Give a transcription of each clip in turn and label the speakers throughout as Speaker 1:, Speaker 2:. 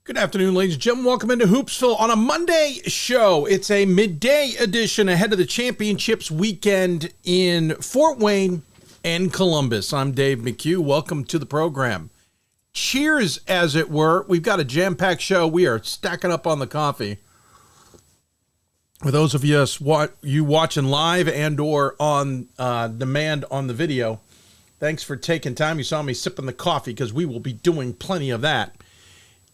Speaker 1: Good afternoon, ladies and gentlemen. Welcome into Hoopsville on a Monday show. It's a midday edition ahead of the championships weekend in Fort Wayne and Columbus. I'm Dave McHugh. Welcome to the program. Cheers, as it were. We've got a jam-packed show. We are stacking up on the coffee. For those of you watching live and or on demand on the video, thanks for taking time. You saw me sipping the coffee because we will be doing plenty of that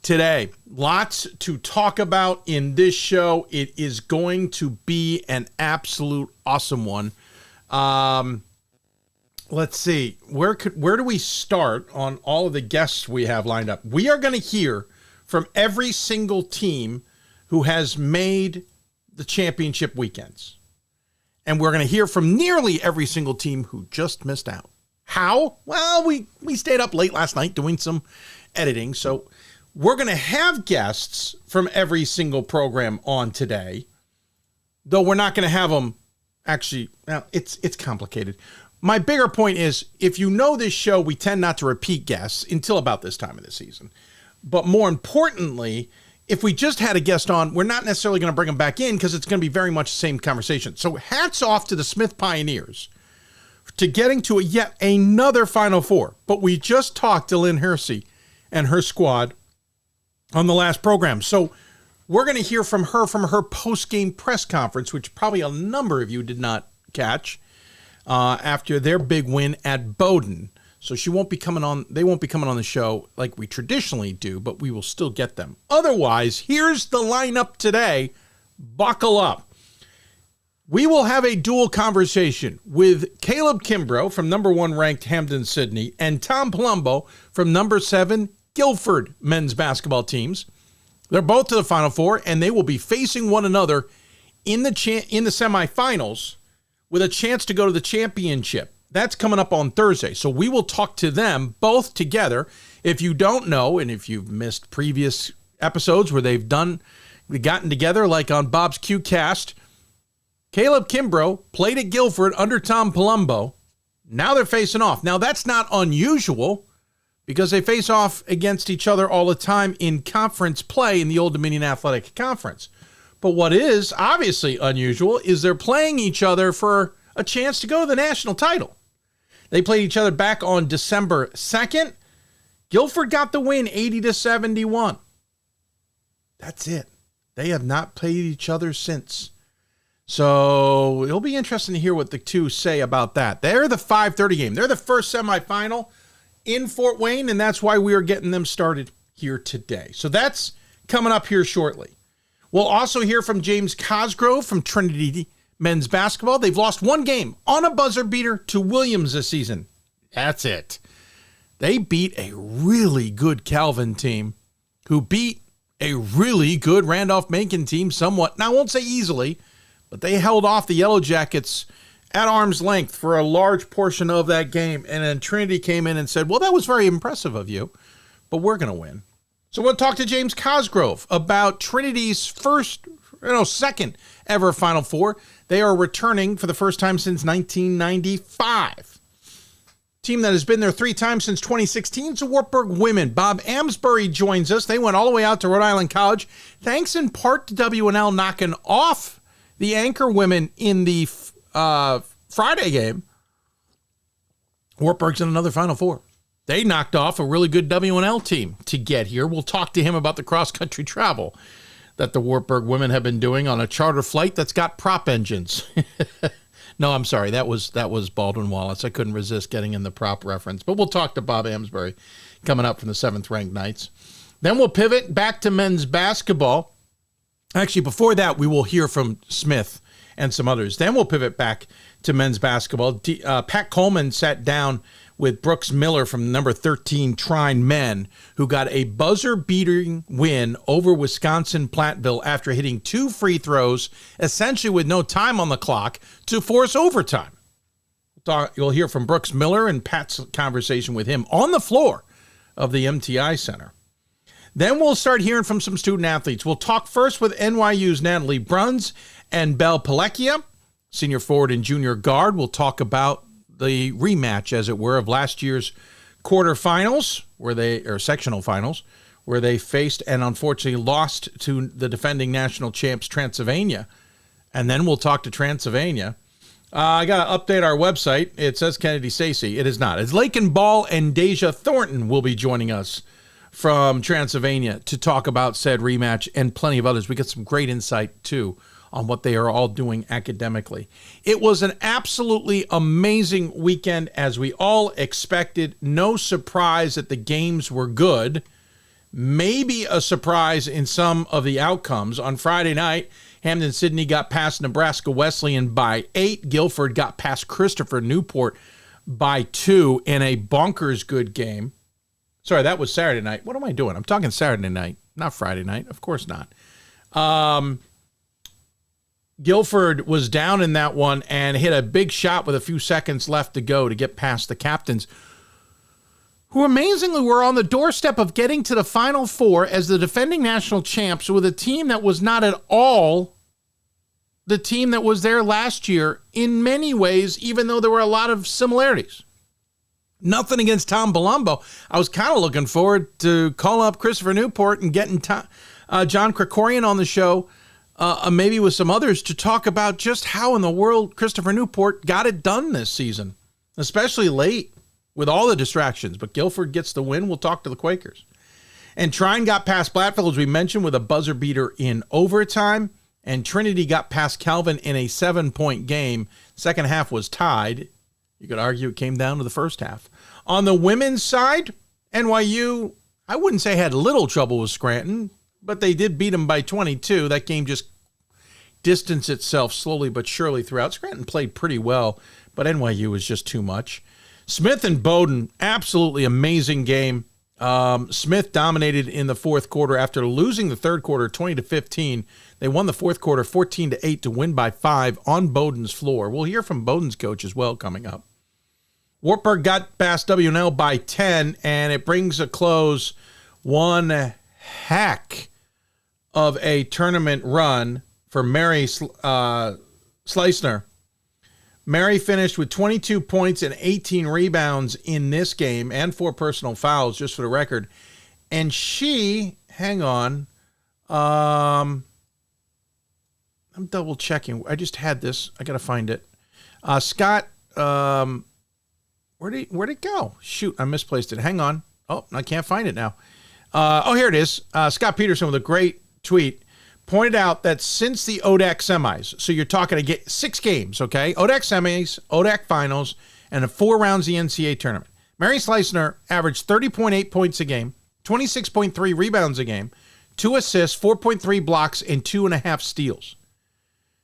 Speaker 1: today. Lots to talk about in this show. It is going to be an absolute awesome one. Let's see. Where do we start on all of the guests we have lined up? We are going to hear from every single team who has made the championship weekends. And we're going to hear from nearly every single team who just missed out. How? Well, we stayed up late last night doing some editing, so we're going to have guests from every single program on today, though we're not going to have them actually. Well, it's complicated. My bigger point is, if you know this show, we tend not to repeat guests until about this time of the season. But more importantly, if we just had a guest on, we're not necessarily going to bring them back in because it's going to be very much the same conversation. So hats off to the Smith Pioneers to getting to yet another Final Four. But we just talked to Lynn Hersay and her squad on the last program. So we're going to hear from her post-game press conference, which probably a number of you did not catch after their big win at Bowdoin. So they won't be coming on the show like we traditionally do, but we will still get them. Otherwise, here's the lineup today. Buckle up. We will have a dual conversation with Caleb Kimbrough from number 1 ranked Hampden-Sydney and Tom Palombo from number 7 Guilford men's basketball teams. They're both to the Final Four, and they will be facing one another in the semifinals with a chance to go to the championship. That's coming up on Thursday, so we will talk to them both together. If you don't know, and if you've missed previous episodes where they've gotten together, like on Bob's Q Cast, Caleb Kimbrough played at Guilford under Tom Palombo. Now they're facing off. Now, that's not unusual, because they face off against each other all the time in conference play in the Old Dominion Athletic Conference. But what is obviously unusual is they're playing each other for a chance to go to the national title. They played each other back on December 2nd. Guilford got the win 80-71. That's it. They have not played each other since. So it'll be interesting to hear what the two say about that. They're the 5:30 game. They're the first semifinal in Fort Wayne, and that's why we are getting them started here today. So that's coming up here shortly. We'll also hear from James Cosgrove from Trinity men's basketball. They've lost one game on a buzzer beater to Williams this season. That's it. They beat a really good Calvin team who beat a really good Randolph-Macon team somewhat. Now, I won't say easily, but they held off the Yellow Jackets at arm's length for a large portion of that game. And then Trinity came in and said, well, that was very impressive of you, but we're going to win. So we'll talk to James Cosgrove about Trinity's second ever Final Four. They are returning for the first time since 1995. Team that has been there 3 times since 2016 is the Wartburg women. Bob Amsberry joins us. They went all the way out to Rhode Island College, thanks in part to WNL knocking off the Anchor women in the Friday game. Wartburg's in another Final Four. They knocked off a really good WNL team to get here. We'll talk to him about the cross-country travel that the Wartburg women have been doing on a charter flight that's got prop engines. No, I'm sorry. That was Baldwin Wallace. I couldn't resist getting in the prop reference. But we'll talk to Bob Amsberry coming up from the 7th-ranked Knights. Then we'll pivot back to men's basketball. Actually, before that, we will hear from Smith and some others. Then we'll pivot back to men's basketball. Pat Coleman sat down with Brooks Miller from number 13 Trine men, who got a buzzer-beating win over Wisconsin-Platteville after hitting 2 free throws, essentially with no time on the clock, to force overtime. You'll hear from Brooks Miller and Pat's conversation with him on the floor of the MTI Center. Then we'll start hearing from some student athletes. We'll talk first with NYU's Natalie Bruns Belle Pellecchia, senior forward and junior guard. We'll talk about the rematch, as it were, of last year's quarterfinals, sectional finals, where they faced and unfortunately lost to the defending national champs, Transylvania. And then we'll talk to Transylvania. I got to update our website. It says Kennedy Stacey. It is not. It's Laken Ball and Dasia Thornton will be joining us from Transylvania to talk about said rematch and plenty of others. We get some great insight, too, on what they are all doing academically. It was an absolutely amazing weekend, as we all expected. No surprise that the games were good. Maybe a surprise in some of the outcomes. On Friday night, Hampden-Sydney got past Nebraska Wesleyan by 8. Guilford got past Christopher Newport by 2 in a bonkers good game. Sorry, that was Saturday night. What am I doing? I'm talking Saturday night, not Friday night. Of course not. Guilford was down in that one and hit a big shot with a few seconds left to go to get past the captains, who amazingly were on the doorstep of getting to the Final Four as the defending national champs with a team that was not at all the team that was there last year in many ways, even though there were a lot of similarities. Nothing against Tom Palombo. I was kind of looking forward to calling up Christopher Newport and getting John Krikorian on the show, maybe with some others, to talk about just how in the world Christopher Newport got it done this season, especially late with all the distractions. But Guilford gets the win. We'll talk to the Quakers. And Trine got past Blatteville, as we mentioned, with a buzzer beater in overtime. And Trinity got past Calvin in a 7-point game. Second half was tied. You could argue it came down to the first half. On the women's side, NYU, I wouldn't say had little trouble with Scranton, but they did beat them by 22. That game just distanced itself slowly but surely throughout. Scranton played pretty well, but NYU was just too much. Smith and Bowdoin, absolutely amazing game. Smith dominated in the fourth quarter after losing the third quarter 20-15. They won the fourth quarter 14-8 to win by 5 on Bowdoin's floor. We'll hear from Bowdoin's coach as well coming up. Wartburg got past W&L by 10, and it brings a close one heck of a tournament run for Mary Sleisner. Mary finished with 22 points and 18 rebounds in this game and 4 personal fouls, just for the record. And she, hang on, I'm double checking. I just had this. I got to find it. Scott, where'd it go? Shoot, I misplaced it. Hang on. Oh, I can't find it now. Here it is. Scott Peterson with a great tweet pointed out that since the ODAC semis, so you're talking to 6 games, okay? ODAC semis, ODAC finals, and 4 rounds of the NCAA tournament. Mary Sleisner averaged 30.8 points a game, 26.3 rebounds a game, 2 assists, 4.3 blocks, and 2.5 steals.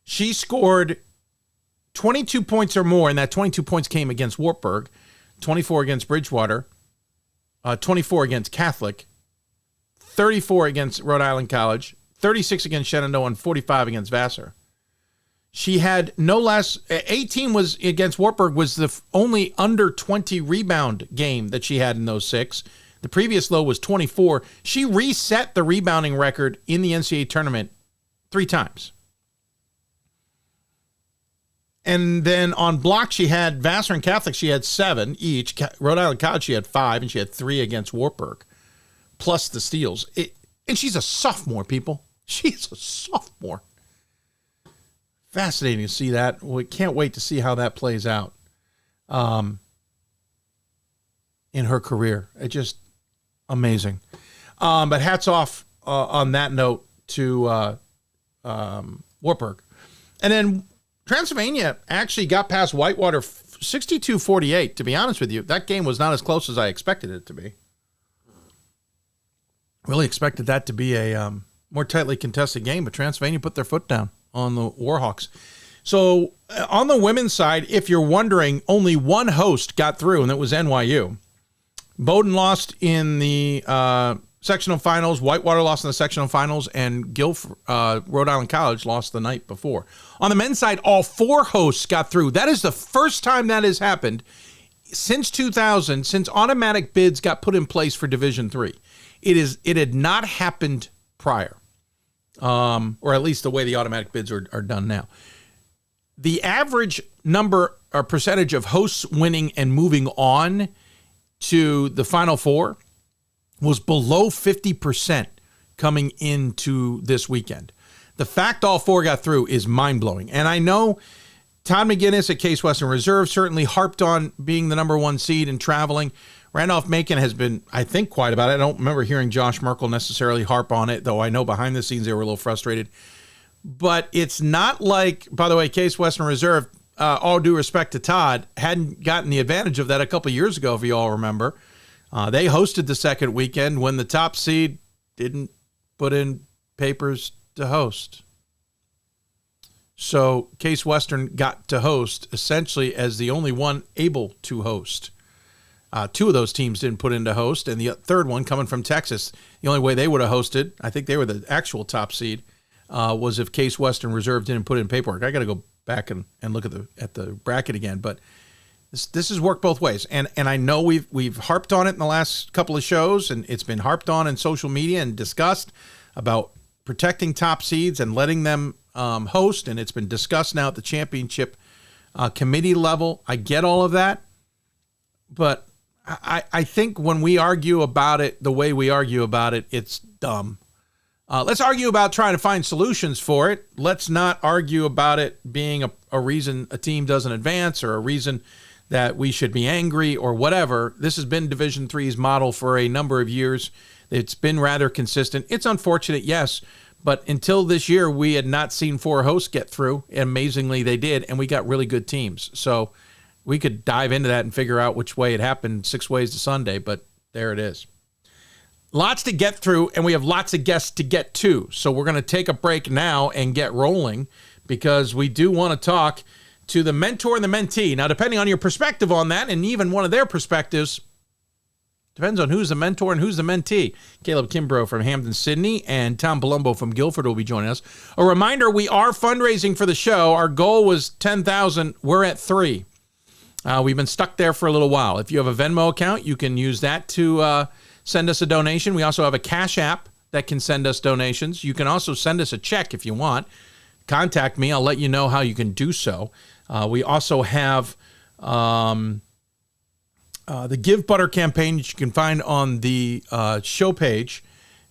Speaker 1: She scored 22 points or more, and that 22 points came against Wartburg, 24 against Bridgewater, 24 against Catholic, 34 against Rhode Island College, 36 against Shenandoah, and 45 against Vassar. She had no less, 18 was against Wartburg, was the only under 20 rebound game that she had in those 6. The previous low was 24. She reset the rebounding record in the NCAA tournament 3 times. And then on block, she had Vassar and Catholic, she had 7 each. Rhode Island College, she had 5, and she had 3 against Wartburg, plus the steals. And she's a sophomore, people. She's a sophomore. Fascinating to see that. We can't wait to see how that plays out in her career. It's just amazing. But hats off on that note to Wartburg. And then Transylvania actually got past Whitewater 62-48. To be honest with you, that game was not as close as I expected it to be. Really expected that to be a more tightly contested game, but Transylvania put their foot down on the Warhawks. So on the women's side, if you're wondering, only one host got through, and that was NYU. Bowdoin lost in the sectional finals. Whitewater lost in the sectional finals, and Guilford, Rhode Island College lost the night before. On the men's side, all 4 hosts got through. That is the first time that has happened since 2000, since automatic bids got put in place for Division III. It had not happened prior, or at least the way the automatic bids are done now. The average number or percentage of hosts winning and moving on to the Final Four was below 50% coming into this weekend. The fact all four got through is mind-blowing. And I know Todd McGinnis at Case Western Reserve certainly harped on being the number one seed and traveling. Randolph-Macon has been, I think, quiet about it. I don't remember hearing Josh Merkel necessarily harp on it, though I know behind the scenes they were a little frustrated. But it's not like, by the way, Case Western Reserve, all due respect to Todd, hadn't gotten the advantage of that a couple of years ago, if you all remember. They hosted the second weekend when the top seed didn't put in papers to host. So Case Western got to host essentially as the only one able to host. Two of those teams didn't put in to host, and the third one coming from Texas, the only way they would have hosted, I think they were the actual top seed, was if Case Western Reserve didn't put in paperwork. I got to go back and look at the bracket again, but this has worked both ways. And I know we've harped on it in the last couple of shows, and it's been harped on in social media and discussed about protecting top seeds and letting them host, and it's been discussed now at the championship committee level. I get all of that, but I think when we argue about it the way we argue about it, it's dumb. Let's argue about trying to find solutions for it. Let's not argue about it being a reason a team doesn't advance or a reason that we should be angry or whatever. This has been Division III's model for a number of years. It's been rather consistent. It's unfortunate, yes, but until this year, we had not seen four hosts get through. Amazingly, they did, and we got really good teams. So we could dive into that and figure out which way it happened 6 ways to Sunday, but there it is. Lots to get through, and we have lots of guests to get to. So we're going to take a break now and get rolling because we do want to talk to the mentor and the mentee. Now, depending on your perspective on that, and even one of their perspectives, depends on who's the mentor and who's the mentee. Caleb Kimbrough from Hampden-Sydney and Tom Palombo from Guilford will be joining us. A reminder, we are fundraising for the show. Our goal was $10,000. We're at $3,000. We've been stuck there for a little while. If you have a Venmo account, you can use that to send us a donation. We also have a Cash App that can send us donations. You can also send us a check if you want. Contact me. I'll let you know how you can do so. We also have the Give Butter campaign that you can find on the show page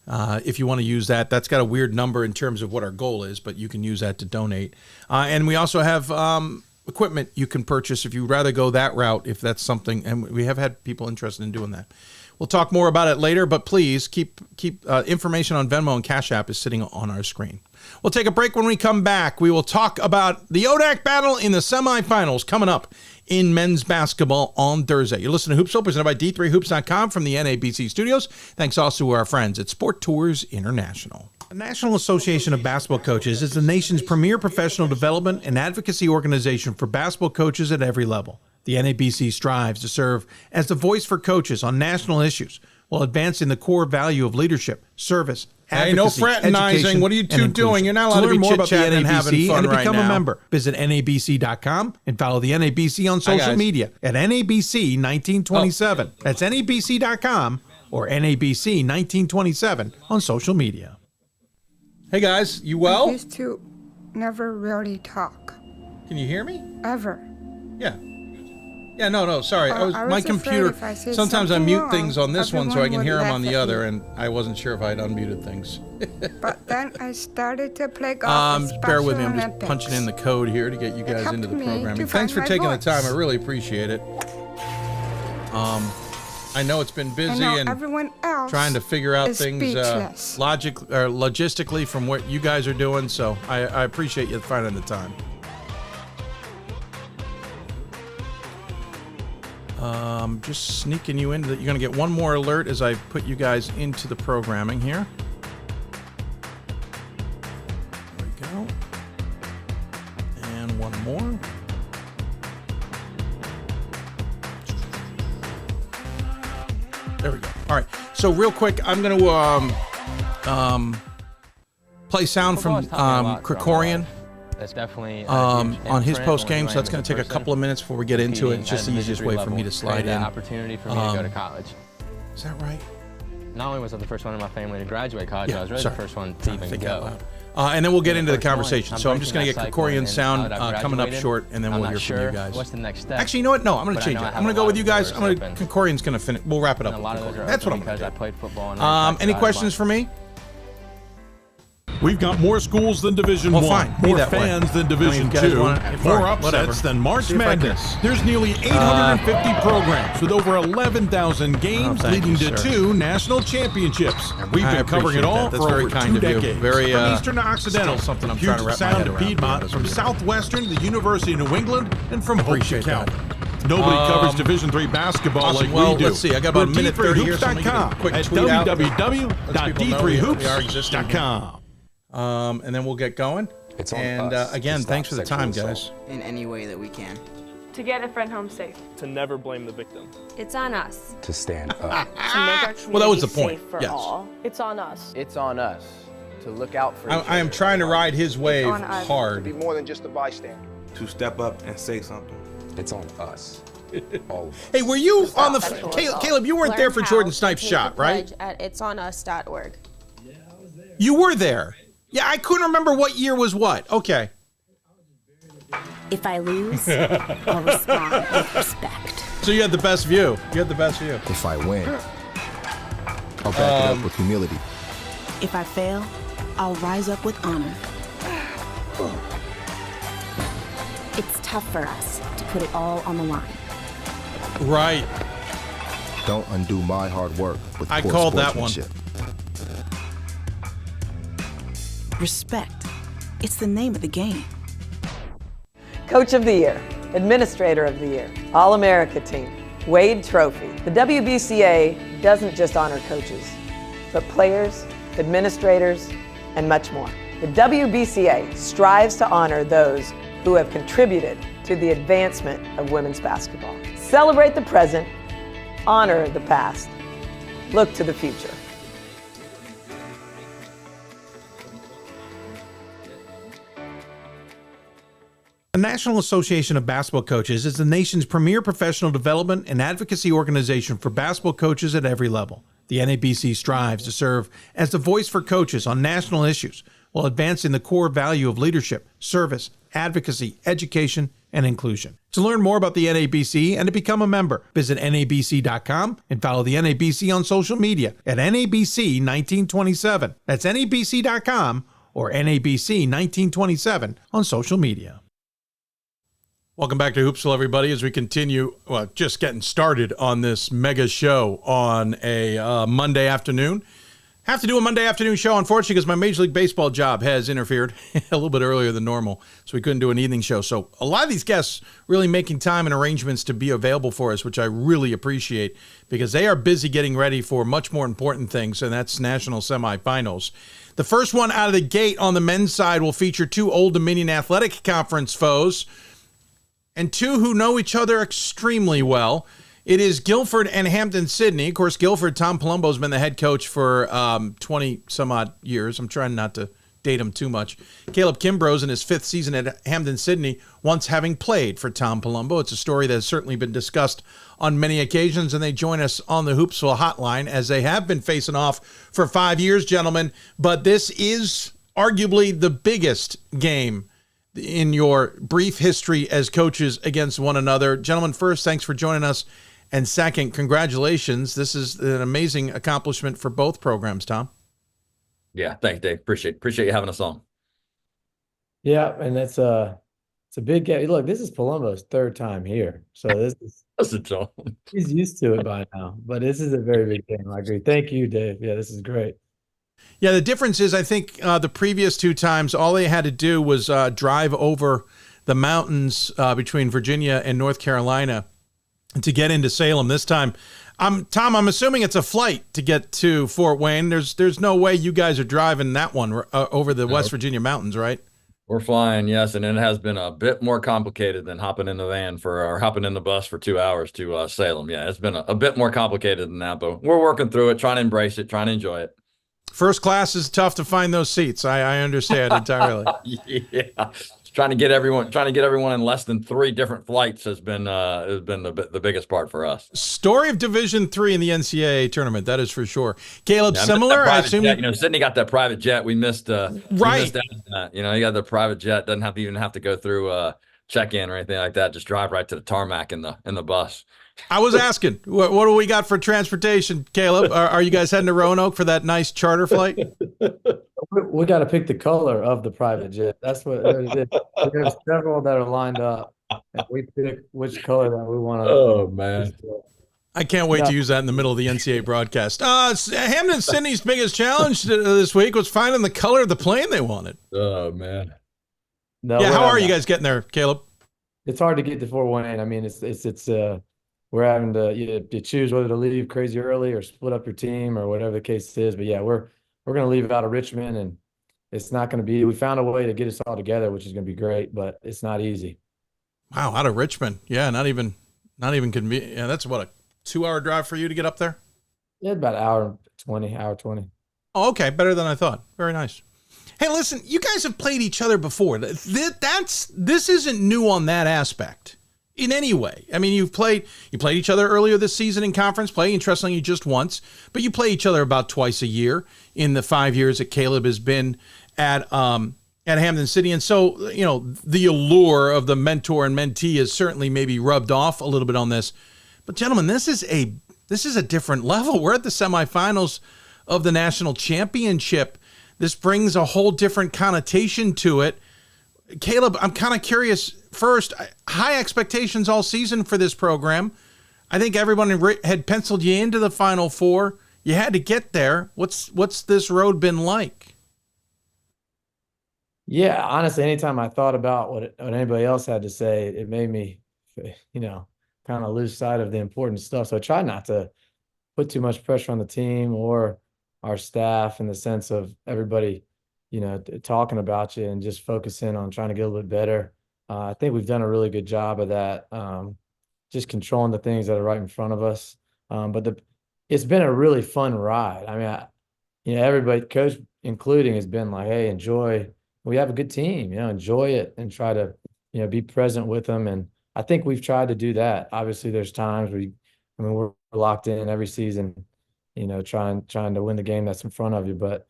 Speaker 1: if you want to use that. That's got a weird number in terms of what our goal is, but you can use that to donate. And we also have equipment you can purchase if you'd rather go that route, if that's something. And we have had people interested in doing that. We'll talk more about it later, but please keep information on Venmo and Cash App is sitting on our screen. We'll take a break. When we come back, we will talk about the ODAC battle in the semifinals coming up in men's basketball on Thursday. You're listening to Hoopsville, presented by D3Hoops.com from the NABC studios. Thanks also to our friends at Sport Tours International. The National Association of Basketball Coaches is the nation's premier professional development and advocacy organization for basketball coaches at every level. The NABC strives to serve as the voice for coaches on national issues while advancing the core value of leadership, service, advocacy,
Speaker 2: no fraternizing. What are you two doing? You're not allowed to be chit-chatting and having fun
Speaker 1: and to become
Speaker 2: right now.
Speaker 1: a member. Visit NABC.com and follow the NABC on social media at NABC 1927. That's NABC.com or NABC 1927 on social media. Hey guys, you well?
Speaker 3: I used to never really talk.
Speaker 1: Can you hear me?
Speaker 3: Ever.
Speaker 1: Yeah. Yeah, no, sorry.
Speaker 3: I was
Speaker 1: my computer,
Speaker 3: afraid if I said
Speaker 1: sometimes I
Speaker 3: something
Speaker 1: mute
Speaker 3: wrong,
Speaker 1: things on this one so I can
Speaker 3: everyone
Speaker 1: hear
Speaker 3: would
Speaker 1: them on
Speaker 3: laugh
Speaker 1: the
Speaker 3: at
Speaker 1: other,
Speaker 3: me.
Speaker 1: and I wasn't sure if I'd unmuted things.
Speaker 3: But then I started to play golf.
Speaker 1: Just bear with me. I'm just punching in the code here to get you guys into the programming. Thanks for taking the time. I really appreciate it. I know it's been busy and
Speaker 3: everyone else
Speaker 1: trying to figure out things
Speaker 3: speechless.
Speaker 1: logistically from what you guys are doing, so I appreciate you finding the time. Just sneaking you into you're going to get one more alert as I put you guys into the programming here. There we go. And one more. There we go. All right. So real quick, I'm going to play sound from Krikorian.
Speaker 4: That's definitely
Speaker 1: on his post game, so that's going to take a couple of minutes before we get into it. It's just the easiest way for me to slide in.
Speaker 4: Opportunity for me to go to college.
Speaker 1: Is that right?
Speaker 4: Not only was I the first one in my family to graduate college, I was really the first one to even go.
Speaker 1: And then we'll get into the conversation. So I'm just going to get Krikorian sound coming up short, and then we'll hear from you guys.
Speaker 4: What's the next step?
Speaker 1: Actually, you know what? No, I'm going to change it. I'm going to go with you guys. Krikorian's going to finish. We'll wrap it up. That's what I'm going to do.
Speaker 4: I played football.
Speaker 1: Any questions for me?
Speaker 2: We've got more schools than Division 1,
Speaker 1: fine.
Speaker 2: more fans than Division 2, more upsets than March Madness. There's nearly 850 programs with over 11,000 games leading to 2 national championships. And we've been covering it all for over 2 decades. From Eastern to Occidental,
Speaker 1: something I'm
Speaker 2: Puget
Speaker 1: trying to wrap my
Speaker 2: Sound
Speaker 1: head
Speaker 2: to
Speaker 1: around,
Speaker 2: Piedmont, from Southwestern to the University of New England, and from Hope to County.
Speaker 1: that.
Speaker 2: Nobody covers Division III basketball like
Speaker 1: well,
Speaker 2: we do.
Speaker 1: let's see. I got about a minute 30 here, so let me get a quick
Speaker 2: at
Speaker 1: tweet out.
Speaker 2: www.d3hoops.com.
Speaker 1: And then we'll get going.
Speaker 5: It's on
Speaker 1: and
Speaker 5: us
Speaker 1: again,
Speaker 5: to
Speaker 1: thanks for the
Speaker 5: stop
Speaker 1: time,
Speaker 5: sexual
Speaker 1: guys.
Speaker 5: assault.
Speaker 6: In any way that we can.
Speaker 7: To get a friend home safe.
Speaker 8: To never blame the victim.
Speaker 9: It's on us.
Speaker 5: To stand up.
Speaker 7: To make our community
Speaker 1: Well, that was the point.
Speaker 7: safe for
Speaker 1: Yes.
Speaker 7: all. It's on us.
Speaker 4: It's on us to look out for
Speaker 1: I am trying to ride his wave
Speaker 3: on us.
Speaker 1: hard.
Speaker 10: Be more than just a bystander.
Speaker 11: To step up and say something.
Speaker 5: It's on us. All of us.
Speaker 1: Hey, were you on the
Speaker 9: Sexual
Speaker 1: Caleb? You weren't there for Jordan Snipes' shot, right?
Speaker 9: At itsonus.org.
Speaker 1: You were there. Yeah, I couldn't remember what year was what. Okay.
Speaker 9: If I lose, I'll respond with respect.
Speaker 1: So you had the best view. You had the best view.
Speaker 12: If I win, I'll back it up with humility.
Speaker 13: If I fail, I'll rise up with honor.
Speaker 9: It's tough for us to put it all on the line.
Speaker 1: Right.
Speaker 12: Don't undo my hard work with
Speaker 1: I
Speaker 12: poor
Speaker 1: called that one.
Speaker 12: sportsmanship.
Speaker 13: Respect. It's the name of the game.
Speaker 14: Coach of the Year, Administrator of the Year, All-America Team, Wade Trophy. The WBCA doesn't just honor coaches, but players, administrators, and much more. The WBCA strives to honor those who have contributed to the advancement of women's basketball. Celebrate the present, honor the past, look to the future.
Speaker 1: The National Association of Basketball Coaches is the nation's premier professional development and advocacy organization for basketball coaches at every level. The NABC strives to serve as the voice for coaches on national issues while advancing the core value of leadership, service, advocacy, education, and inclusion. To learn more about the NABC and to become a member, visit nabc.com and follow the NABC on social media at NABC1927. That's nabc.com or NABC1927 on social media. Welcome back to Hoopsville, everybody, as we continue, just getting started on this mega show on a Monday afternoon. Have to do a Monday afternoon show, unfortunately, because my Major League Baseball job has interfered a little bit earlier than normal, so we couldn't do an evening show. So a lot of these guests really making time and arrangements to be available for us, which I really appreciate, because they are busy getting ready for much more important things, and that's national semifinals. The first one out of the gate on the men's side will feature 2 Old Dominion Athletic Conference foes, and 2 who know each other extremely well. It is Guilford and Hampden-Sydney. Of course, Guilford, Tom Palombo's been the head coach for 20-some-odd years. I'm trying not to date him too much. Caleb Kimbrough's in his 5th season at Hampden-Sydney, once having played for Tom Palombo. It's a story that has certainly been discussed on many occasions, and they join us on the Hoopsville Hotline, as they have been facing off for 5 years, gentlemen. But this is arguably the biggest game in your brief history as coaches against one another. Gentlemen, first, thanks for joining us. And second, congratulations. This is an amazing accomplishment for both programs, Tom.
Speaker 15: Yeah, thanks, Dave. Appreciate you having us on.
Speaker 16: Yeah, and it's a big game. Look, this is Palombo's 3rd time here. So this is he's used to it by now. But this is a very big game. I agree. Thank you, Dave. Yeah, this is great.
Speaker 1: Yeah, the difference is I think the previous 2 times, all they had to do was drive over the mountains between Virginia and North Carolina to get into Salem. This time, Tom, I'm assuming it's a flight to get to Fort Wayne. There's no way you guys are driving that one over the West Virginia mountains, right?
Speaker 15: We're flying, yes, and it has been a bit more complicated than hopping in the bus for 2 hours to Salem. Yeah, it's been a bit more complicated than that, but we're working through it, trying to embrace it, trying to enjoy it.
Speaker 1: First class is tough to find those seats. I understand entirely.
Speaker 15: Yeah, trying to get everyone in less than 3 different flights has been the biggest part for us.
Speaker 1: Story of Division III in the NCAA tournament, that is for sure. Caleb, similar. I assume
Speaker 15: Sydney got that private jet. We missed right. We missed out on that. He got the private jet. Doesn't even have to go through check-in or anything like that. Just drive right to the tarmac in the bus.
Speaker 1: I was asking, what do we got for transportation, Caleb? Are you guys heading to Roanoke for that nice charter flight?
Speaker 16: We got to pick the color of the private jet. That's what it is. There's several that are lined up, and we pick which color that we want to.
Speaker 15: Oh, man.
Speaker 1: I can't wait to use that in the middle of the NCAA broadcast. Hampden-Sydney's biggest challenge this week was finding the color of the plane they wanted.
Speaker 15: Oh, man.
Speaker 1: No, yeah, how are you guys getting there, Caleb?
Speaker 16: It's hard to get to Fort Wayne. I mean, we're having to choose whether to leave crazy early or split up your team or whatever the case is. But yeah, we're going to leave out of Richmond, and it's not going to be. We found a way to get us all together, which is going to be great, but it's not easy.
Speaker 1: Wow, out of Richmond, yeah, not even convenient. Yeah, that's what, a 2-hour drive for you to get up there.
Speaker 16: Yeah, about hour 20.
Speaker 1: Oh, okay, better than I thought. Very nice. Hey, listen, you guys have played each other before. This isn't new on that aspect. In any way. I mean, you played each other earlier this season in conference play, interestingly just once, but you play each other about twice a year in the 5 years that Caleb has been at Hampden-Sydney. And so, the allure of the mentor and mentee is certainly maybe rubbed off a little bit on this. But gentlemen, this is a different level. We're at the semifinals of the national championship. This brings a whole different connotation to it. Caleb, I'm kind of curious. First, high expectations all season for this program. I think everyone had penciled you into the Final Four. You had to get there. What's this road been like?
Speaker 16: Yeah, honestly, anytime I thought about what anybody else had to say, it made me, kind of lose sight of the important stuff. So I try not to put too much pressure on the team or our staff in the sense of everybody, talking about you and just focusing on trying to get a little bit better. I think we've done a really good job of that, just controlling the things that are right in front of us. But it's been a really fun ride. I mean, everybody, coach including, has been like, hey, enjoy. We have a good team, enjoy it and try to, be present with them. And I think we've tried to do that. Obviously, there's times we're locked in every season, trying to win the game that's in front of you. But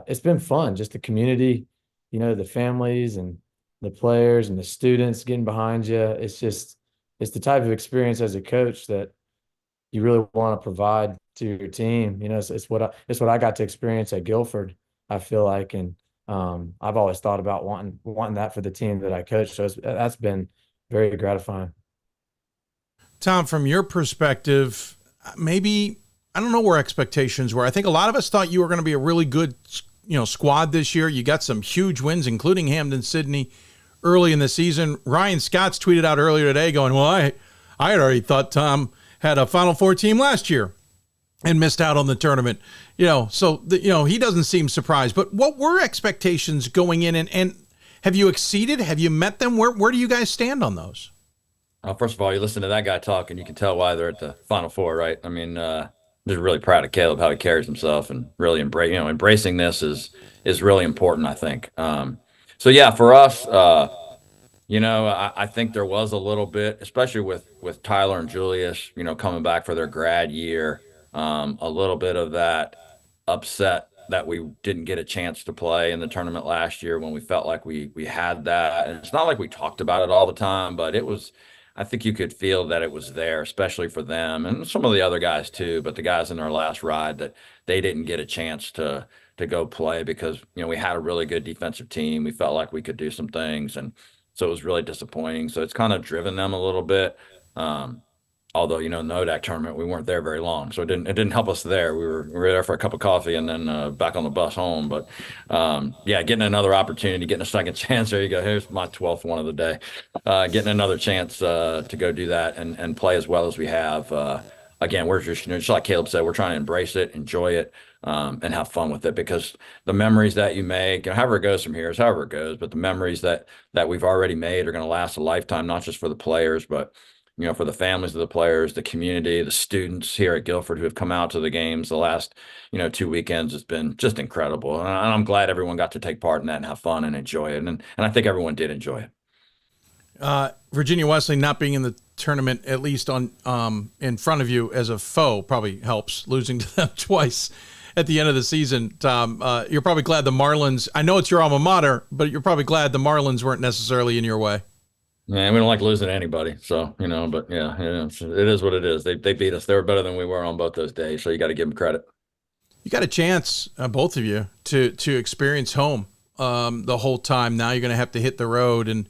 Speaker 16: it's been fun, just the community, the families and the players and the students getting behind you. It's the type of experience as a coach that you really want to provide to your team. It's what I got to experience at Guilford, I feel like. And I've always thought about wanting that for the team that I coach. So that's been very gratifying.
Speaker 1: Tom, from your perspective, maybe, I don't know where expectations were. I think a lot of us thought you were going to be a really good, squad this year. You got some huge wins, including Hampden-Sydney early in the season. Ryan Scott's tweeted out earlier today going, well, I had already thought Tom had a Final Four team last year and missed out on the tournament. So he doesn't seem surprised. But what were expectations going in, and have you exceeded? Have you met them? Where do you guys stand on those?
Speaker 15: Well, first of all, you listen to that guy talk, and you can tell why they're at the Final Four, right? I mean, just really proud of Caleb, how he carries himself, and really embracing this is really important, I think. So yeah, for us, I think there was a little bit, especially with Tyler and Julius, coming back for their grad year, a little bit of that upset that we didn't get a chance to play in the tournament last year when we felt like we had that. And it's not like we talked about it all the time, but I think you could feel that it was there, especially for them and some of the other guys too, but the guys in their last ride, that they didn't get a chance to go play because, we had a really good defensive team. We felt like we could do some things. And so it was really disappointing. So it's kind of driven them a little bit. Although, NODAC tournament, we weren't there very long. So it didn't help us there. We were there for a cup of coffee and then back on the bus home. But getting another opportunity, getting a second chance. There you go. Here's my 12th one of the day. Getting another chance to go do that and play as well as we have. Again, we're just like Caleb said, we're trying to embrace it, enjoy it, and have fun with it, because the memories that you make, however it goes from here is however it goes, but the memories that we've already made are going to last a lifetime, not just for the players, but for the families of the players, the community, the students here at Guilford who have come out to the games the last, 2 weekends has been just incredible. And I'm glad everyone got to take part in that and have fun and enjoy it. And I think everyone did enjoy it.
Speaker 1: Virginia Wesley not being in the tournament, at least on in front of you as a foe, probably helps. Losing to them twice at the end of the season, Tom. You're probably glad the Marlins, I know it's your alma mater, but you're probably glad the Marlins weren't necessarily in your way.
Speaker 15: Yeah, we don't like losing to anybody. So, but yeah, it is what it is. They beat us. They were better than we were on both those days. So you got to give them credit.
Speaker 1: You got a chance, both of you, to experience home the whole time. Now you're going to have to hit the road. And,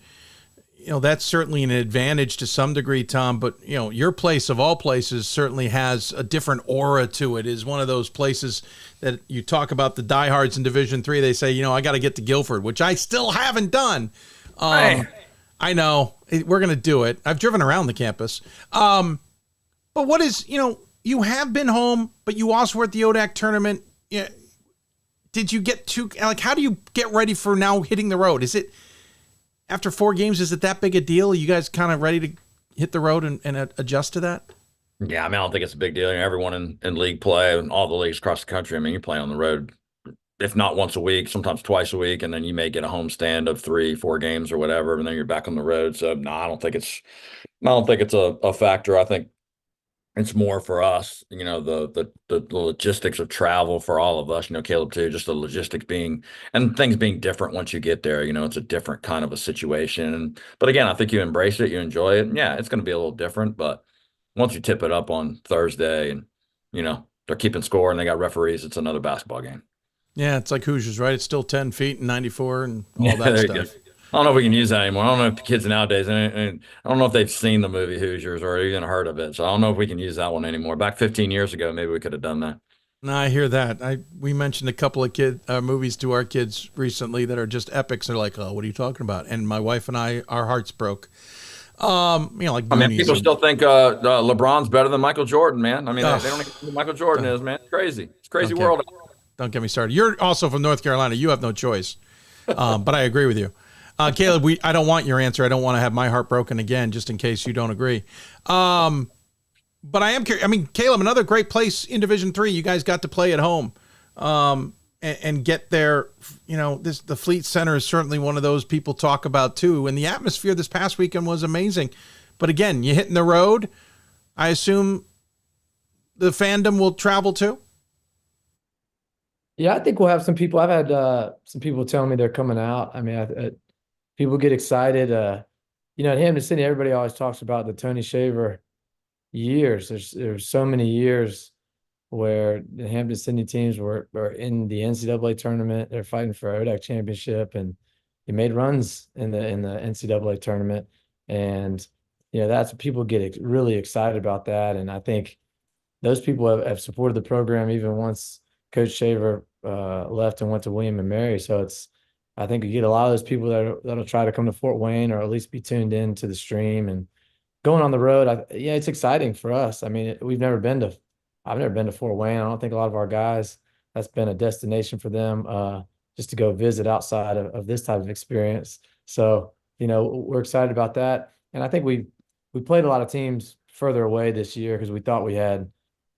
Speaker 1: that's certainly an advantage to some degree, Tom. But, your place of all places certainly has a different aura to it. Is one of those places that you talk about the diehards in Division III. They say, I got to get to Guilford, which I still haven't done. I know. We're going to do it. I've driven around the campus. But what is, you have been home, but you also were at the ODAC tournament. Yeah. Did you get how do you get ready for now hitting the road? Is it, after 4 games, is it that big a deal? Are you guys kind of ready to hit the road and adjust to that?
Speaker 15: Yeah, I don't think it's a big deal. Everyone in league play and all the leagues across the country, you play on the road, if not once a week, sometimes twice a week, and then you may get a home stand of 3-4 games or whatever, and then you're back on the road. So no, I don't think it's a factor. I think it's more for us, the logistics of travel for all of us, Caleb too, just the logistics and things being different once you get there. It's a different kind of a situation. But again, I think you embrace it, you enjoy it. And yeah, it's going to be a little different, but once you tip it up on Thursday and, they're keeping score and they got referees, it's another basketball game.
Speaker 1: Yeah, it's like Hoosiers, right? It's still 10 feet and 94 and all that stuff.
Speaker 15: I don't know if we can use that anymore. I don't know if the kids nowadays, and I don't know if they've seen the movie Hoosiers or even heard of it. So I don't know if we can use that one anymore. Back 15 years ago, maybe we could have done that.
Speaker 1: No, I hear that. We mentioned a couple of movies to our kids recently that are just epics. They're like, "Oh, what are you talking about?" And my wife and I, our hearts broke. Like
Speaker 15: people still think LeBron's better than Michael Jordan, man. They don't know who Michael Jordan is, man. It's crazy. It's a crazy world.
Speaker 1: Don't get me started. You're also from North Carolina. You have no choice. But I agree with you. Caleb, I don't want your answer. I don't want to have my heart broken again, just in case you don't agree. But I am curious. Caleb, another great place in Division III. You guys got to play at home and get there. The Fleet Center is certainly one of those people talk about too. And the atmosphere this past weekend was amazing. But again, you hitting the road. I assume the fandom will travel too.
Speaker 16: Yeah, I think we'll have some people. I've had some people telling me they're coming out. People get excited. At Hampden-Sydney, everybody always talks about the Tony Shaver years. There's so many years where the Hampden-Sydney teams were in the NCAA tournament. They're fighting for ODAC championship, and they made runs in the NCAA tournament. And that's what people get really excited about that. And I think those people have supported the program even once Coach Shaver left and went to William and Mary. So I think you get a lot of those people that'll try to come to Fort Wayne or at least be tuned in to the stream and going on the road. It's exciting for us. I've never been to Fort Wayne. I don't think a lot of our guys, that's been a destination for them just to go visit outside of this type of experience. So, we're excited about that. And I think we played a lot of teams further away this year because we thought we had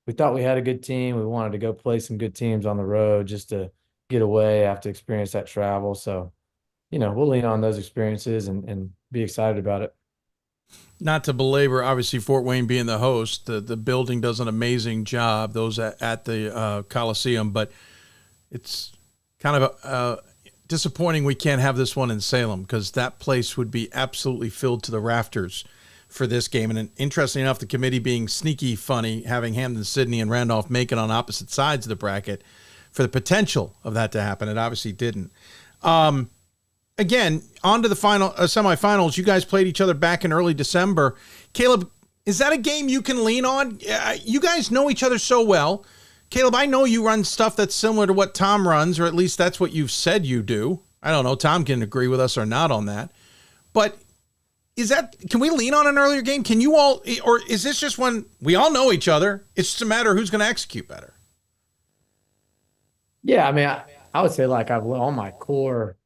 Speaker 16: a good team. We wanted to go play some good teams on the road just to get away after experience that travel. So, we'll lean on those experiences and be excited about it.
Speaker 1: Not to belabor, obviously, Fort Wayne being the host, the building does an amazing job, those at the Coliseum, but it's kind of disappointing we can't have this one in Salem because that place would be absolutely filled to the rafters for this game. And interestingly enough, the committee being sneaky funny, having Hampden-Sydney and Randolph-Macon on opposite sides of the bracket for the potential of that to happen. It obviously didn't. Again, on to the semifinals. You guys played each other back in early December. Caleb, is that a game you can lean on? You guys know each other so well. Caleb, I know you run stuff that's similar to what Tom runs, or at least that's what you've said you do. I don't know. Tom can agree with us or not on that. But can we lean on an earlier game? Can you all, or is this just when we all know each other? It's just a matter of who's going to execute better.
Speaker 16: Yeah, I would say all my core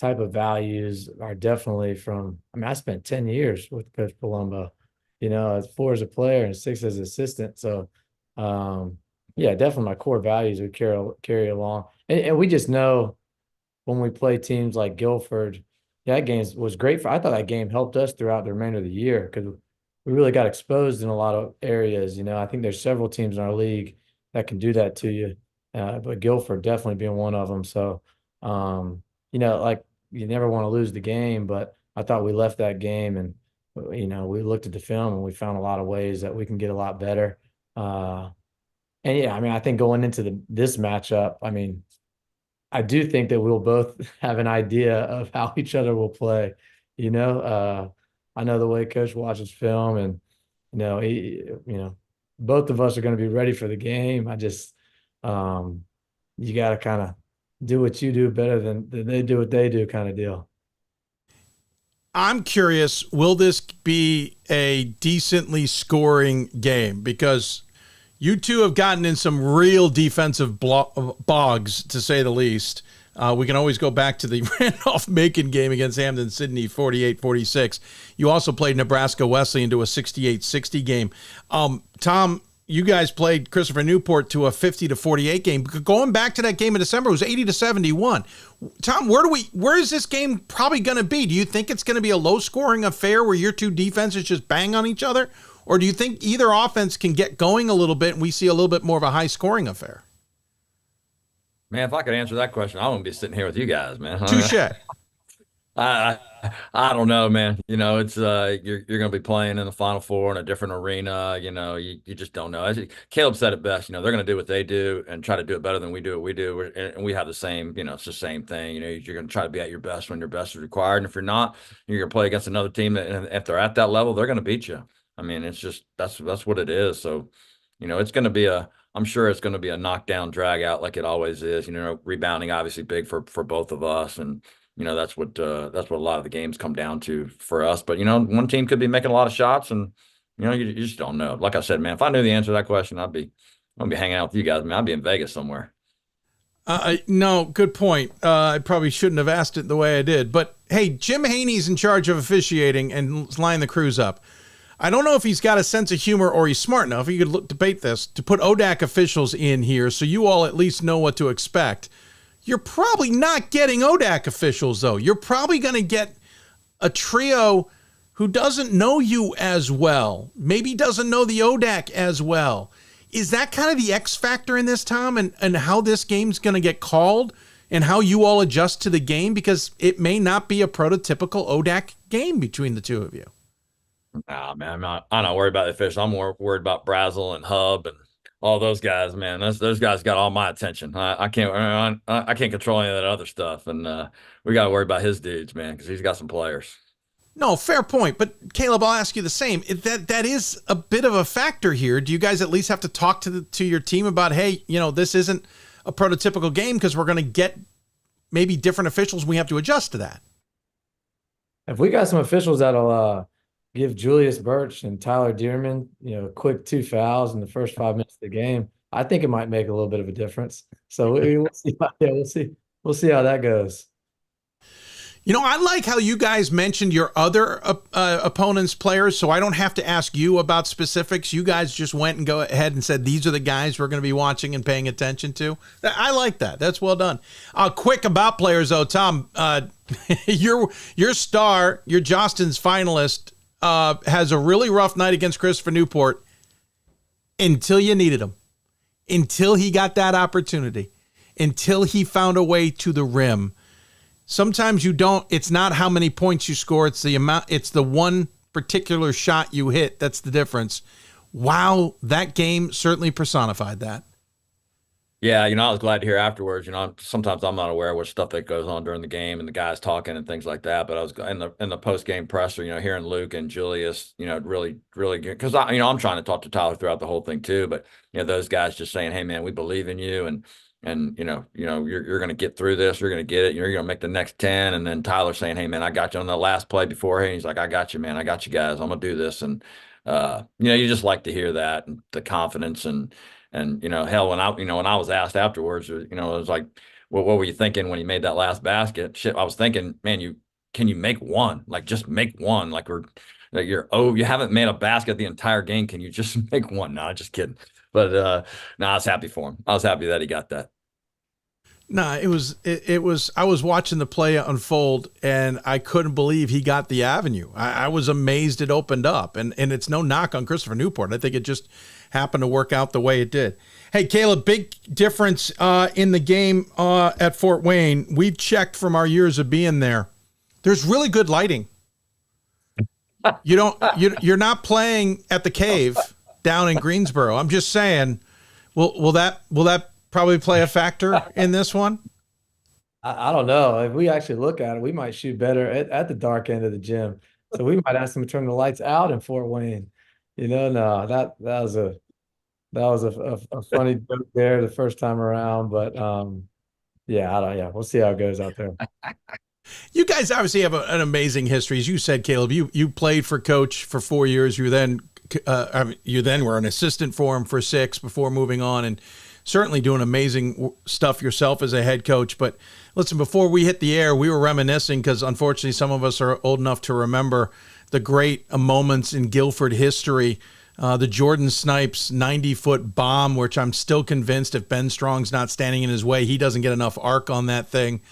Speaker 16: type of values are definitely from, I spent 10 years with Coach Palombo, It's 4 as a player and 6 as an assistant. So, yeah, definitely my core values would carry along. And we just know when we play teams like Guilford, yeah, that game was great. I thought that game helped us throughout the remainder of the year because we really got exposed in a lot of areas. I think there's several teams in our league that can do that to you, but Guilford definitely being one of them. So, like you never want to lose the game, but I thought we left that game and, we looked at the film and we found a lot of ways that we can get a lot better. And yeah, I mean, I think going into this matchup, I mean, I do think that we'll both have an idea of how each other will play. I know the way Coach watches film, and both of us are going to be ready for the game. I just, you got to kind of do what you do better than they do what they do, kind of deal.
Speaker 1: I'm curious, will this be a decently scoring game? Because you two have gotten in some real defensive bogs, to say the least. We can always go back to the Randolph-Macon game against Hampden-Sydney, 48-46. You also played Nebraska Wesleyan to a 68-60 game. Tom, you guys played Christopher Newport to a 50-48 game. Going back to that game in December, it was 80-71. Tom, where is this game probably going to be? Do you think it's going to be a low-scoring affair where your two defenses just bang on each other? Or do you think either offense can get going a little bit and we see a little bit more of a high-scoring affair?
Speaker 15: Man, if I could answer that question, I wouldn't be sitting here with you guys, man.
Speaker 1: Touche.
Speaker 15: I don't know, man. It's you're going to be playing in the Final Four in a different arena. You just don't know. Caleb said it best. They're going to do what they do and try to do it better than we do what we do. And we have the same. It's the same thing. You're going to try to be at your best when your best is required. And if you're not, you're going to play against another team that, and if they're at that level, they're going to beat you. I mean, it's just that's what it is. So, it's going to be I'm sure it's going to be a knockdown drag out like it always is. Rebounding obviously big for both of us, and that's what a lot of the games come down to for us. But one team could be making a lot of shots, and you just don't know. Like I said, man, if I knew the answer to that question, I'd be hanging out with you guys. Man, I'd be in Vegas somewhere.
Speaker 1: No, good point. I probably shouldn't have asked it the way I did. But hey, Jim Haney's in charge of officiating and lining the crews up. I don't know if he's got a sense of humor or he's smart enough, you could debate this, to put ODAC officials in here so you all at least know what to expect. You're probably not getting ODAC officials, though. You're probably going to get a trio who doesn't know you as well, maybe doesn't know the ODAC as well. Is that kind of the X factor in this, Tom, and how this game's going to get called and how you all adjust to the game? Because it may not be a prototypical ODAC game between the two of you.
Speaker 15: Nah, man, I'm not worried about the officials. I'm more worried about Brazel and Hub and all those guys, man. Those guys got all my attention. I can't control any of that other stuff, and we got to worry about his dudes, man, because he's got some players.
Speaker 1: No, fair point. But Caleb, I'll ask you the same. That is a bit of a factor here. Do you guys at least have to talk to your team about, hey, this isn't a prototypical game because we're going to get maybe different officials. We have to adjust to that.
Speaker 16: If we got some officials that'll give Julius Birch and Tyler Dearman, quick 2 fouls in the first 5 minutes of the game, I think it might make a little bit of a difference. So we'll see. We'll see how that goes.
Speaker 1: I like how you guys mentioned your other opponent's players, so I don't have to ask you about specifics. You guys just went and go ahead and said, these are the guys we're going to be watching and paying attention to. I like that. That's well done. Quick about players, though, Tom. Your star, your Jostens finalist, has a really rough night against Christopher Newport until you needed him, until he got that opportunity, until he found a way to the rim. Sometimes it's not how many points you score, it's the amount, it's the one particular shot you hit that's the difference. Wow, that game certainly personified that.
Speaker 15: Yeah, I was glad to hear afterwards. Sometimes I'm not aware of what stuff that goes on during the game and the guys talking and things like that. But I was in the post game presser, hearing Luke and Julius, really, really good, because I'm trying to talk to Tyler throughout the whole thing too. But those guys just saying, hey man, we believe in you, and you're going to get through this. You're going to get it. You're going to make the next 10. And then Tyler saying, hey man, I got you on the last play before. Hey, he's like, I got you, man. I got you guys. I'm going to do this. And you just like to hear that, and the confidence and hell, when I was asked afterwards, it was like, what were you thinking when you made that last basket? Shit, I was thinking, man, can you make one? Like, just make one. Like, Like you haven't made a basket the entire game. Can you just make one? No, just kidding. But no, I was happy for him. I was happy that he got that.
Speaker 1: No, it was, I was watching the play unfold and I couldn't believe he got the avenue. I was amazed it opened up, and it's no knock on Christopher Newport. I think it just happened to work out the way it did. Hey, Caleb, big difference in the game at Fort Wayne. We've checked from our years of being there. There's really good lighting. You're not playing at the Cave down in Greensboro. I'm just saying, will that probably play a factor in this one?
Speaker 16: I don't know. If we actually look at it, we might shoot better at the dark end of the gym. So we might ask them to turn the lights out in Fort Wayne. No, that was a funny joke there the first time around. But we'll see how it goes out there.
Speaker 1: You guys obviously have an amazing history. As you said, Caleb, you played for Coach for 4 years. You then were an assistant for him for 6 before moving on, and certainly doing amazing stuff yourself as a head coach. But listen, before we hit the air, we were reminiscing because unfortunately some of us are old enough to remember the great moments in Guilford history. The Jordan Snipes 90-foot bomb, which I'm still convinced if Ben Strong's not standing in his way, he doesn't get enough arc on that thing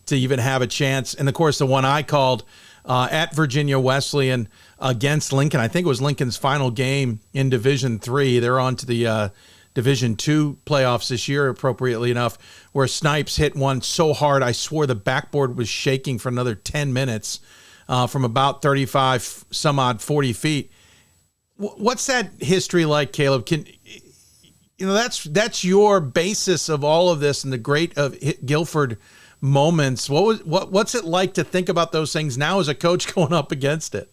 Speaker 1: to even have a chance. And of course, the one I called at Virginia Wesleyan against Lincoln. I think it was Lincoln's final game in Division III. They're on to the Division II playoffs this year, appropriately enough, where Snipes hit one so hard I swore the backboard was shaking for another 10 minutes from about 35 some odd 40 feet. What's that history like, Caleb? That's your basis of all of this and the great of Guilford moments. What's it like to think about those things now as a coach going up against it?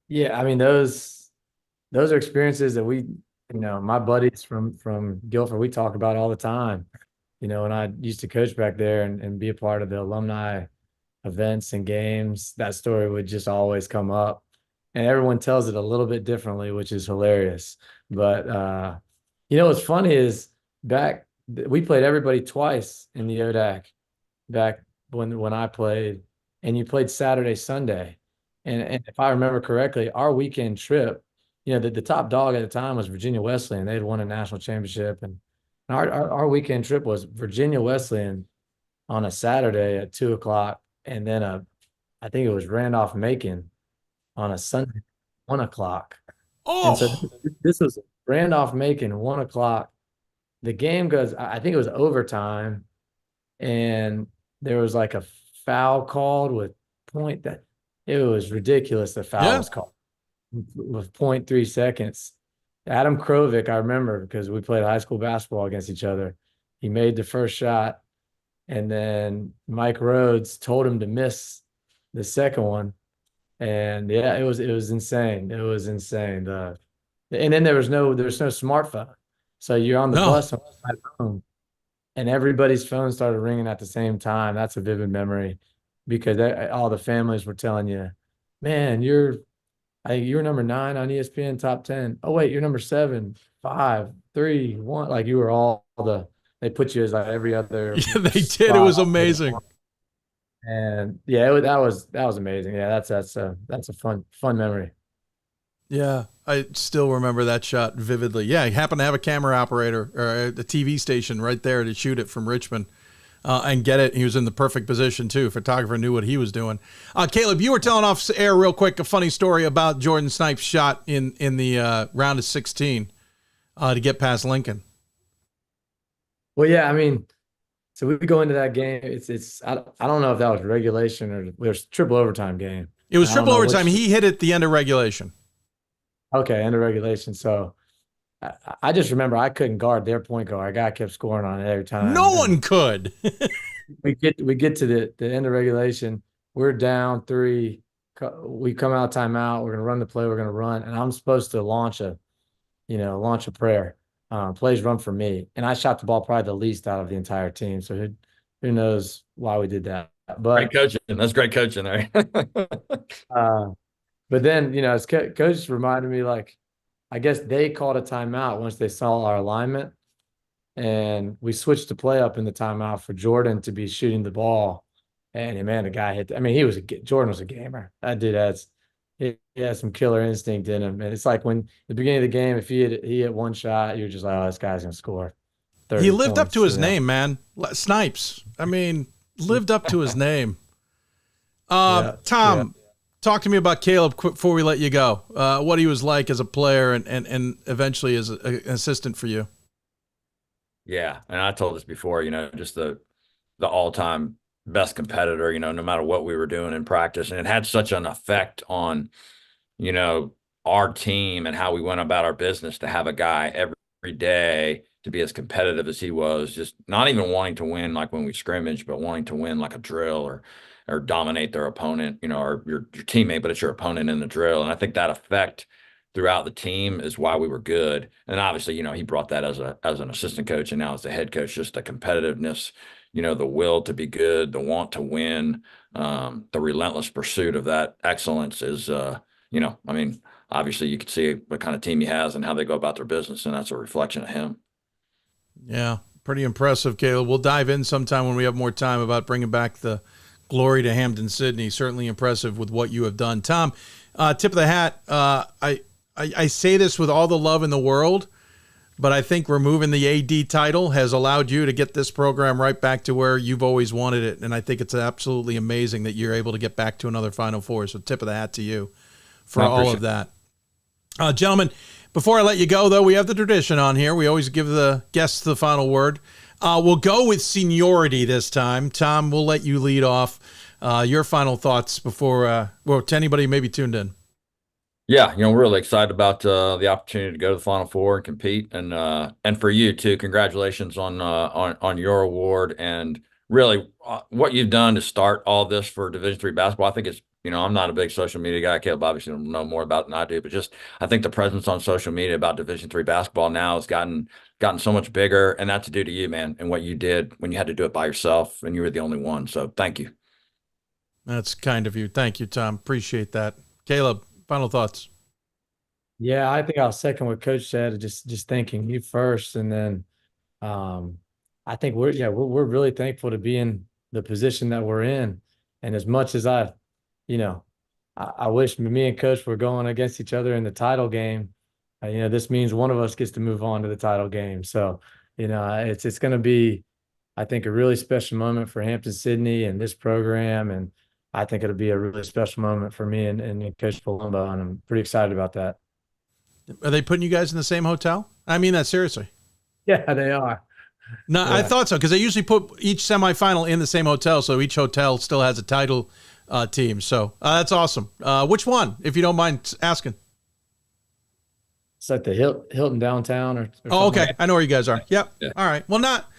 Speaker 16: Yeah, I mean, those are experiences that my buddies from Guilford, we talk about all the time. When I used to coach back there and be a part of the alumni events and games, that story would just always come up. And everyone tells it a little bit differently, which is hilarious. But, what's funny is we played everybody twice in the ODAC back when I played, and you played Saturday, Sunday. And if I remember correctly, our weekend trip, the top dog at the time was Virginia Wesleyan. They had won a national championship. And our weekend trip was Virginia Wesleyan on a Saturday at 2:00. And then I think it was Randolph-Macon on a Sunday, 1:00.
Speaker 1: Oh,
Speaker 16: and so this was Randolph-Macon, 1:00. The game goes, I think it was overtime, and there was like a foul called with it was ridiculous. The foul was called with 0.3 seconds. Adam Krovic, I remember because we played high school basketball against each other. He made the first shot, and then Mike Rhodes told him to miss the second one. And it was insane. It was insane. And then there was no smartphone. So you're on the bus on my phone, and everybody's phone started ringing at the same time. That's a vivid memory because all the families were telling you, man, you're number 9 on ESPN top 10. Oh wait, you're number 7, 5, 3, 1. Like you were they put you as like every other.
Speaker 1: Yeah, they did. It was amazing.
Speaker 16: And that was amazing. Yeah, that's a fun memory.
Speaker 1: Yeah, I still remember that shot vividly. Yeah, he happened to have a camera operator or the TV station right there to shoot it from Richmond and get it. He was in the perfect position too. Photographer knew what he was doing. Caleb, you were telling off air real quick a funny story about Jordan Snipes' shot in the round of 16 to get past Lincoln.
Speaker 16: Well, yeah, I mean, so we go into that game. I don't know if that was regulation or there's triple overtime game.
Speaker 1: It was triple overtime. He hit it at the end of regulation.
Speaker 16: Okay, end of regulation. So I just remember I couldn't guard their point guard. Our guy kept scoring on it every time.
Speaker 1: No one could.
Speaker 16: we get to the end of regulation. We're down 3. We come out timeout. We're gonna run the play. We're gonna run, and I'm supposed to launch a prayer. Plays run for me, and I shot the ball probably the least out of the entire team. So who knows why we did that? But
Speaker 15: great coaching. That's great coaching there.
Speaker 16: But then, as coach reminded me, like, I guess they called a timeout once they saw our alignment, and we switched the play up in the timeout for Jordan to be shooting the ball. And man, the guy hit. I mean, Jordan was a gamer. That dude he has some killer instinct in him. And it's like when the beginning of the game, if he hit one shot, you're just like, oh, this guy's going to score 30
Speaker 1: He lived up
Speaker 16: points,
Speaker 1: to his name, man. Snipes. I mean, lived up to his name. Tom, talk to me about Caleb before we let you go. What he was like as a player and eventually as an assistant for you.
Speaker 15: Yeah, and I told this before, just the all-time best competitor, no matter what we were doing in practice. And it had such an effect on, our team and how we went about our business to have a guy every day to be as competitive as he was, just not even wanting to win like when we scrimmage, but wanting to win like a drill or dominate their opponent, or your teammate, but it's your opponent in the drill. And I think that effect throughout the team is why we were good. And obviously, he brought that as an assistant coach and now as the head coach, just the competitiveness, the will to be good, the want to win, the relentless pursuit of that excellence is, obviously you can see what kind of team he has and how they go about their business. And that's a reflection of him.
Speaker 1: Yeah, pretty impressive, Caleb. We'll dive in sometime when we have more time about bringing back the glory to Hampden-Sydney. Certainly impressive with what you have done. Tom, tip of the hat. I say this with all the love in the world, but I think removing the AD title has allowed you to get this program right back to where you've always wanted it. And I think it's absolutely amazing that you're able to get back to another Final Four. So tip of the hat to you for all of that. Gentlemen, before I let you go, though, we have the tradition on here. We always give the guests the final word. We'll go with seniority this time. Tom, we'll let you lead off. Your final thoughts before, to anybody maybe tuned in.
Speaker 15: Yeah, we're really excited about the opportunity to go to the Final Four and compete, and for you too. Congratulations on your award, and really what you've done to start all this for Division III basketball. I think it's I'm not a big social media guy. Caleb obviously will know more about it than I do, but just I think the presence on social media about Division III basketball now has gotten so much bigger, and that's due to you, man, and what you did when you had to do it by yourself, and you were the only one. So thank you.
Speaker 1: That's kind of you. Thank you, Tom. Appreciate that. Caleb, final thoughts.
Speaker 16: Yeah, I think I'll second what Coach said. Just thanking you first, and then I think we're really thankful to be in the position that we're in. And as much as I wish me and Coach were going against each other in the title game, this means one of us gets to move on to the title game. So it's going to be, I think, a really special moment for Hampden-Sydney and this program, and I think it'll be a really special moment for me and Coach Palombo, and I'm pretty excited about that.
Speaker 1: Are they putting you guys in the same hotel? I mean that seriously.
Speaker 16: Yeah, they are.
Speaker 1: No, yeah. I thought so, because they usually put each semifinal in the same hotel, so each hotel still has a title team. So that's awesome. Which one, if you don't mind asking?
Speaker 16: It's like the Hilton downtown or
Speaker 1: okay.
Speaker 16: Like
Speaker 1: I know where you guys are. Yep. Yeah. All right. Well, not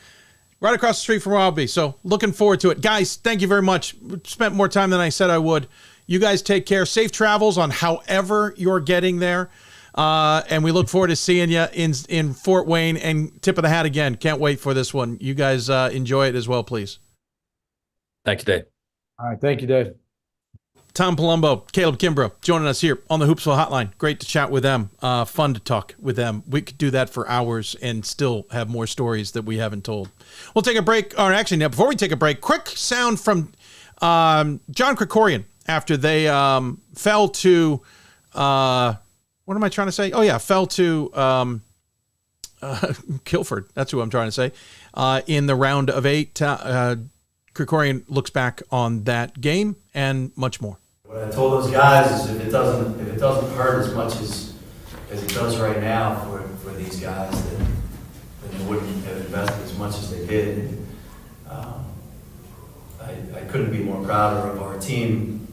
Speaker 1: right across the street from where I'll be. So looking forward to it. Guys, thank you very much. Spent more time than I said I would. You guys take care. Safe travels on however you're getting there. And we look forward to seeing you in Fort Wayne. And tip of the hat again. Can't wait for this one. You guys enjoy it as well, please.
Speaker 15: Thanks, Dave.
Speaker 16: All right. Thank you, Dave.
Speaker 1: Tom Palombo, Caleb Kimbrough joining us here on the Hoopsville Hotline. Great to chat with them. Fun to talk with them. We could do that for hours and still have more stories that we haven't told. We'll take a break. Or actually, now, before we take a break, quick sound from John Krikorian after they fell to what am I trying to say? Oh, yeah, fell to Guilford. That's who I'm trying to say. In the round of 8, Krikorian looks back on that game and much more.
Speaker 6: What I told those guys is if it doesn't hurt as much as it does right now for these guys, then they wouldn't have invested as much as they did. And, I couldn't be more prouder of our team.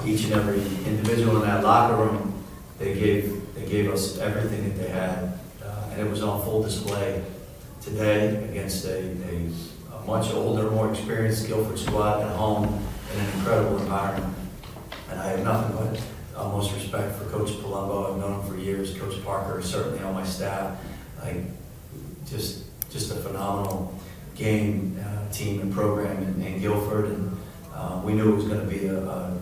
Speaker 6: Each and every individual in that locker room, they gave us everything that they had, and it was on full display today against a much older, more experienced Guilford squad at home in an incredible environment. And I have nothing but utmost respect for Coach Palombo. I've known him for years. Coach Parker is certainly on my staff. Just a phenomenal game, team and program in Guilford. And we knew it was going to be a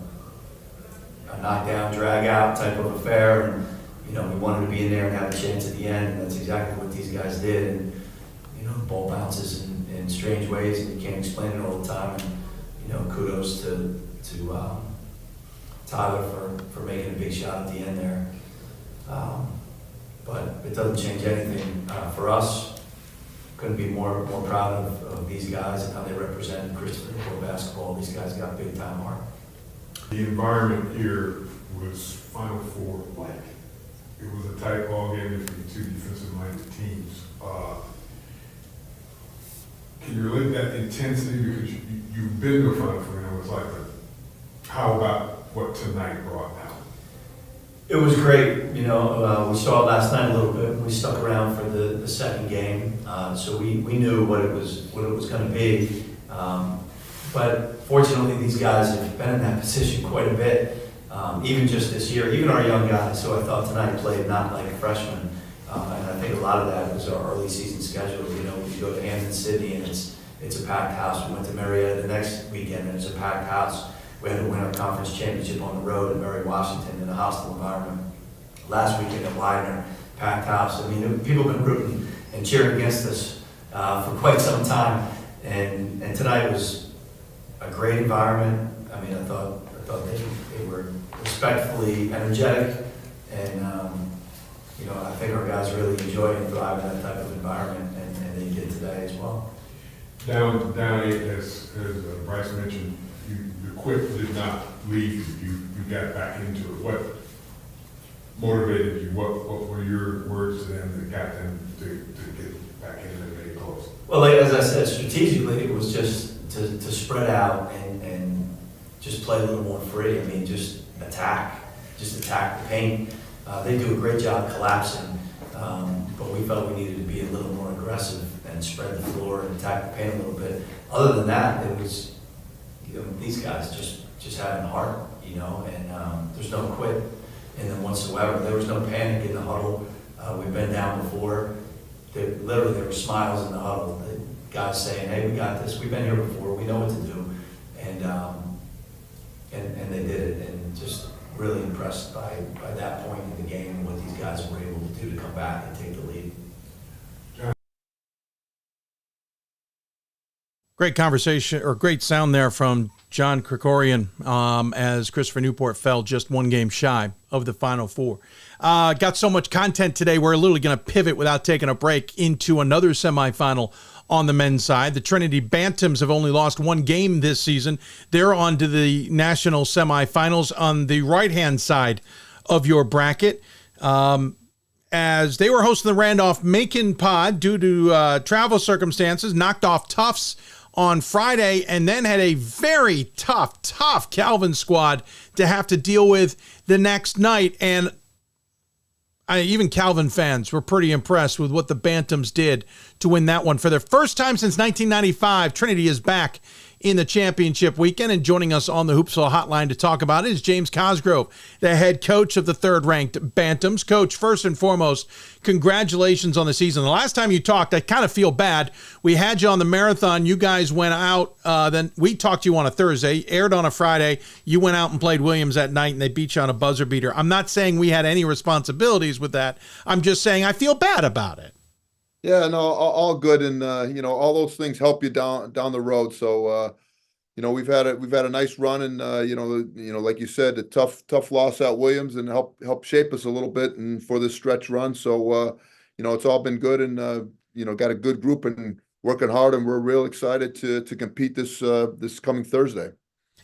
Speaker 6: knockdown, drag out type of affair. And, we wanted to be in there and have a chance at the end. And that's exactly what these guys did. And, the ball bounces in strange ways, and you can't explain it all the time. And kudos to Tyler for making a big shot at the end there. But it doesn't change anything for us. Couldn't be more proud of these guys and how they represent Christopher Newport basketball. These guys got big time heart.
Speaker 8: The environment here was Final Four like. It was a tight ball game between two defensive-minded teams. Can you relate that intensity because you've been to a Final Four and it was like how about what tonight brought out?
Speaker 6: It was great. We saw it last night a little bit. We stuck around for the second game, so we knew what it was going to be. But fortunately, these guys have been in that position quite a bit. Even just this year, even our young guys, who I thought tonight played not like freshmen. And I think a lot of that was our early season schedule. We go to Hampden-Sydney and it's a packed house. We went to Marietta the next weekend and it's a packed house. We had to win our conference championship on the road in Mary, Washington in a hostile environment. Last weekend at Widener, packed house. I mean, people have been rooting and cheering against us for quite some time. And tonight was a great environment. I mean, I thought they were respectfully energetic, and I think our guys really enjoy and thrive in that type of environment, and they did today as well.
Speaker 8: Down 8, as Bryce mentioned, the quit did not leave you. You got back into it. What motivated you? What were your words to them that got them to get back in and make it close?
Speaker 6: Well, as I said, strategically, it was just to spread out and just play a little more free. I mean, just attack the paint. They do a great job collapsing, but we felt we needed to be a little more aggressive and spread the floor and attack the paint a little bit. Other than that, it was these guys just having heart, and there's no quit in them whatsoever. There was no panic in the huddle. We've been down before. There were smiles in the huddle. The guys saying, "Hey, we got this. We've been here before. We know what to do," and they did it. And just really impressed by that point in the game and what these guys were able to do to come back and take the lead.
Speaker 1: Great conversation, or great sound there from John Krikorian as Christopher Newport fell just one game shy of the Final Four. Got so much content today, we're literally going to pivot without taking a break into another semifinal on the men's side. The Trinity Bantams have only lost one game this season. They're on to the national semifinals on the right-hand side of your bracket. As they were hosting the Randolph-Macon pod due to travel circumstances, knocked off Tufts on Friday, and then had a very tough Calvin squad to have to deal with the next night. And even Calvin fans were pretty impressed with what the Bantams did to win that one. For their first time since 1995, Trinity is back in the championship weekend, and joining us on the Hoopsville Hotline to talk about it is James Cosgrove, the head coach of the third-ranked Bantams. Coach, first and foremost, congratulations on the season. The last time you talked, I kind of feel bad. We had you on the marathon. You guys went out. Then we talked to you on a Thursday, aired on a Friday. You went out and played Williams that night, and they beat you on a buzzer beater. I'm not saying we had any responsibilities with that. I'm just saying I feel bad about it.
Speaker 12: Yeah, no, all good, and all those things help you down the road. So, we've had a nice run, and like you said, a tough loss at Williams, and help shape us a little bit, and for this stretch run. So, it's all been good, and got a good group and working hard, and we're real excited to compete this coming Thursday.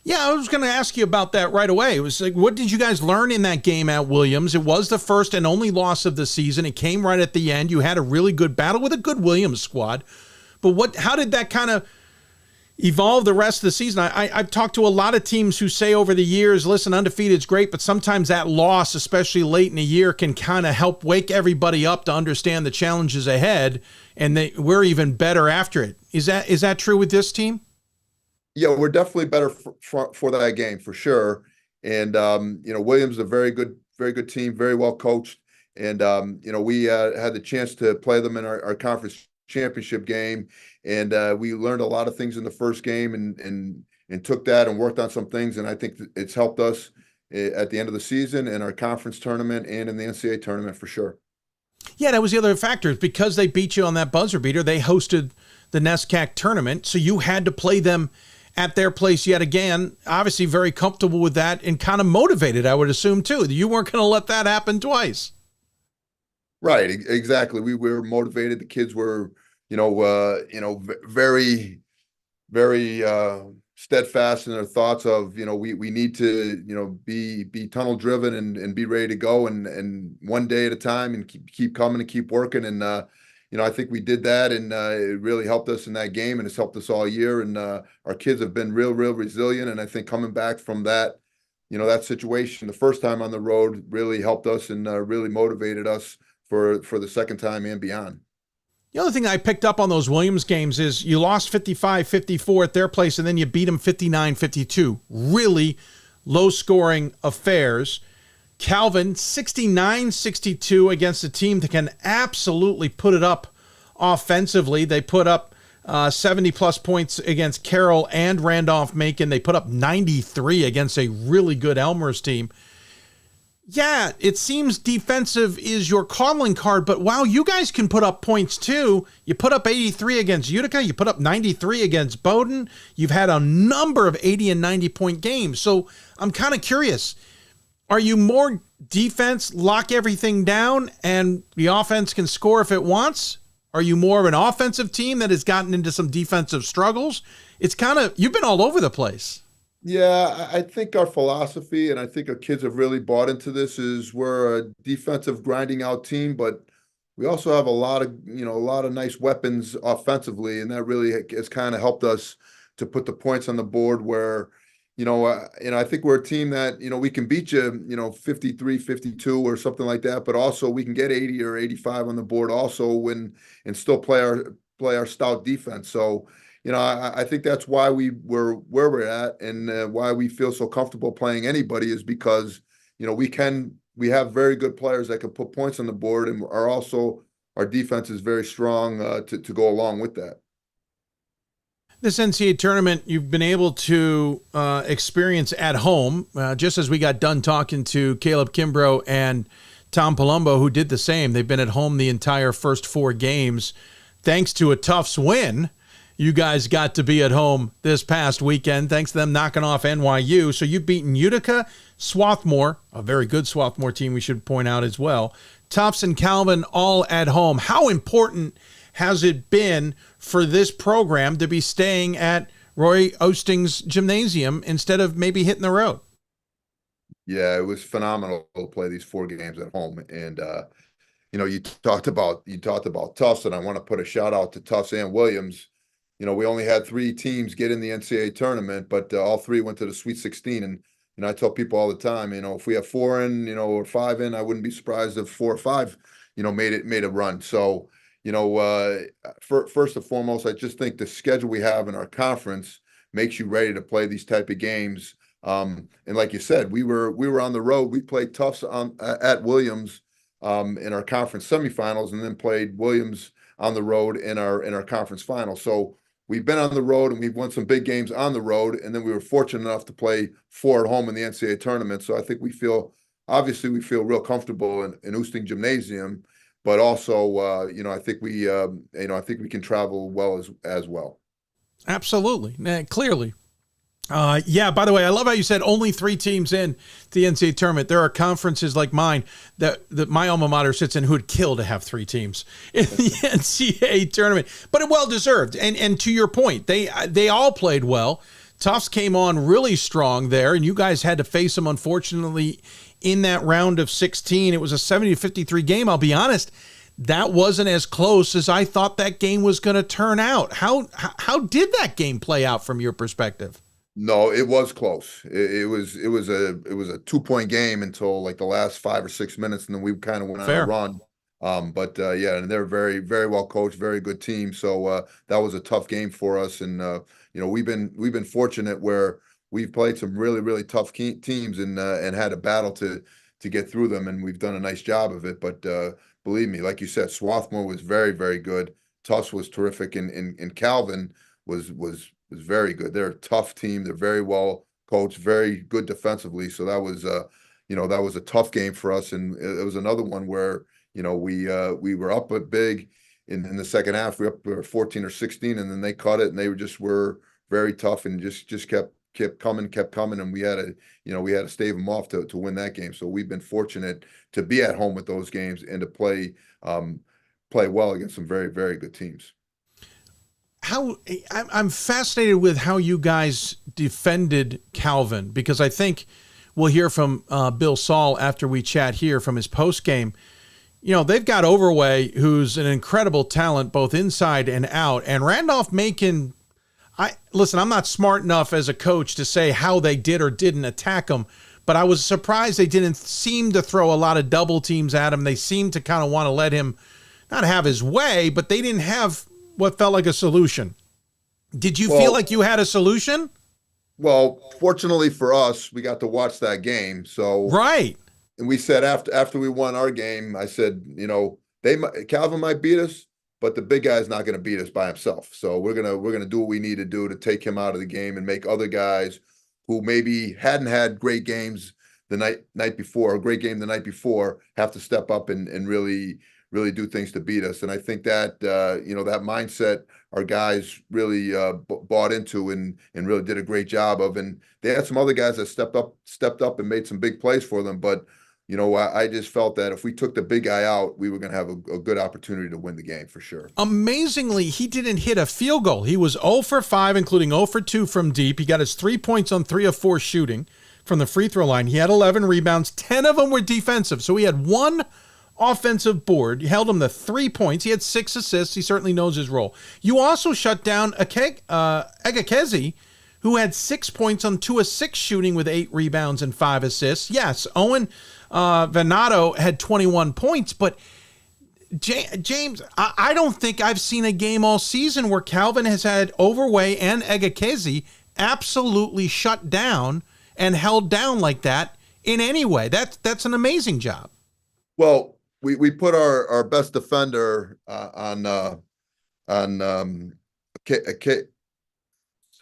Speaker 1: Yeah, I was going to ask you about that right away. It was like, what did you guys learn in that game at Williams? It was the first and only loss of the season. It came right at the end. You had a really good battle with a good Williams squad. But how did that kind of evolve the rest of the season? I've talked to a lot of teams who say over the years, listen, undefeated is great, but sometimes that loss, especially late in the year, can kind of help wake everybody up to understand the challenges ahead, and we're even better after it. Is that true with this team?
Speaker 12: Yeah, we're definitely better for that game for sure. And Williams is a very good team, very well coached. And we had the chance to play them in our conference championship game, and we learned a lot of things in the first game, and took that and worked on some things. And I think it's helped us at the end of the season in our conference tournament and in the NCAA tournament for sure.
Speaker 1: Yeah, that was the other factor. Because they beat you on that buzzer beater, they hosted the NESCAC tournament, so you had to play them at their place yet again. Obviously very comfortable with that and kind of motivated, I would assume, too. You weren't going to let that happen twice.
Speaker 12: Right, exactly. We were motivated. The kids were, very, very steadfast in their thoughts of, we need to, be tunnel driven and be ready to go and one day at a time and keep coming and keep working. And, I think we did that, and it really helped us in that game, and it's helped us all year. And our kids have been real resilient. And I think coming back from that, that situation the first time on the road really helped us and really motivated us for the second time and beyond.
Speaker 1: The other thing I picked up on those Williams games is you lost 55-54 at their place, and then you beat them 59-52. Really low-scoring affairs. Calvin, 69-62 against a team that can absolutely put it up offensively. They put up 70-plus points against Carroll and Randolph-Macon. They put up 93 against a really good Elmhurst team. Yeah, it seems defensive is your calling card, but wow, you guys can put up points too. You put up 83 against Utica. You put up 93 against Bowdoin. You've had a number of 80 and 90-point games. So I'm kind of curious. Are you more defense, lock everything down, and the offense can score if it wants? Are you more of an offensive team that has gotten into some defensive struggles? It's kind of, you've been all over the place.
Speaker 12: Yeah, I think our philosophy, and I think our kids have really bought into this, is we're a defensive grinding out team, but we also have a lot of nice weapons offensively, and that really has kind of helped us to put the points on the board where, I think we're a team that, we can beat you, 53, 52 or something like that, but also we can get 80 or 85 on the board also and still play our stout defense. So, I think that's why we're where we're at, and why we feel so comfortable playing anybody is because, we have very good players that can put points on the board, and our defense is very strong to go along with that.
Speaker 1: This NCAA tournament you've been able to experience at home, just as we got done talking to Caleb Kimbrough and Tom Palombo, who did the same. They've been at home the entire first 4 games. Thanks to a Tufts win, you guys got to be at home this past weekend, thanks to them knocking off NYU. So you've beaten Utica, Swarthmore, a very good Swarthmore team we should point out as well, Tufts and Calvin all at home. How important has it been for this program to be staying at Roy Osting's gymnasium instead of maybe hitting the road?
Speaker 12: Yeah, it was phenomenal to play these 4 games at home. And, you talked about Tufts, and I want to put a shout out to Tufts and Williams. We only had 3 teams get in the NCAA tournament, but all 3 went to the Sweet 16. And, I tell people all the time, if we have 4 in, or 5 in, I wouldn't be surprised if 4 or 5, made a run. So, first and foremost, I just think the schedule we have in our conference makes you ready to play these type of games. And like you said, we were on the road. We played Tufts at Williams in our conference semifinals, and then played Williams on the road in our conference final. So we've been on the road, and we've won some big games on the road, and then we were fortunate enough to play 4 at home in the NCAA tournament. So I think we feel real comfortable in Oosting Gymnasium, but also I think we can travel well as well.
Speaker 1: Absolutely, clearly. Yeah, by the way, I love how you said only 3 teams in the NCAA tournament. There are conferences like mine that my alma mater sits in who would kill to have 3 teams in the NCAA tournament, but well deserved. And to your point, they all played well. Tufts came on really strong there, and you guys had to face them, unfortunately, in that round of 16. It was a 70-53 game. I'll be honest, that wasn't as close as I thought that game was going to turn out. How did that game play out from your perspective?
Speaker 12: No, it was close. It was a 2-point game until like the last 5 or 6 minutes, and then we kind of went on a run. Yeah, and they're very, very well coached, very good team. So that was a tough game for us, and we've been fortunate where we've played some really, really tough teams and had a battle to get through them, and we've done a nice job of it. But believe me, like you said, Swarthmore was very, very good. Tufts was terrific, and Calvin was very good. They're a tough team. They're very well coached, very good defensively. So that was a tough game for us, and it was another one where we were up big in the second half. We were up 14 or 16, and then they cut it, and they were very tough, and just kept coming, and we had to stave them off to win that game. So we've been fortunate to be at home with those games and to play well against some very, very good teams.
Speaker 1: I'm fascinated with how you guys defended Calvin, because I think we'll hear from Bill Saul after we chat here from his post game. They've got Overway, who's an incredible talent both inside and out, and Randolph-Macon. Listen, I'm not smart enough as a coach to say how they did or didn't attack him, but I was surprised they didn't seem to throw a lot of double teams at him. They seemed to kind of want to let him not have his way, but they didn't have what felt like a solution. Did you feel like you had a solution?
Speaker 12: Well, fortunately for us, we got to watch that game. So
Speaker 1: right.
Speaker 12: And we said after we won our game, I said, Calvin might beat us, but the big guy's not going to beat us by himself. So we're gonna do what we need to do to take him out of the game and make other guys who maybe hadn't had great games the night before, or great game the night before, have to step up and really do things to beat us. And I think that that mindset our guys really bought into and really did a great job of. And they had some other guys that stepped up and made some big plays for them. But I just felt that if we took the big guy out, we were going to have a good opportunity to win the game for sure.
Speaker 1: Amazingly, he didn't hit a field goal. He was 0 for 5, including 0 for 2 from deep. He got his 3 points on 3 of 4 shooting from the free throw line. He had 11 rebounds. 10 of them were defensive. So he had 1 offensive board. You held him to 3 points. He had 6 assists. He certainly knows his role. You also shut down Egakezi, who had 6 points on 2 of 6 shooting with 8 rebounds and 5 assists. Yes, Owen Venato had 21 points, but James, I don't think I've seen a game all season where Calvin has had Overway and Egakezi absolutely shut down and held down like that in any way. That's an amazing job.
Speaker 12: Well, we put our best defender on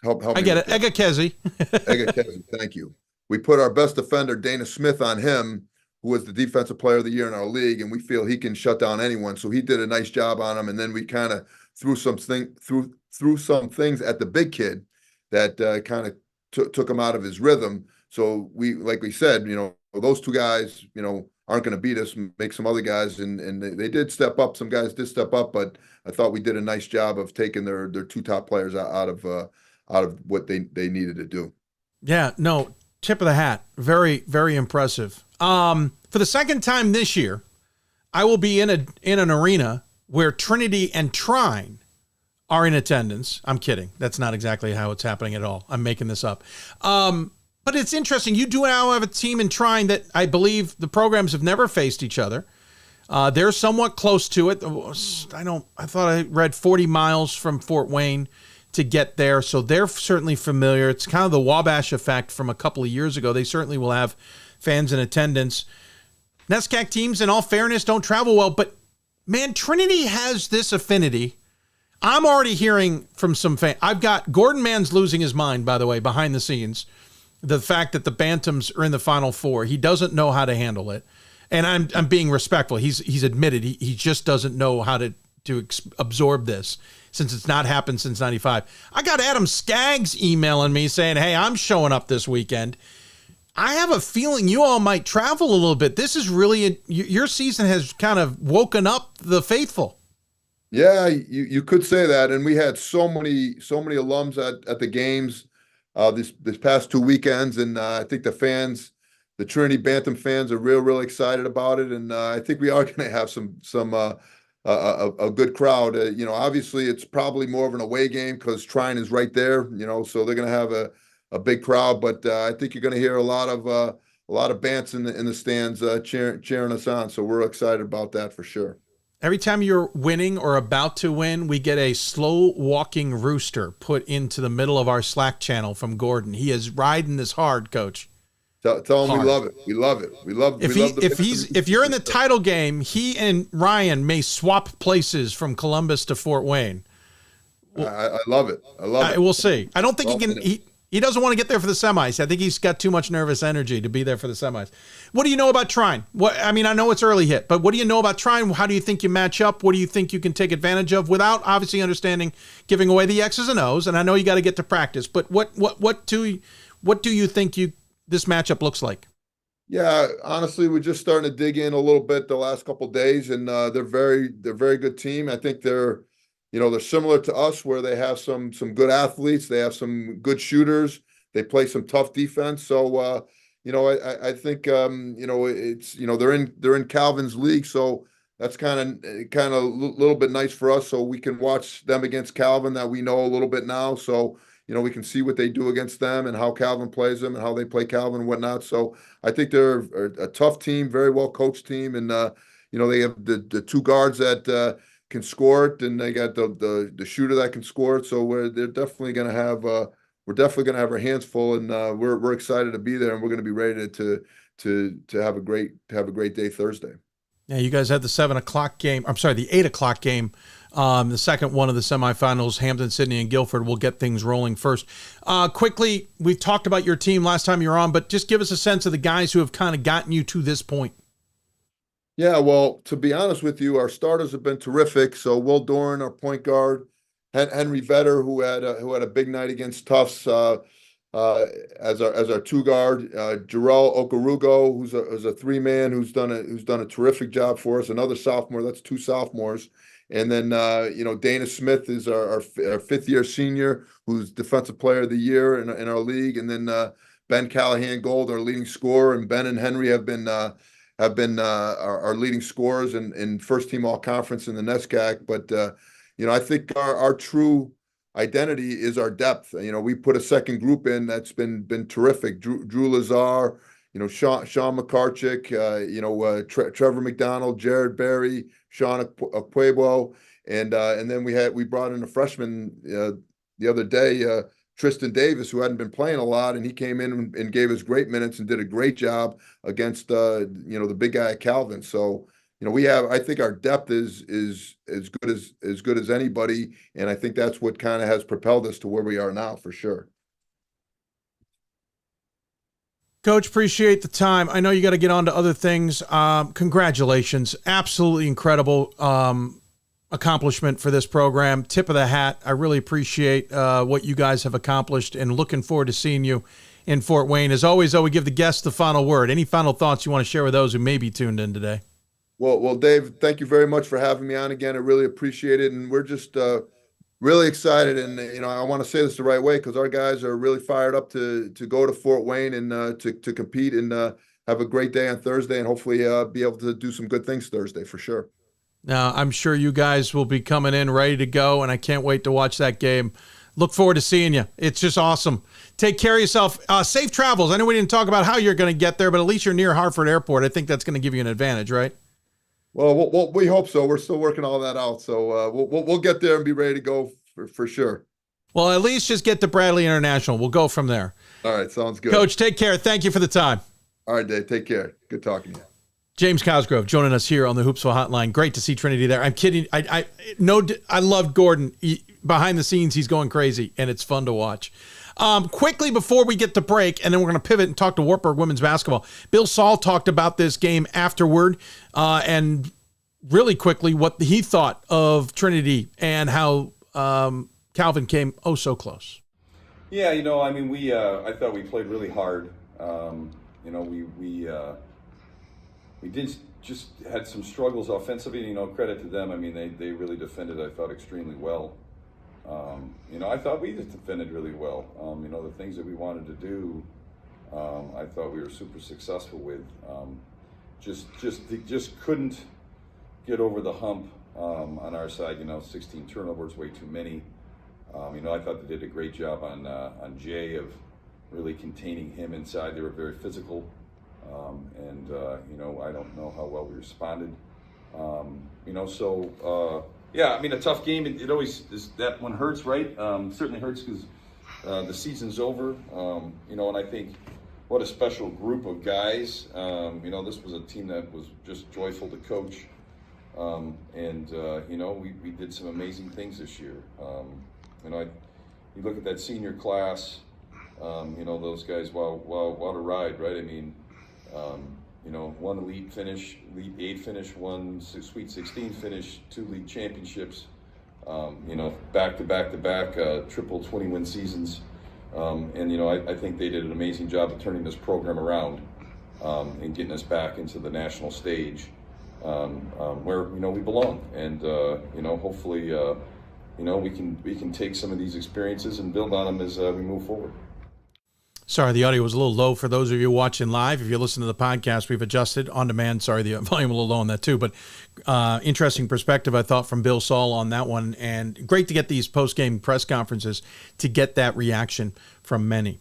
Speaker 12: help
Speaker 1: I get it. Egakezi.
Speaker 12: Egakezi, thank you. We put our best defender, Dana Smith, on him, who was the defensive player of the year in our league, and we feel he can shut down anyone. So he did a nice job on him, and then we kind of threw some things at the big kid that kind of took him out of his rhythm. So like we said, those 2 guys, aren't going to beat us, make some other guys, and they did step up. Some guys did step up, but I thought we did a nice job of taking their 2 top players out of what they needed to do.
Speaker 1: Yeah, no, tip of the hat. Very, very impressive. For the second time this year, I will be in an arena where Trinity and Trine are in attendance. I'm kidding. That's not exactly how it's happening at all. I'm making this up. But it's interesting. You do now have a team in Trine that I believe the programs have never faced each other. They're somewhat close to it. I thought I read 40 miles from Fort Wayne to get there. So they're certainly familiar. It's kind of the Wabash effect from a couple of years ago. They certainly will have fans in attendance. NESCAC teams, in all fairness, don't travel well. But, man, Trinity has this affinity. I'm already hearing from some fans. I've got Gordon Mann's losing his mind, by the way, behind the scenes. The fact that the Bantams are in the Final Four, he doesn't know how to handle it. And I'm being respectful. He's admitted he just doesn't know how to absorb this since it's not happened since 95. I got Adam Skaggs emailing me saying, hey, I'm showing up this weekend. I have a feeling you all might travel a little bit. This is really, your season has kind of woken up the faithful.
Speaker 12: Yeah, you could say that. And we had so many alums at the games this past 2 weekends, and I think the Trinity Bantam fans are real excited about it, and I think we are going to have a good crowd. Obviously it's probably more of an away game because Trine is right there, so they're going to have a big crowd, but I think you're going to hear a lot of Bants in the stands cheering us on, so we're excited about that for sure.
Speaker 1: Every time you're winning or about to win, we get a slow-walking rooster put into the middle of our Slack channel from Gordon. He is riding this hard, Coach.
Speaker 12: Tell him we love it. We love it.
Speaker 1: If you're in the title game, he and Ryan may swap places from Columbus to Fort Wayne.
Speaker 12: I love it. I love it.
Speaker 1: We'll see. I don't think He doesn't want to get there for the semis. I think he's got too much nervous energy to be there for the semis. What do you know about Trine? I know it's early hit, but what do you know about Trine? How do you think you match up? What do you think you can take advantage of without obviously understanding giving away the X's and O's? And I know you got to get to practice, but what do you think this matchup looks like?
Speaker 12: Yeah, honestly, we're just starting to dig in a little bit the last couple of days, and they're very good team. I think they're similar to us, where they have some good athletes, they have some good shooters, they play some tough defense. So I think it's they're in Calvin's league, so that's kind of a little bit nice for us, so we can watch them against Calvin that we know a little bit now. So we can see what they do against them and how Calvin plays them and how they play Calvin and whatnot. So I think they're a tough team, very well coached team, and they have the two guards that can score it, and they got the shooter that can score it. So we're definitely going to have our hands full, and we're excited to be there, and we're going to be ready to have a great day Thursday.
Speaker 1: Yeah, you guys had the 7 o'clock game. I'm sorry, the 8 o'clock game. The second one of the semifinals, Hampden-Sydney and Guilford. Will get things rolling first. Quickly, we talked about your team last time you were on, but just give us a sense of the guys who have kind of gotten you to this point.
Speaker 12: Yeah, well, to be honest with you, our starters have been terrific. So Will Doran, our point guard, Henry Vetter, who had a big night against Tufts as our two guard, Jarrell Okarugo, who's a 3-man who's done a terrific job for us. Another sophomore. That's 2 sophomores. And then, Dana Smith is our 5th-year senior, who's Defensive Player of the Year in our league. And then Ben Callahan Gold, our leading scorer. And Ben and Henry have been our leading scorers in first-team All-Conference in the NESCAC. But, I think our true identity is our depth. We put a second group in that's been terrific. Drew Lazar, Sean McCarchick, Trevor McDonald, Jared Berry, Sean Aquebo, and then we brought in a freshman the other day, Tristan Davis, who hadn't been playing a lot, and he came in and gave us great minutes and did a great job against the big guy at Calvin. So I think our depth is as good as anybody, and I think that's what kind of has propelled us to where we are now for sure.
Speaker 1: Coach, appreciate the time. I know you got to get on to other things. Congratulations. Absolutely incredible accomplishment for this program. Tip of the hat. I really appreciate what you guys have accomplished, and looking forward to seeing you in Fort Wayne. As always, though, we give the guests the final word. Any final thoughts you want to share with those who may be tuned in today?
Speaker 12: Well, Dave, thank you very much for having me on again. I really appreciate it, and we're just really excited, and I want to say this the right way, because our guys are really fired up to go to Fort Wayne and to compete and have a great day on Thursday, and hopefully be able to do some good things Thursday for sure.
Speaker 1: Now, I'm sure you guys will be coming in ready to go, and I can't wait to watch that game. Look forward to seeing you. It's just awesome. Take care of yourself. Safe travels. I know we didn't talk about how you're going to get there, but at least you're near Hartford Airport. I think that's going to give you an advantage, right?
Speaker 12: Well, we hope so. We're still working all that out, so we'll get there and be ready to go for sure.
Speaker 1: Well, at least just get to Bradley International. We'll go from there.
Speaker 12: All right, sounds good.
Speaker 1: Coach, take care. Thank you for the time.
Speaker 12: All right, Dave. Take care. Good talking to you.
Speaker 1: James Cosgrove joining us here on the Hoopsville Hotline. Great to see Trinity there. I'm kidding. I love Gordon. Behind the scenes, he's going crazy, and it's fun to watch. Quickly before we get to break, and then we're going to pivot and talk to Wartburg women's basketball. Bill Saul talked about this game afterward, and really quickly what he thought of Trinity and how Calvin came so close.
Speaker 10: Yeah, I thought we played really hard. We did just had some struggles offensively. Credit to them. They really defended, I thought, extremely well. I thought we just defended really well. The things that we wanted to do, I thought we were super successful with. Just couldn't get over the hump on our side. 16 turnovers, way too many. I thought they did a great job on Jay of really containing him inside. They were very physical, and I don't know how well we responded. A tough game. It always is. That one hurts, right? Certainly hurts because the season's over. And I think what a special group of guys. This was a team that was just joyful to coach. We did some amazing things this year. You look at that senior class, You know, those guys, what a ride, right? I mean, you know, one Elite 8 finish, one Sweet 16 finish, 2 league championships, you know, back-to-back triple 20-win seasons. And, you know, I think they did an amazing job of turning this program around and getting us back into the national stage where, you know, we belong. And, you know, hopefully, you know, we can take some of these experiences and build on them as we move forward.
Speaker 1: Sorry, the audio was a little low for those of you watching live. If you listen to the podcast, we've adjusted on demand. Sorry, the volume a little low on that too. But interesting perspective, I thought, from Bill Saul on that one. And great to get these post-game press conferences to get that reaction from many.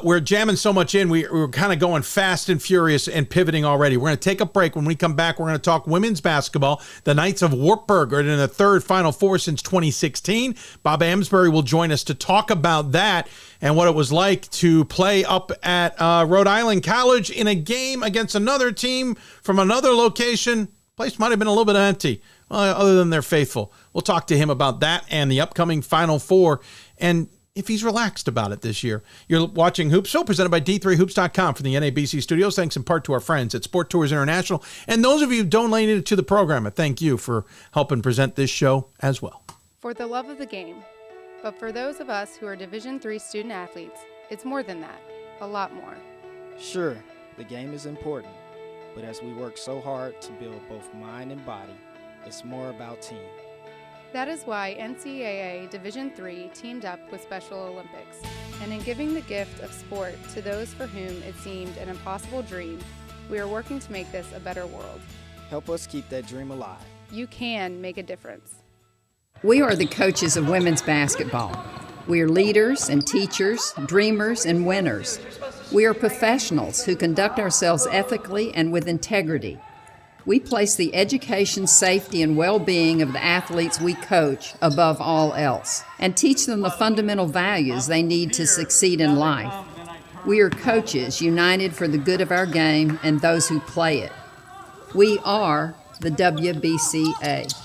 Speaker 1: We're jamming so much in. We're kind of going fast and furious and pivoting already. We're going to take a break. When we come back, we're going to talk women's basketball. The Knights of Wartburg are in the third Final Four since 2016. Bob Amsberry will join us to talk about that and what it was like to play up at Rhode Island College in a game against another team from another location. Place might have been a little bit empty, other than they're faithful. We'll talk to him about that and the upcoming Final Four, and if he's relaxed about it this year. You're watching Hoopsville, presented by D3Hoops.com from the NABC studios. Thanks in part to our friends at Sport Tours International. And those of you who donated to the program, I thank you for helping present this show as well.
Speaker 17: For the love of the game. But for those of us who are Division III student athletes, it's more than that. A lot more.
Speaker 18: Sure, the game is important. But as we work so hard to build both mind and body, it's more about team.
Speaker 17: That is why NCAA Division III teamed up with Special Olympics, and in giving the gift of sport to those for whom it seemed an impossible dream, we are working to make this a better world.
Speaker 18: Help us keep that dream alive.
Speaker 17: You can make a difference.
Speaker 19: We are the coaches of women's basketball. We are leaders and teachers, dreamers and winners. We are professionals who conduct ourselves ethically and with integrity. We place the education, safety, and well-being of the athletes we coach above all else, and teach them the fundamental values they need to succeed in life. We are coaches united for the good of our game and those who play it. We are the WBCA.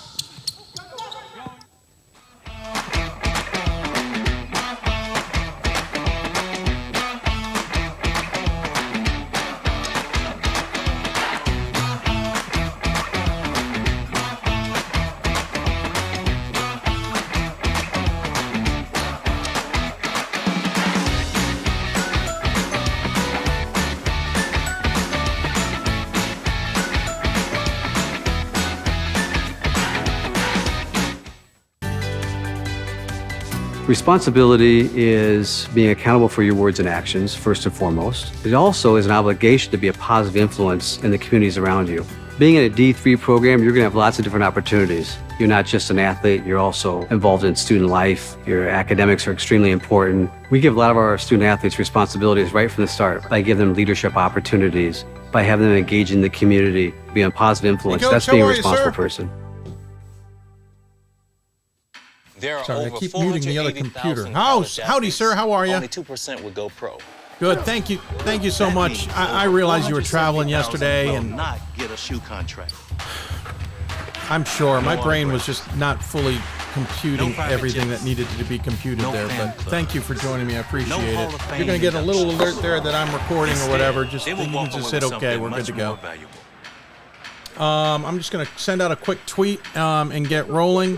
Speaker 20: Responsibility is being accountable for your words and actions, first and foremost. It also is an obligation to be a positive influence in the communities around you. Being in a D3 program, you're going to have lots of different opportunities. You're not just an athlete, you're also involved in student life. Your academics are extremely important. We give a lot of our student athletes responsibilities right from the start by giving them leadership opportunities, by having them engage in the community, be a positive influence. That's being a responsible person.
Speaker 1: Sorry, I keep muting the other computer. Howdy, sir. How are you?
Speaker 21: Only 2% would go pro.
Speaker 1: Good. Thank you. Thank you so much. I realized you were traveling yesterday, and
Speaker 21: not get a shoe contract.
Speaker 1: I'm sure my brain was just not fully computing everything that needed to be computed there. But thank you for joining me. I appreciate it. You're going to get a little alert there that I'm recording or whatever. Just you can just hit OK. We're good to go. I'm just going to send out a quick tweet and get rolling.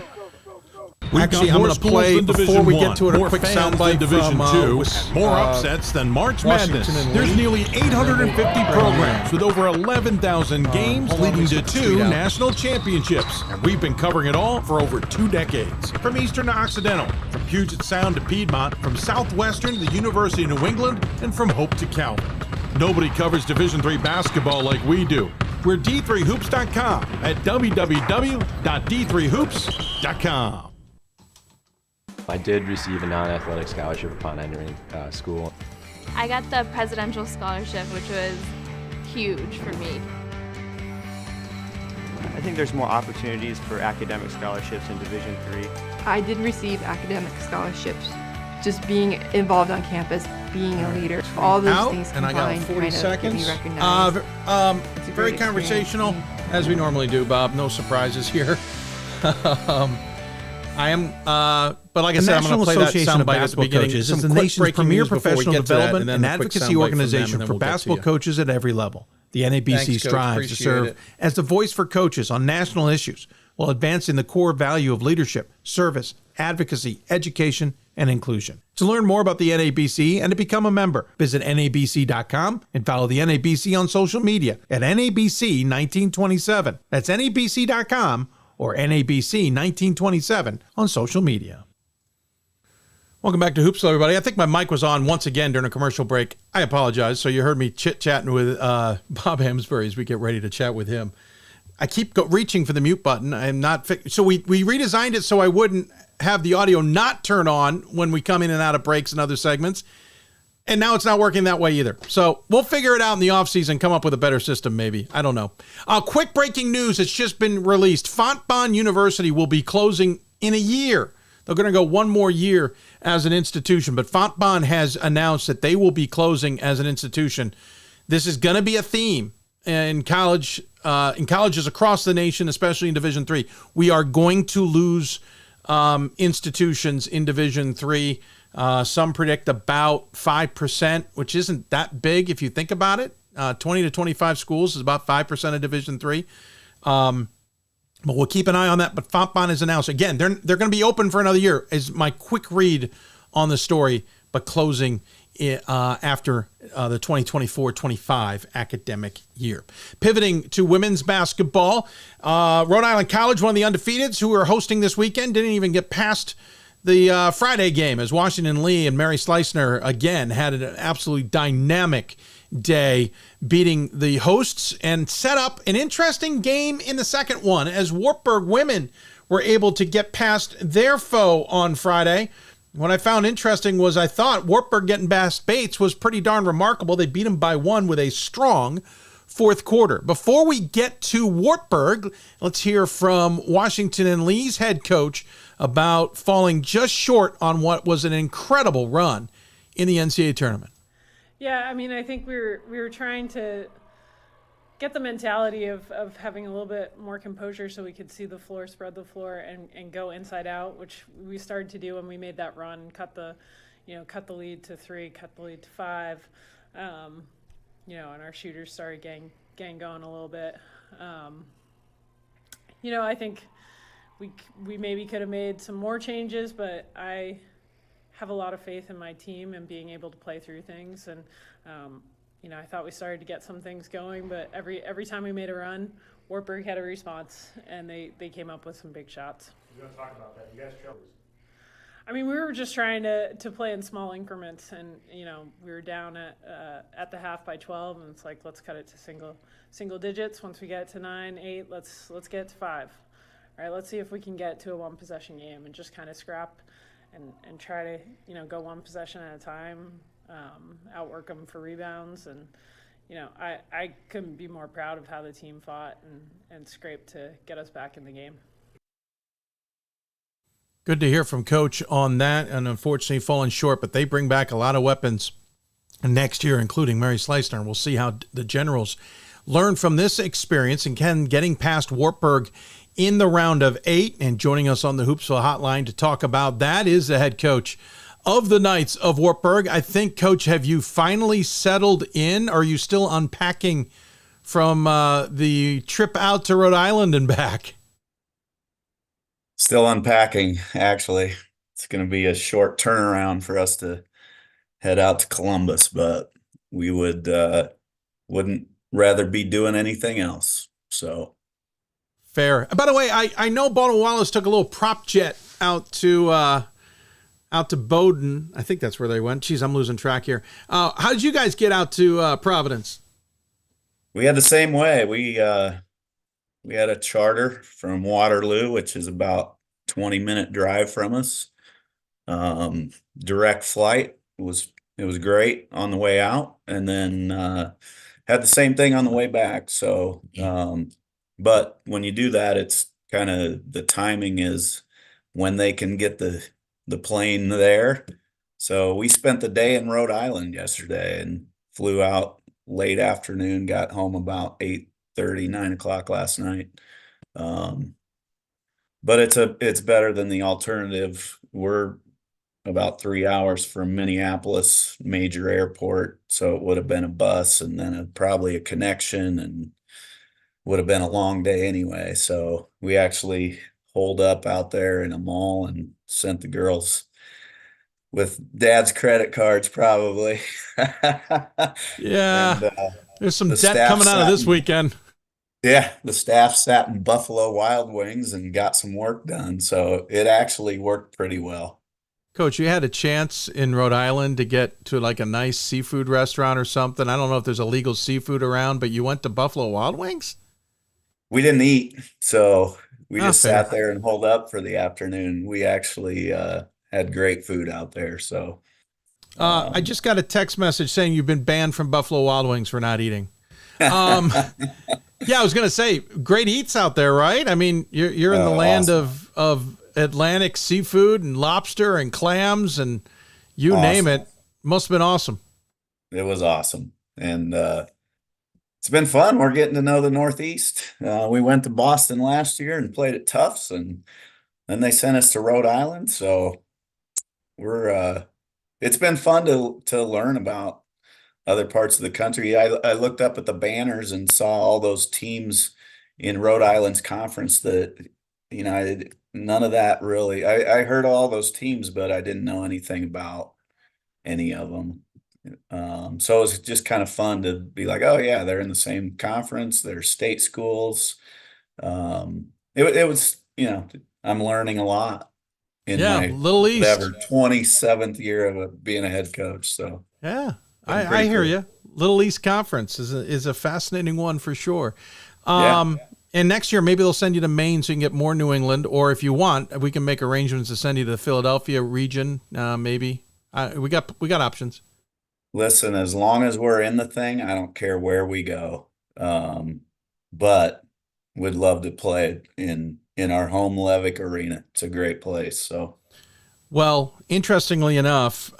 Speaker 1: Actually, I'm going to play, before we get to it, a quick soundbite
Speaker 2: Division
Speaker 1: from
Speaker 2: more upsets than March Madness. There's nearly 850 programs with over 11,000 games leading to 2 national championships. And we've been covering it all for over 2 decades. From Eastern to Occidental, from Puget Sound to Piedmont, from Southwestern to the University of New England, and from Hope to Calvin. Nobody covers Division III basketball like we do. We're D3Hoops.com at www.d3hoops.com.
Speaker 22: I did receive a non-athletic scholarship upon entering school.
Speaker 23: I got the presidential scholarship, which was huge for me.
Speaker 24: I think there's more opportunities for academic scholarships in Division III.
Speaker 25: I did receive academic scholarships. Just being involved on campus, being a leader, all those things combined,
Speaker 1: and I got 40 seconds.
Speaker 25: Get me recognized.
Speaker 1: Very conversational, as we normally do, Bob. No surprises here. I am But like I said, I'm going to play that soundbite at the beginning.
Speaker 16: Coaches
Speaker 1: Some
Speaker 16: is the
Speaker 1: quick
Speaker 16: nation's
Speaker 1: breaking
Speaker 16: premier
Speaker 1: news before we
Speaker 16: professional
Speaker 1: get to that,
Speaker 16: development and
Speaker 1: then the quick
Speaker 16: advocacy
Speaker 1: soundbite from them,
Speaker 16: organization
Speaker 1: and then
Speaker 16: for
Speaker 1: we'll get to
Speaker 16: basketball
Speaker 1: you.
Speaker 16: coaches at every level. The NABC
Speaker 1: Thanks, Coach.
Speaker 16: strives to
Speaker 1: Appreciate
Speaker 16: serve
Speaker 1: it.
Speaker 16: as the voice for coaches on national issues while advancing the core value of leadership, service, advocacy, education, and inclusion. To learn more about the NABC and to become a member, visit nabc.com and follow the NABC on social media at NABC 1927. That's nabc.com or NABC 1927 on social media.
Speaker 1: Welcome back to Hoopsville, everybody. I think my mic was on once again during a commercial break. I apologize. So you heard me chit-chatting with Bob Amsberry as we get ready to chat with him. I keep reaching for the mute button. I'm not so we redesigned it so I wouldn't have the audio not turn on when we come in and out of breaks and other segments. And now it's not working that way either. So we'll figure it out in the offseason, come up with a better system maybe. I don't know. Quick breaking news. It's just been released. Fontbonne University will be closing in a year. They're going to go one more year as an institution, but Fontbonne has announced that they will be closing as an institution. This is going to be a theme in colleges across the nation, especially in Division III. We are going to lose institutions in Division III. Some predict about 5%, which isn't that big if you think about it. 20 to 25 schools is about 5% of Division III. But we'll keep an eye on that. But Fontbonne has announced, again, they're going to be open for another year, is my quick read on the story, but closing after the 2024-25 academic year. Pivoting to women's basketball, Rhode Island College, one of the undefeateds who are hosting this weekend, didn't even get past the Friday game as Washington Lee and Mary Slicener again had an absolutely dynamic day beating the hosts and set up an interesting game in the second one as Wartburg women were able to get past their foe on Friday. What I found interesting was I thought Wartburg getting past Bates was pretty darn remarkable. They beat them by one with a strong fourth quarter. Before we get to Wartburg, let's hear from Washington and Lee's head coach about falling just short on what was an incredible run in the NCAA tournament.
Speaker 3: Yeah, I mean, I think we were trying to get the mentality of having a little bit more composure so we could see the floor, spread the floor, and go inside out, which we started to do when we made that run, cut the lead to 3, cut the lead to 5, and our shooters started getting going a little bit. I think we maybe could have made some more changes, but I have a lot of faith in my team and being able to play through things. And, I thought we started to get some things going, but every time we made a run, Wartburg had a response, and they came up with some big shots.
Speaker 4: You're going to talk about that. You guys chose.
Speaker 3: I mean, we were just trying to play in small increments, and, we were down at the half by 12, and it's like, let's cut it to single digits. Once we get to 9, 8, let's get it to 5. All right, let's see if we can get to a one-possession game and just kind of scrap and try to, go one possession at a time, outwork them for rebounds. And, I couldn't be more proud of how the team fought and scraped to get us back in the game.
Speaker 1: Good to hear from Coach on that, and unfortunately falling short, but they bring back a lot of weapons next year, including Mary Slicener. We'll see how the Generals learn from this experience and getting past Wartburg in the round of 8. And joining us on the Hoopsville Hotline to talk about that is the head coach of the Knights of Wartburg. I think, Coach, have you finally settled in? Or are you still unpacking from the trip out to Rhode Island and back?
Speaker 5: Still unpacking, actually. It's going to be a short turnaround for us to head out to Columbus, but we wouldn't rather be doing anything else. So
Speaker 1: fair. By the way, I know Baldwin Wallace took a little prop jet out to Bowdoin. I think that's where they went. Geez, I'm losing track here. How did you guys get out to Providence?
Speaker 5: We had the same way. We had a charter from Waterloo, which is about 20-minute drive from us. Direct flight. It was great on the way out, and then had the same thing on the way back. So, but when you do that, it's kind of the timing is when they can get the plane there. So we spent the day in Rhode Island yesterday and flew out late afternoon, got home about 8:30, 9 o'clock last night. but it's better than the alternative. We're about 3 hours from Minneapolis major airport, so it would have been a bus and then probably a connection, and would have been a long day anyway. So we actually holed up out there in a mall and sent the girls with dad's credit cards, probably.
Speaker 1: Yeah.
Speaker 5: And,
Speaker 1: there's some debt coming out of this weekend.
Speaker 5: Yeah, the staff sat in Buffalo Wild Wings and got some work done. So it actually worked pretty well.
Speaker 1: Coach, you had a chance in Rhode Island to get to like a nice seafood restaurant or something. I don't know if there's illegal seafood around, but you went to Buffalo Wild Wings?
Speaker 5: We didn't eat, so we just
Speaker 1: fair.
Speaker 5: sat there and holed up for the afternoon. We actually had great food out there. So
Speaker 1: I just got a text message saying you've been banned from Buffalo Wild Wings for not eating. Yeah, I was going to say, great eats out there, right? I mean, you're in the land of Atlantic seafood and lobster and clams and you name it. Must have been awesome.
Speaker 5: It was awesome. And it's been fun. We're getting to know the Northeast. We went to Boston last year and played at Tufts, and then they sent us to Rhode Island. So it's been fun to learn about other parts of the country. I looked up at the banners and saw all those teams in Rhode Island's conference that, none of that really. I heard all those teams, but I didn't know anything about any of them. So it was just kind of fun to be like, oh yeah, they're in the same conference. They're state schools. It was, I'm learning a lot in my
Speaker 1: Little East,
Speaker 5: 27th year of being a head coach. So
Speaker 1: yeah. I hear you. Little East Conference is a fascinating one for sure. And next year, maybe they'll send you to Maine so you can get more New England. Or if you want, we can make arrangements to send you to the Philadelphia region. Maybe we got options.
Speaker 5: Listen, as long as we're in the thing, I don't care where we go. But would love to play in our home Levick Arena. It's a great place. So,
Speaker 1: well, interestingly enough,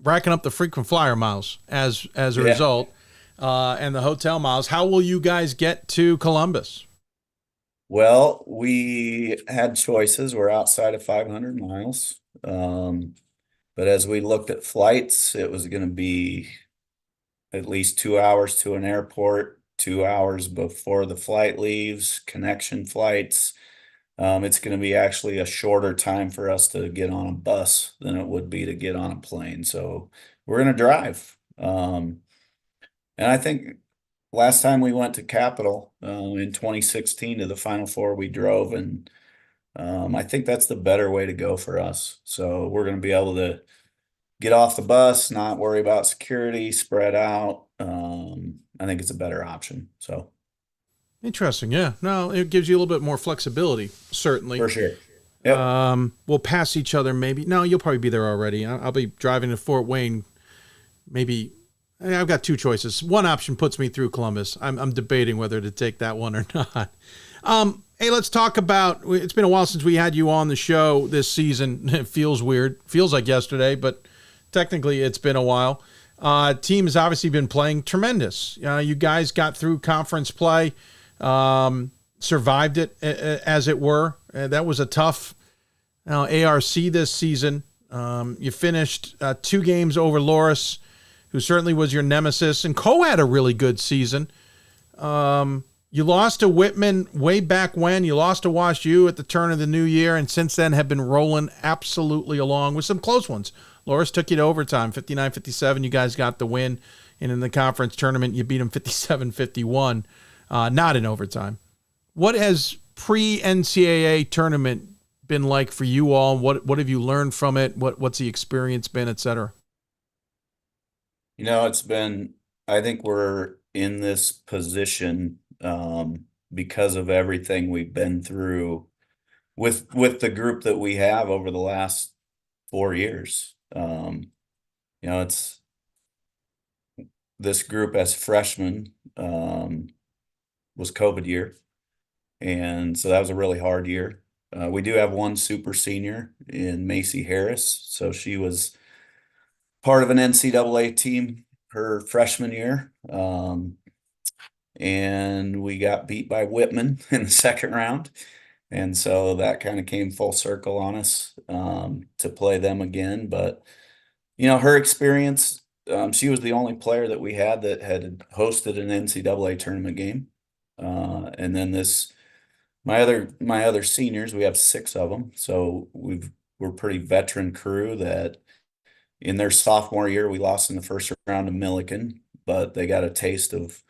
Speaker 1: racking up the frequent flyer miles as a result, and the hotel miles. How will you guys get to Columbus?
Speaker 5: Well, we had choices. We're outside of 500 miles. But as we looked at flights, it was going to be at least 2 hours to an airport, 2 hours before the flight leaves, connection flights. It's going to be actually a shorter time for us to get on a bus than it would be to get on a plane. So we're going to drive. And I think last time we went to Capitol in 2016 to the Final Four, we drove, and I think that's the better way to go for us. So we're going to be able to get off the bus, not worry about security, spread out. I think it's a better option. So.
Speaker 1: Interesting. Yeah. No, it gives you a little bit more flexibility, certainly.
Speaker 5: For sure. Yep.
Speaker 1: We'll pass each other maybe. No, you'll probably be there already. I'll be driving to Fort Wayne. Maybe I've got two choices. One option puts me through Columbus. I'm debating whether to take that one or not. Hey, let's talk about, it's been a while since we had you on the show this season. It feels weird. Feels like yesterday, but technically it's been a while. Team has obviously been playing tremendous. You guys got through conference play. Survived it, as it were. That was a tough ARC this season. You finished 2 games over Loris, who certainly was your nemesis, and Coe had a really good season. You lost to Whitman way back when. You lost to Wash U at the turn of the new year, and since then have been rolling absolutely along with some close ones. Loris took you to overtime, 59-57. You guys got the win, and in the conference tournament, you beat them 57-51. Not in overtime. What has pre-NCAA tournament been like for you all? What have you learned from it? What's the experience been, et cetera?
Speaker 5: It's been, I think we're in this position because of everything we've been through with the group that we have over the last 4 years. It's this group as freshmen was COVID year. And so that was a really hard year. We do have one super senior in Macy Harris. So she was part of an NCAA team her freshman year. And we got beat by Whitman in the second round. And so that kind of came full circle on us to play them again. But, her experience, she was the only player that we had that had hosted an NCAA tournament game. And then my other seniors, we have 6 of them. So we're pretty veteran crew that in their sophomore year, we lost in the first round to Milliken, but they got a taste of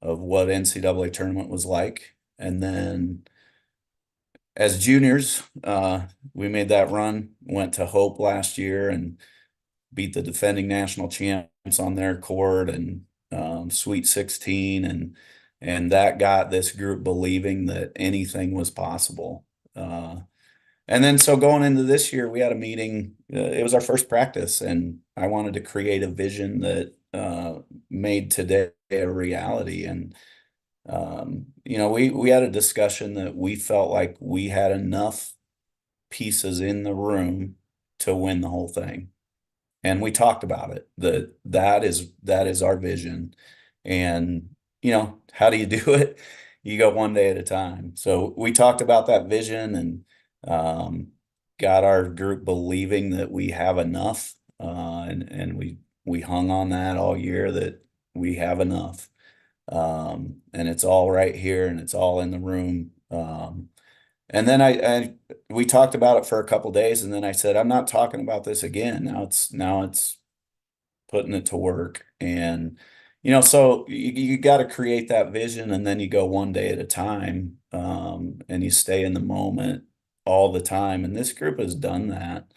Speaker 5: what NCAA tournament was like. And then as juniors, we made that run, went to Hope last year and beat the defending national champs on their court and Sweet 16. And that got this group believing that anything was possible. And then so going into this year, we had a meeting. It was our first practice, and I wanted to create a vision that made today a reality. And we had a discussion that we felt like we had enough pieces in the room to win the whole thing. And we talked about it, that is our vision. And, how do you do it? You go one day at a time. So we talked about that vision and got our group believing that we have enough. And we hung on that all year, that we have enough. And it's all right here and it's all in the room. And then we talked about it for a couple days, and then I said, I'm not talking about this again. Now it's putting it to work. And, so you got to create that vision, and then you go one day at a time, and you stay in the moment all the time. And this group has done that.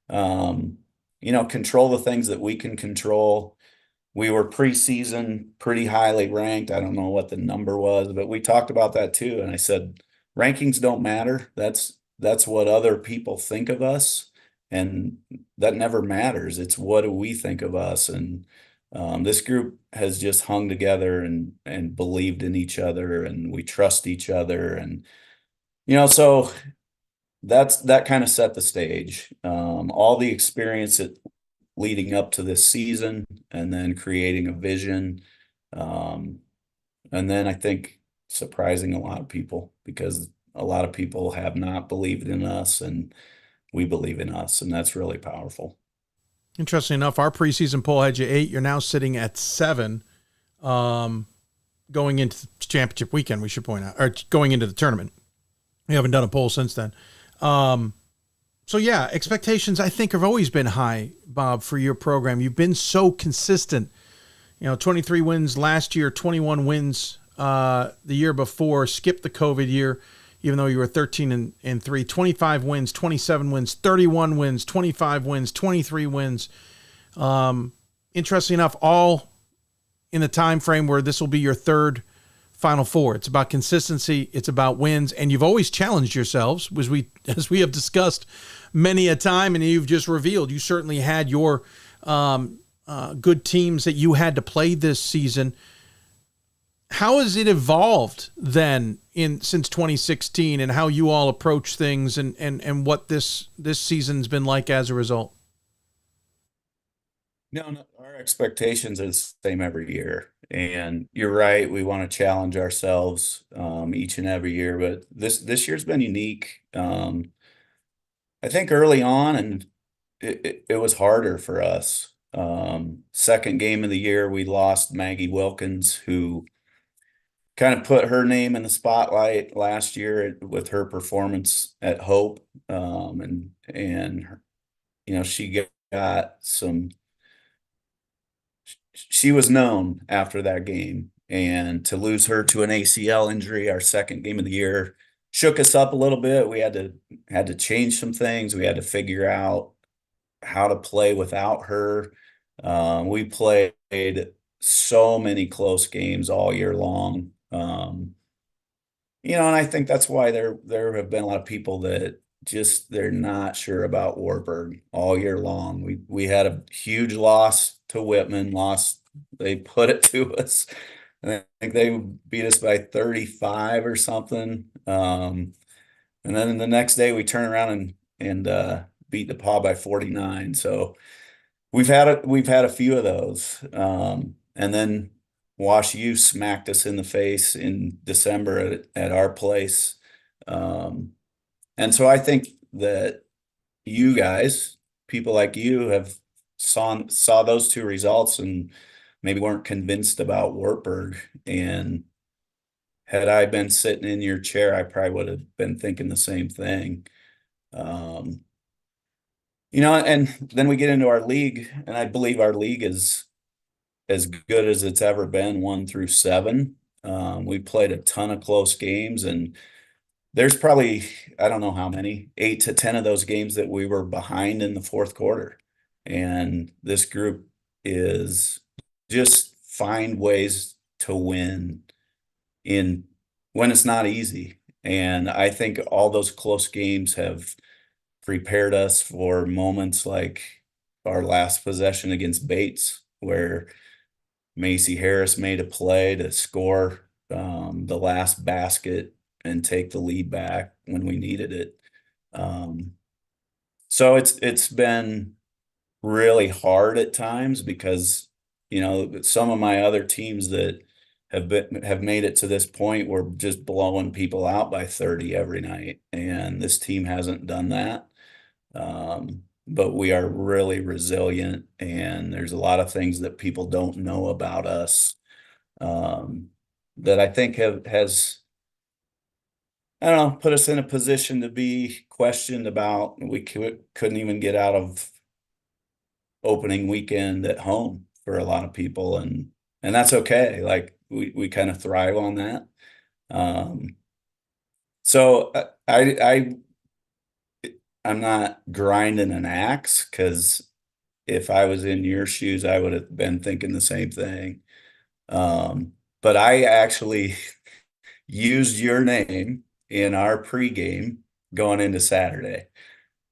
Speaker 5: Control the things that we can control. We were preseason pretty highly ranked. I don't know what the number was, but we talked about that too. And I said, rankings don't matter. That's what other people think of us. And that never matters. It's what do we think of us? And this group has just hung together and believed in each other, and we trust each other. And, so that kind of set the stage. All the experience leading up to this season, and then creating a vision. And then I think surprising a lot of people, because a lot of people have not believed in us, and we believe in us, and that's really powerful.
Speaker 1: Interesting enough, our preseason poll had you 8. You're now sitting at 7, going into the championship weekend, we should point out, or going into the tournament. We haven't done a poll since then. So yeah, expectations I think have always been high, Bob, for your program. You've been so consistent. 23 wins last year, 21 wins the year before, skipped the COVID year, even though you were 13-3, 25 wins, 27 wins, 31 wins, 25 wins, 23 wins. Interesting enough, all in the time frame where this will be your third Final Four. It's about consistency. It's about wins. And you've always challenged yourselves, as we have discussed many a time, and you've just revealed you certainly had your good teams that you had to play this season. How has it evolved then since 2016, and how you all approach things, and what this season's been like as a result?
Speaker 5: No, our expectations are the same every year. And you're right, we want to challenge ourselves each and every year, but this year's been unique. I think early on, and it was harder for us. Second game of the year, we lost Maggie Wilkins, who kind of put her name in the spotlight last year with her performance at Hope. And she got some. She was known after that game, and to lose her to an ACL injury, our second game of the year, shook us up a little bit. We had to change some things. We had to figure out how to play without her. We played so many close games all year long. And I think that's why there have been a lot of people that they're not sure about Wartburg all year long. We had a huge loss to Whitman. They put it to us. I think they beat us by 35 or something. And then the next day we turn around and beat DePauw by 49. So we've had a few of those. And then Wash U smacked us in the face in December at our place. And so I think that you guys, people like you, have saw those two results and maybe weren't convinced about Wartburg. And had I been sitting in your chair, I probably would have been thinking the same thing. And then we get into our league, and I believe our league is as good as it's ever been, 1 through 7. We played a ton of close games, and there's probably, I don't know how many, 8 to 10 of those games that we were behind in the fourth quarter. And this group is just find ways to win when it's not easy. And I think all those close games have prepared us for moments like our last possession against Bates, where Macy Harris made a play to score the last basket and take the lead back when we needed it. So it's been really hard at times because, some of my other teams that have made it to this point were just blowing people out by 30 every night. And this team hasn't done that. But we are really resilient, and there's a lot of things that people don't know about us that I think has, I don't know, put us in a position to be questioned about. We couldn't even get out of opening weekend at home for a lot of people, and that's okay. Like we kind of thrive on that. So I'm not grinding an axe, because if I was in your shoes, I would have been thinking the same thing. But I actually used your name in our pregame going into Saturday.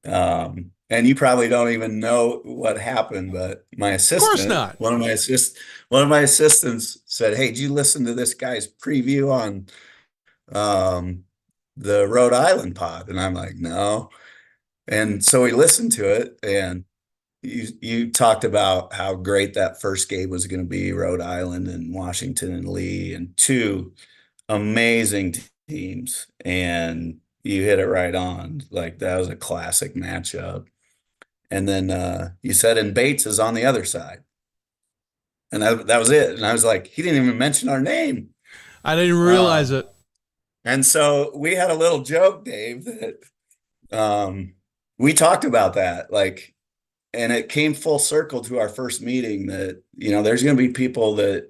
Speaker 5: And you probably don't even know what happened, but my assistant,
Speaker 1: of course not.
Speaker 5: One of my assistants said, "Hey, did you listen to this guy's preview on the Rhode Island pod?" And I'm like, "No." And so we listened to it, and you talked about how great that first game was going to be, Rhode Island and Washington and Lee, and 2 amazing teams. And you hit it right on. Like, that was a classic matchup. And then you said, and Bates is on the other side. And that was it. And I was like, he didn't even mention our name.
Speaker 1: I didn't realize it.
Speaker 5: And so we had a little joke, Dave, that we talked about that, like, and it came full circle to our first meeting that, there's going to be people that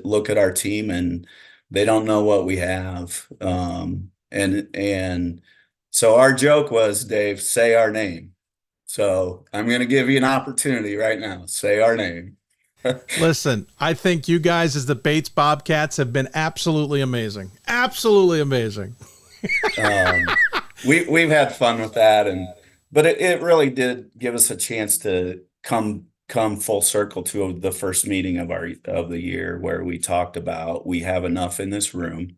Speaker 5: look at our team and they don't know what we have. And so our joke was, Dave, say our name. So I'm going to give you an opportunity right now. Say our name.
Speaker 1: Listen, I think you guys as the Bates Bobcats have been absolutely amazing. Absolutely amazing.
Speaker 5: We've had fun with that, but it really did give us a chance to come full circle to the first meeting of the year, where we talked about we have enough in this room.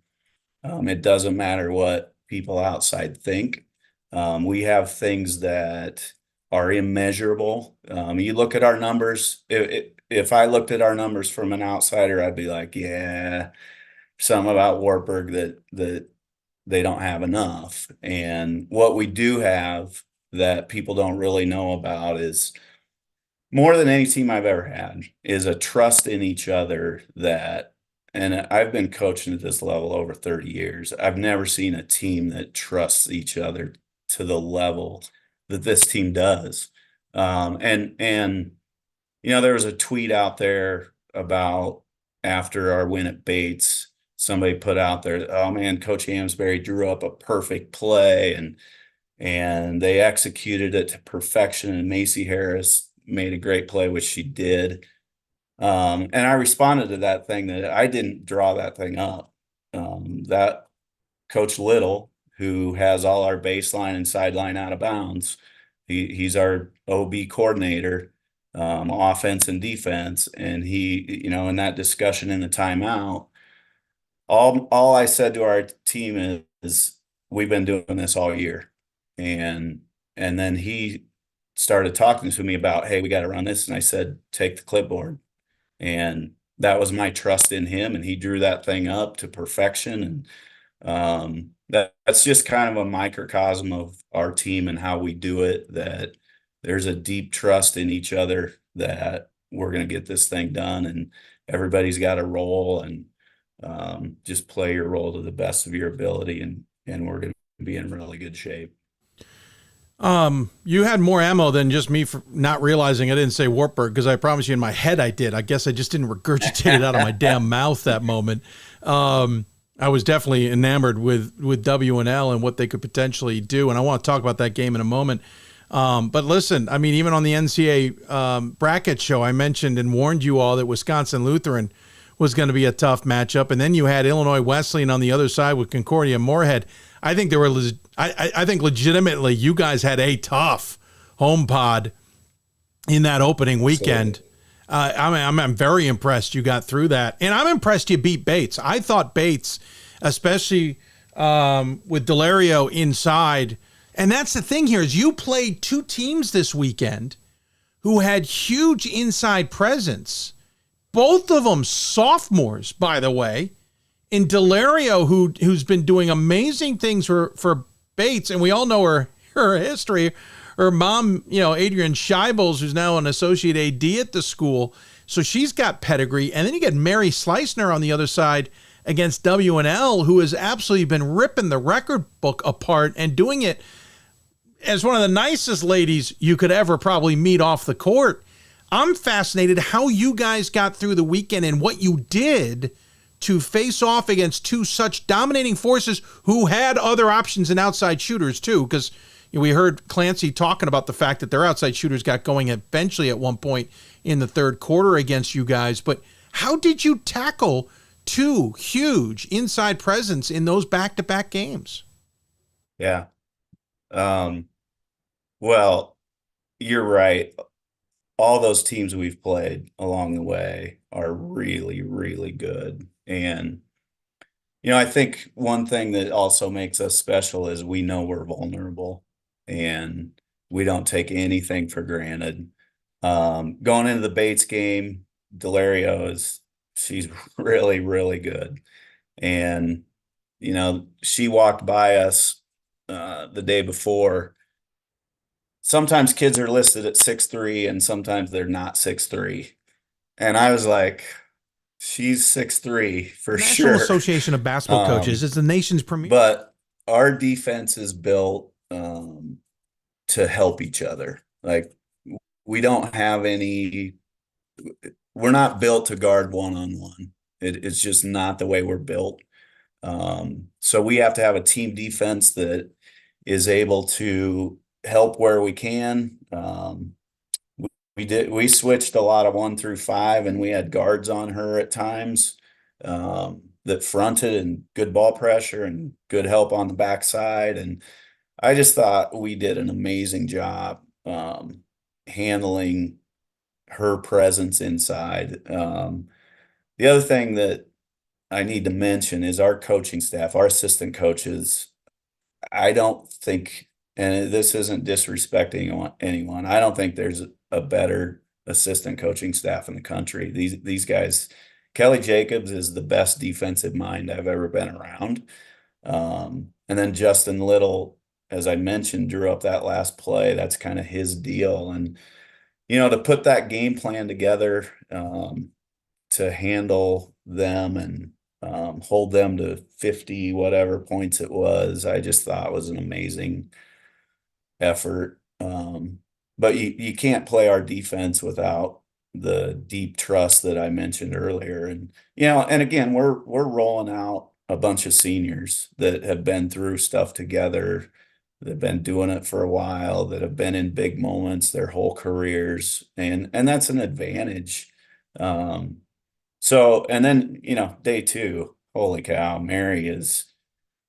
Speaker 5: It doesn't matter what people outside think. We have things that are immeasurable. You look at our numbers. If I looked at our numbers from an outsider, I'd be like, yeah, something about Wartburg that they don't have enough. And what we do have that people don't really know about is, more than any team I've ever had, is a trust in each other and I've been coaching at this level over 30 years. I've never seen a team that trusts each other to the level that this team does. And there was a tweet out there about, after our win at Bates, somebody put out there, "Oh man, Coach Amsberry drew up a perfect play and they executed it to perfection, and Macy Harris made a great play," which she did. And I responded to that thing that I didn't draw that thing up. That Coach Little, who has all our baseline and sideline out of bounds, he's our OB coordinator, offense and defense. And he, in that discussion in the timeout, all I said to our team is, we've been doing this all year. And then he started talking to me about, hey, we got to run this. And I said, take the clipboard. And that was my trust in him. And he drew that thing up to perfection. And that's just kind of a microcosm of our team and how we do it, that there's a deep trust in each other that we're going to get this thing done, and everybody's got a role, and just play your role to the best of your ability, and we're going to be in really good shape.
Speaker 1: You had more ammo than just me for not realizing I didn't say Wartburg, because I promise you in my head I did. I guess I just didn't regurgitate it out of my damn mouth that moment. I was definitely enamored with W&L and what they could potentially do, and I want to talk about that game in a moment. But listen, I mean, even on the NCAA bracket show, I mentioned and warned you all that Wisconsin Lutheran was going to be a tough matchup, and then you had Illinois Wesleyan on the other side with Concordia Moorhead. I think I think legitimately you guys had a tough home pod in that opening weekend. I'm very impressed you got through that, and I'm impressed you beat Bates. I thought Bates, especially with Delario inside, and that's the thing here is you played two teams this weekend who had huge inside presence. Both of them sophomores, by the way. And Delario, who's been doing amazing things for Bates, and we all know her history. Her mom, Adrian Scheibels, who's now an associate AD at the school, so she's got pedigree. And then you get Mary Slicener on the other side against W&L, who has absolutely been ripping the record book apart and doing it as one of the nicest ladies you could ever probably meet off the court. I'm fascinated how you guys got through the weekend and what you did to face off against two such dominating forces who had other options and outside shooters too, because we heard Clancy talking about the fact that their outside shooters got going eventually at one point in the third quarter against you guys. But how did you tackle two huge inside presence in those back-to-back games?
Speaker 5: Yeah. Well, you're right. All those teams we've played along the way are really, really good. And, I think one thing that also makes us special is we know we're vulnerable and we don't take anything for granted. Going into the Bates game, Delario she's really, really good. And, she walked by us the day before. Sometimes kids are listed at 6'3", and sometimes they're not 6'3". And I was like, she's 6'3" for sure.
Speaker 1: National Association of Basketball Coaches is the nation's premier.
Speaker 5: But our defense is built to help each other. Like, we don't have we're not built to guard one-on-one. It's just not the way we're built. So we have to have a team defense that is able to help where we can. We switched a lot of 1 through 5, and we had guards on her at times that fronted, and good ball pressure and good help on the backside. And I just thought we did an amazing job handling her presence inside. The other thing that I need to mention is our coaching staff, our assistant coaches. I don't think, and this isn't disrespecting anyone, I don't think there's a better assistant coaching staff in the country. These guys, Kelly Jacobs is the best defensive mind I've ever been around. And then Justin Little, as I mentioned, drew up that last play. That's kind of his deal. And, to put that game plan together to handle them and hold them to 50 whatever points it was, I just thought was an amazing effort. But you can't play our defense without the deep trust that I mentioned earlier. And, and again, we're rolling out a bunch of seniors that have been through stuff together, that have been doing it for a while, that have been in big moments their whole careers. And that's an advantage. So, and then, day 2, holy cow, Mary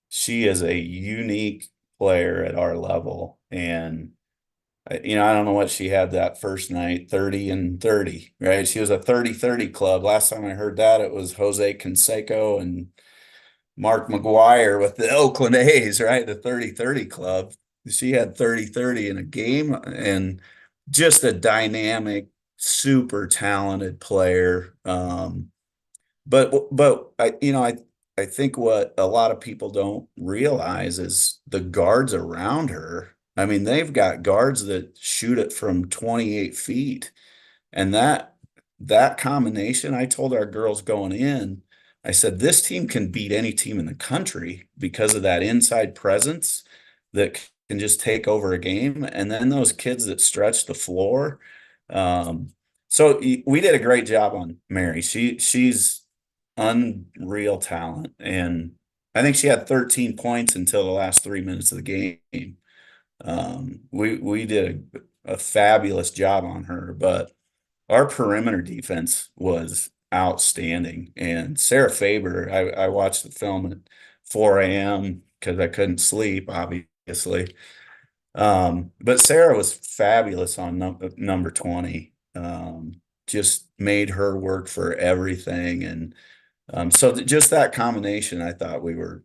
Speaker 5: she is a unique player at our level. And, I don't know what she had that first night, 30 and 30, right? She was a 30-30 club. Last time I heard that, it was Jose Canseco and Mark McGuire with the Oakland A's, right? The 30-30 club. She had 30-30 in a game, and just a dynamic, super talented player. But I I think what a lot of people don't realize is the guards around her. I mean, they've got guards that shoot it from 28 feet. And that combination, I told our girls going in, I said, this team can beat any team in the country because of that inside presence that can just take over a game. And then those kids that stretch the floor. So we did a great job on Mary. She's unreal talent. And I think she had 13 points until the last 3 minutes of the game. We did a fabulous job on her, but our perimeter defense was outstanding. And Sarah Faber, I watched the film at 4 a.m. because I couldn't sleep, obviously. But Sarah was fabulous on number 20. Just made her work for everything. And so just that combination, I thought we were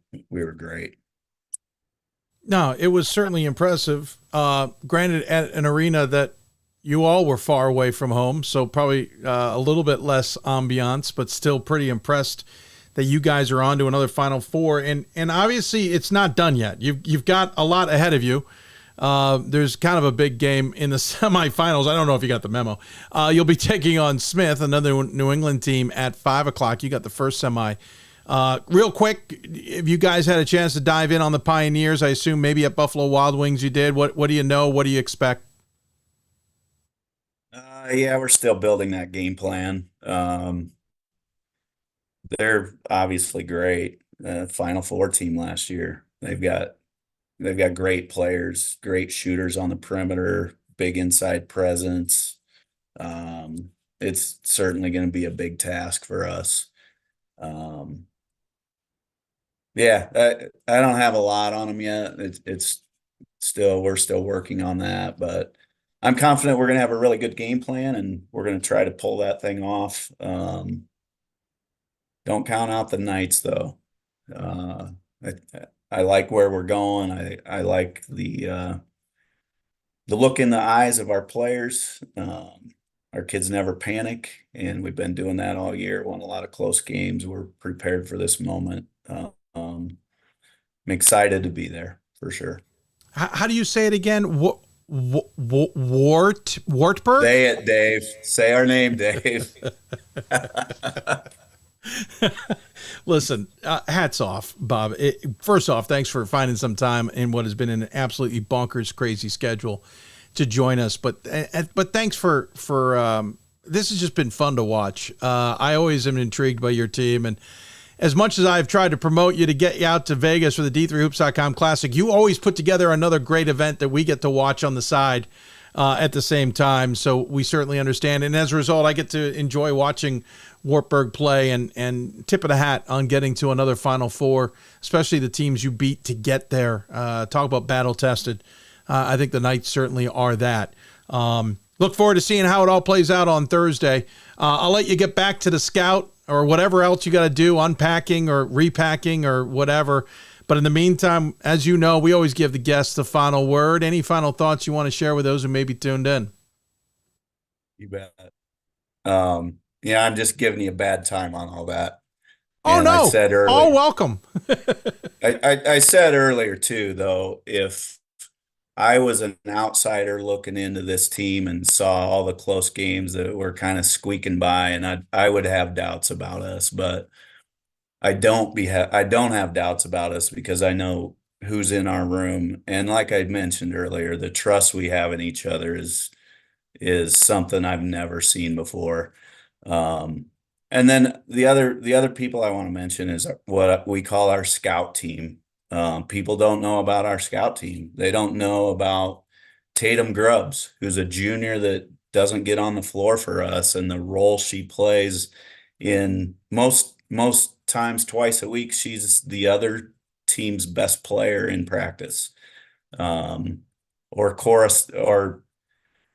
Speaker 5: great.
Speaker 1: No, it was certainly impressive. Granted, at an arena that you all were far away from home, so probably a little bit less ambiance, but still pretty impressed that you guys are on to another Final Four. And obviously, it's not done yet. You've got a lot ahead of you. There's kind of a big game in the semifinals. I don't know if you got the memo. You'll be taking on Smith, another New England team, at 5 o'clock. You got the first semi. Real quick, if you guys had a chance to dive in on the Pioneers, I assume maybe at Buffalo Wild Wings you did. What do you know? What do you expect?
Speaker 5: Yeah, we're still building that game plan. They're obviously great. Final Four team last year. They've got great players, great shooters on the perimeter, big inside presence. It's certainly going to be a big task for us. Yeah, I don't have a lot on them yet. We're still working on that, but I'm confident we're going to have a really good game plan and we're going to try to pull that thing off. Don't count out the Knights though. I like where we're going. I like the look in the eyes of our players. Our kids never panic, and we've been doing that all year. Won a lot of close games. We're prepared for this moment. I'm excited to be there for sure.
Speaker 1: How do you say it again? Wartburg?
Speaker 5: Say it, Dave. Say our name, Dave.
Speaker 1: Listen, hats off, Bob. First off, thanks for finding some time in what has been an absolutely bonkers, crazy schedule to join us. But thanks for this has just been fun to watch. I always am intrigued by your team, and as much as I've tried to promote you to get you out to Vegas for the D3Hoops.com Classic, you always put together another great event that we get to watch on the side at the same time. So we certainly understand. And as a result, I get to enjoy watching Wartburg play and tip of the hat on getting to another Final Four, especially the teams you beat to get there. Talk about battle tested. I think the Knights certainly are that. Look forward to seeing how it all plays out on Thursday. I'll let you get back to the scout or whatever else you got to do, unpacking or repacking or whatever. But in the meantime, as you know, we always give the guests the final word. Any final thoughts you want to share with those who may be tuned in?
Speaker 5: You bet. Yeah, I'm just giving you a bad time on all that.
Speaker 1: Oh,
Speaker 5: and
Speaker 1: no.
Speaker 5: I said earlier,
Speaker 1: oh, welcome.
Speaker 5: I said earlier, too, though, if I was an outsider looking into this team and saw all the close games that were kind of squeaking by, and I would have doubts about us, but I don't have doubts about us because I know who's in our room. And like I mentioned earlier, the trust we have in each other is something I've never seen before. And then the other people I want to mention is what we call our scout team. People don't know about our scout team. They don't know about Tatum Grubbs, who's a junior that doesn't get on the floor for us, and the role she plays in most times twice a week. She's the other team's best player in practice. Or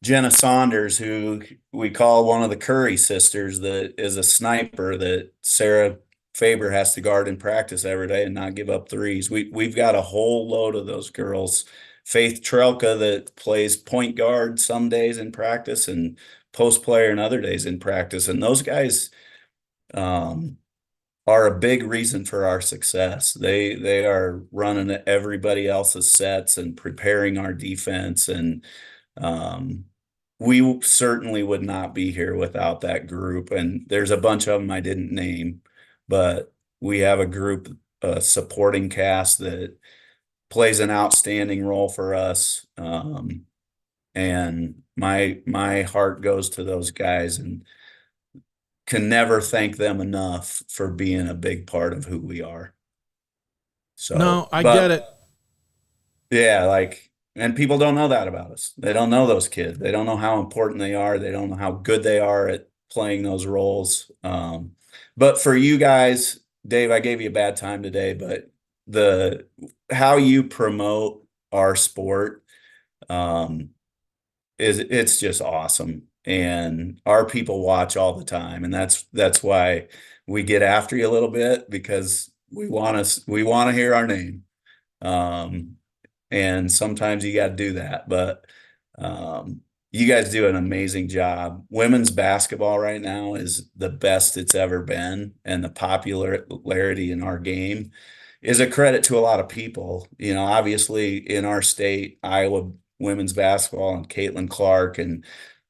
Speaker 5: Jenna Saunders, who we call one of the Curry sisters, that is a sniper that Sarah Faber has to guard in practice every day and not give up threes. We've got a whole load of those girls. Faith Trelka, that plays point guard some days in practice and post player and other days in practice. And those guys, are a big reason for our success. They are running everybody else's sets and preparing our defense, and we certainly would not be here without that group. And there's a bunch of them I didn't name, but we have a group, a supporting cast that plays an outstanding role for us. And my heart goes to those guys, and can never thank them enough for being a big part of who we are. So
Speaker 1: no, I get it.
Speaker 5: Yeah, like, and people don't know that about us. They don't know those kids. They don't know how important they are. They don't know how good they are at playing those roles. But for you guys, Dave, I gave you a bad time today, but how you promote our sport, it's just awesome. And our people watch all the time, and that's why we get after you a little bit, because we want to hear our name. And sometimes you got to do that, but you guys do an amazing job. Women's basketball right now is the best it's ever been, and the popularity in our game is a credit to a lot of people. You know, obviously in our state, Iowa women's basketball and Caitlin Clark, and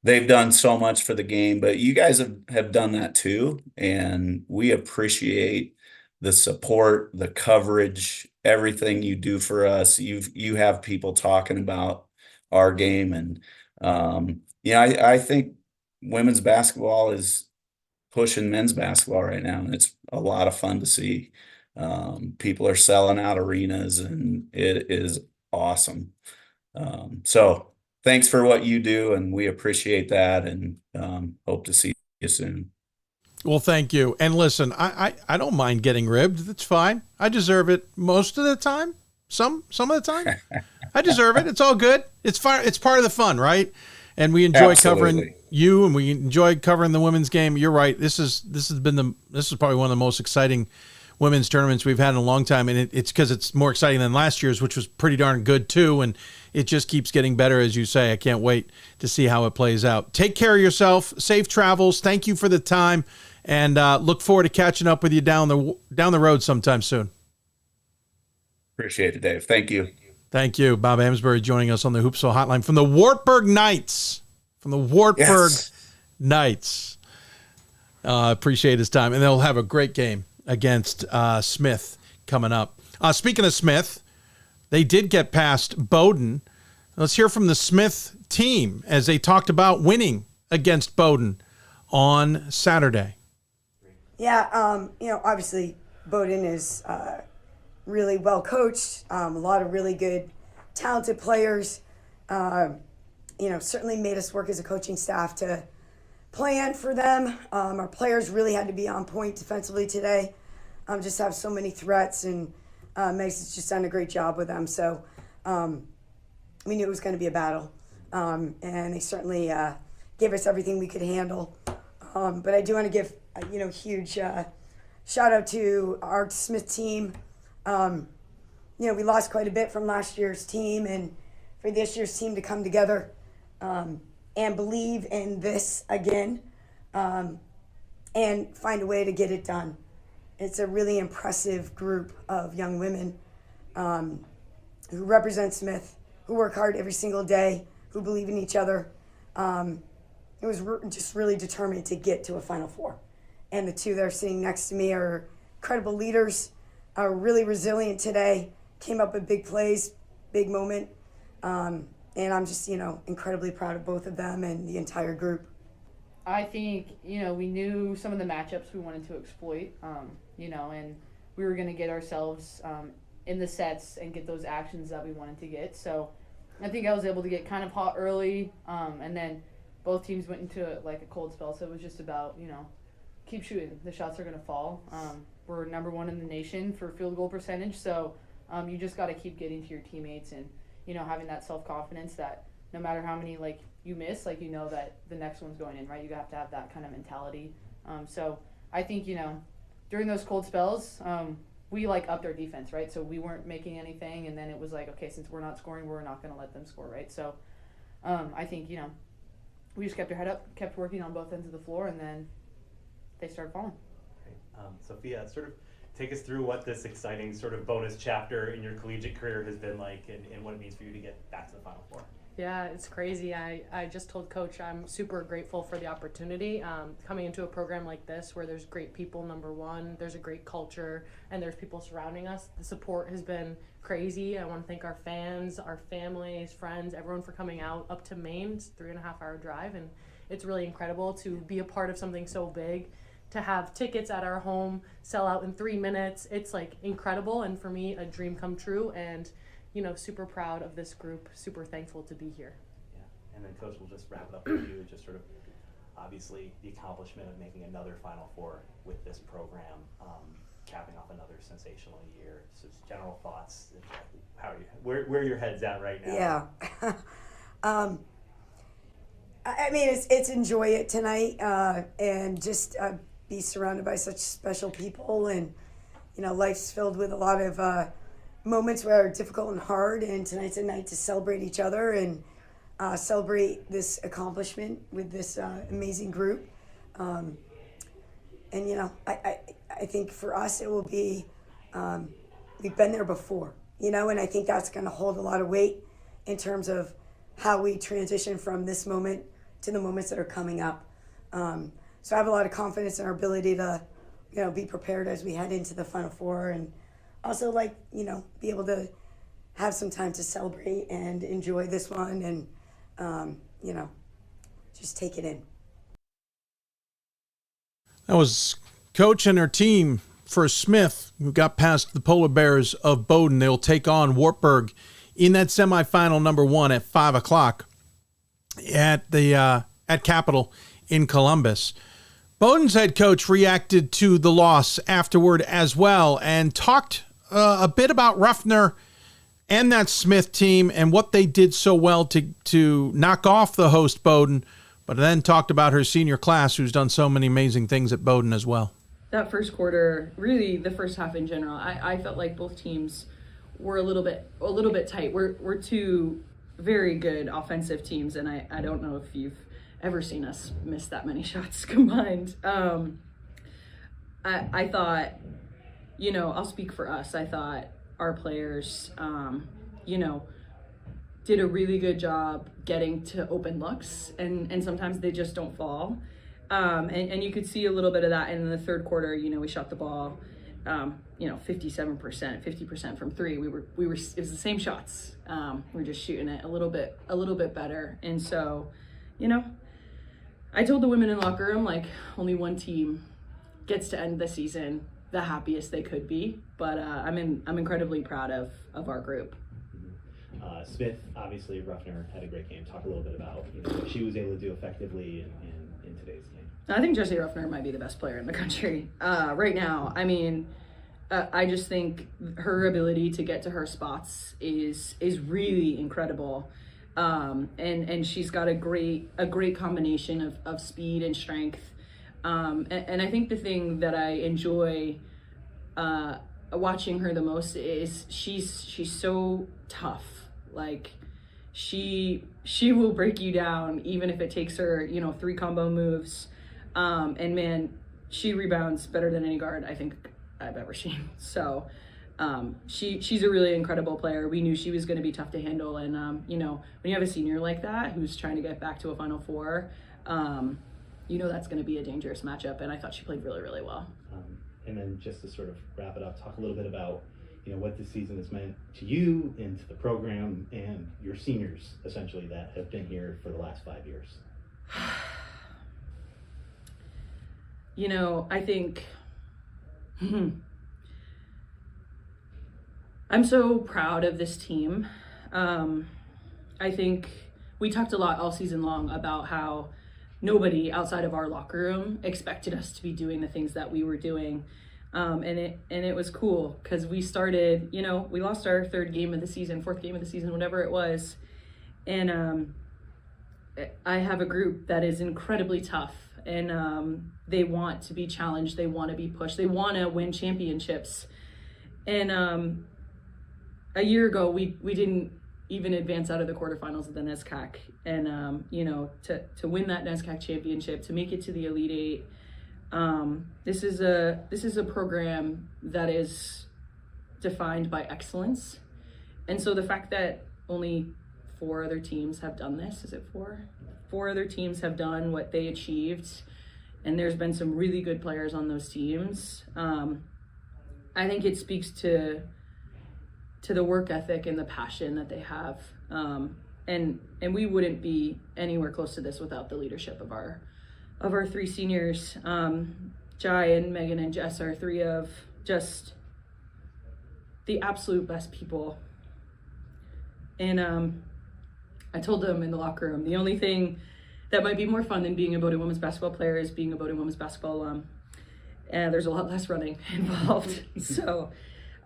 Speaker 5: they've done so much for the game, but you guys have done that too. And we appreciate the support, the coverage, everything you do for us. You have people talking about our game. And, I think women's basketball is pushing men's basketball right now. And it's a lot of fun to see. People are selling out arenas, and it is awesome. So thanks for what you do, and we appreciate that, and hope to see you soon.
Speaker 1: Well, thank you. And listen, I don't mind getting ribbed. That's fine. I deserve it most of the time. Some of the time. I deserve it. It's all good. It's fine. It's part of the fun, right? And we enjoy covering you, and we enjoy covering the women's game. You're right. This is probably one of the most exciting women's tournaments we've had in a long time, and it's because it's more exciting than last year's, which was pretty darn good too, and it just keeps getting better, as you say. I can't wait to see how it plays out. Take care of yourself. Safe travels. Thank you for the time, and look forward to catching up with you down the road sometime soon.
Speaker 5: Appreciate it, Dave. Thank you.
Speaker 1: Thank you. Bob Amsberry joining us on the Hoopsville Hotline from the Wartburg Knights. Knights. Appreciate his time, and they'll have a great game against Smith coming up. Speaking of Smith, they did get past Bowdoin. Let's hear from the Smith team as they talked about winning against Bowdoin on Saturday.
Speaker 7: Yeah, obviously Bowdoin is really well coached, a lot of really good, talented players. Certainly made us work as a coaching staff to plan for them. Our players really had to be on point defensively today. Just have so many threats, and Meg's has just done a great job with them. So we knew it was going to be a battle, and they certainly gave us everything we could handle. But I do want to give huge shout out to our Smith team. We lost quite a bit from last year's team, and for this year's team to come together and believe in this again, and find a way to get it done. It's a really impressive group of young women who represent Smith, who work hard every single day, who believe in each other. It was just really determined to get to a Final Four. And the two that are sitting next to me are incredible leaders, are really resilient today, came up with big plays, big moment. And I'm just, incredibly proud of both of them and the entire group.
Speaker 9: I think, we knew some of the matchups we wanted to exploit, and we were going to get ourselves in the sets and get those actions that we wanted to get. So I think I was able to get kind of hot early, and then both teams went into a cold spell. So it was just about, keep shooting. The shots are going to fall. We're number one in the nation for field goal percentage. So you just got to keep getting to your teammates and, having that self-confidence that no matter how many, you miss, that the next one's going in, right? You have to have that kind of mentality. So I think, during those cold spells, we, upped our defense, right? So we weren't making anything, and then it was okay, since we're not scoring, we're not going to let them score, right? So I think, we just kept our head up, kept working on both ends of the floor, and then they started falling.
Speaker 8: Sophia, sort of take us through what this exciting sort of bonus chapter in your collegiate career has been like, and what it means for you to get back to the Final Four.
Speaker 11: Yeah, it's crazy. I just told Coach I'm super grateful for the opportunity. Coming into a program like this where there's great people, number one, there's a great culture, and there's people surrounding us. The support has been crazy. I want to thank our fans, our families, friends, everyone for coming out up to Maine. It's a 3.5-hour drive, and it's really incredible to be a part of something so big. To have tickets at our home sell out in 3 minutes, it's like incredible, and for me, a dream come true, and super proud of this group, super thankful to be here.
Speaker 8: Yeah, and then Coach, we'll just wrap it up with you, just sort of obviously the accomplishment of making another Final Four with this program, capping off another sensational year. So just general thoughts, how are you, where your head's at right now?
Speaker 7: Yeah. I mean, it's enjoy it tonight, and just be surrounded by such special people, and life's filled with a lot of moments where are difficult and hard, and tonight's a night to celebrate each other and celebrate this accomplishment with this amazing group. And I think for us it will be we've been there before, and I think that's going to hold a lot of weight in terms of how we transition from this moment to the moments that are coming up. So I have a lot of confidence in our ability to, be prepared as we head into the Final Four, and also be able to have some time to celebrate and enjoy this one, and just take it in.
Speaker 1: That was Coach and her team for Smith, who got past the Polar Bears of Bowdoin. They'll take on Wartburg in that semifinal number 1 at 5 o'clock at the at Capitol in Columbus. Bowdoin's head coach reacted to the loss afterward as well and talked a bit about Ruffner and that Smith team and what they did so well to knock off the host Bowdoin, but then talked about her senior class, who's done so many amazing things at Bowdoin as well.
Speaker 13: That first quarter, really the first half in general, I felt like both teams were a little bit tight. We're two very good offensive teams, and I don't know if you've ever seen us miss that many shots combined. I thought, I'll speak for us. I thought our players, did a really good job getting to open looks, and sometimes they just don't fall. And you could see a little bit of that in the third quarter. We shot the ball, 57%, 50% from three. We were, it was the same shots. We were just shooting it a little bit better. And so, I told the women in the locker room, only one team gets to end the season the happiest they could be. But I'm incredibly proud of our group.
Speaker 8: Smith, obviously, Ruffner had a great game. Talk a little bit about what she was able to do effectively in today's game.
Speaker 13: I think Jessie Ruffner might be the best player in the country right now. I mean, I just think her ability to get to her spots is really incredible. And she's got a great combination of speed and strength. And I think the thing that I enjoy watching her the most is she's so tough. She will break you down even if it takes her 3 combo moves. And man, she rebounds better than any guard I think I've ever seen. So she's a really incredible player. We knew she was going to be tough to handle, and when you have a senior like that who's trying to get back to a Final Four, that's going to be a dangerous matchup, and I thought she played really, really well.
Speaker 8: And then just to sort of wrap it up, talk a little bit about what this season has meant to you and to the program and your seniors, essentially, that have been here for the last 5 years.
Speaker 13: I think I'm so proud of this team. I think we talked a lot all season long about how nobody outside of our locker room expected us to be doing the things that we were doing. And it was cool because we started, we lost our 4th game of the season, whatever it was. And I have a group that is incredibly tough, and they want to be challenged. They want to be pushed. They want to win championships. And a year ago, we didn't even advance out of the quarterfinals of the NESCAC. And, to win that NESCAC championship, to make it to the Elite Eight, This is a program that is defined by excellence. And so the fact that only 4 other teams have done this, is it 4? 4 other teams have done what they achieved, and there's been some really good players on those teams. I think it speaks to the work ethic and the passion that they have. And we wouldn't be anywhere close to this without the leadership of our 3 seniors. Jai and Megan and Jess are 3 of just the absolute best people. And I told them in the locker room, the only thing that might be more fun than being a Bowdoin women's basketball player is being a Bowdoin women's basketball alum. And there's a lot less running involved. So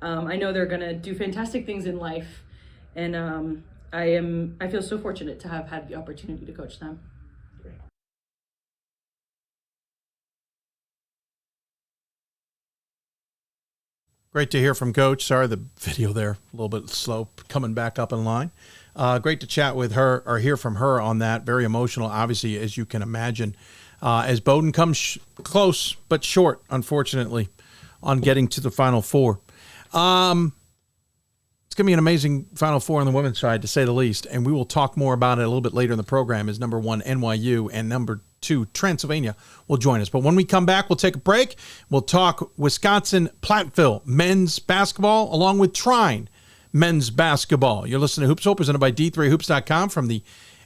Speaker 13: I know they're gonna do fantastic things in life. And I feel so fortunate to have had the opportunity to coach them.
Speaker 1: Great to hear from Coach. Sorry, the video there, a little bit slow, coming back up in line. Great to chat with her or hear from her on that. Very emotional, obviously, as you can imagine, as Bowdoin comes close but short, unfortunately, on getting to the Final Four. It's going to be an amazing Final Four on the women's side, to say the least, and we will talk more about it a little bit later in the program as number 1, NYU, and number 2, Transylvania will join us. But when we come back, we'll take a break. We'll talk Wisconsin-Platteville men's basketball along with Trine men's basketball. You're listening to Hoopsville, presented by D3Hoops.com from the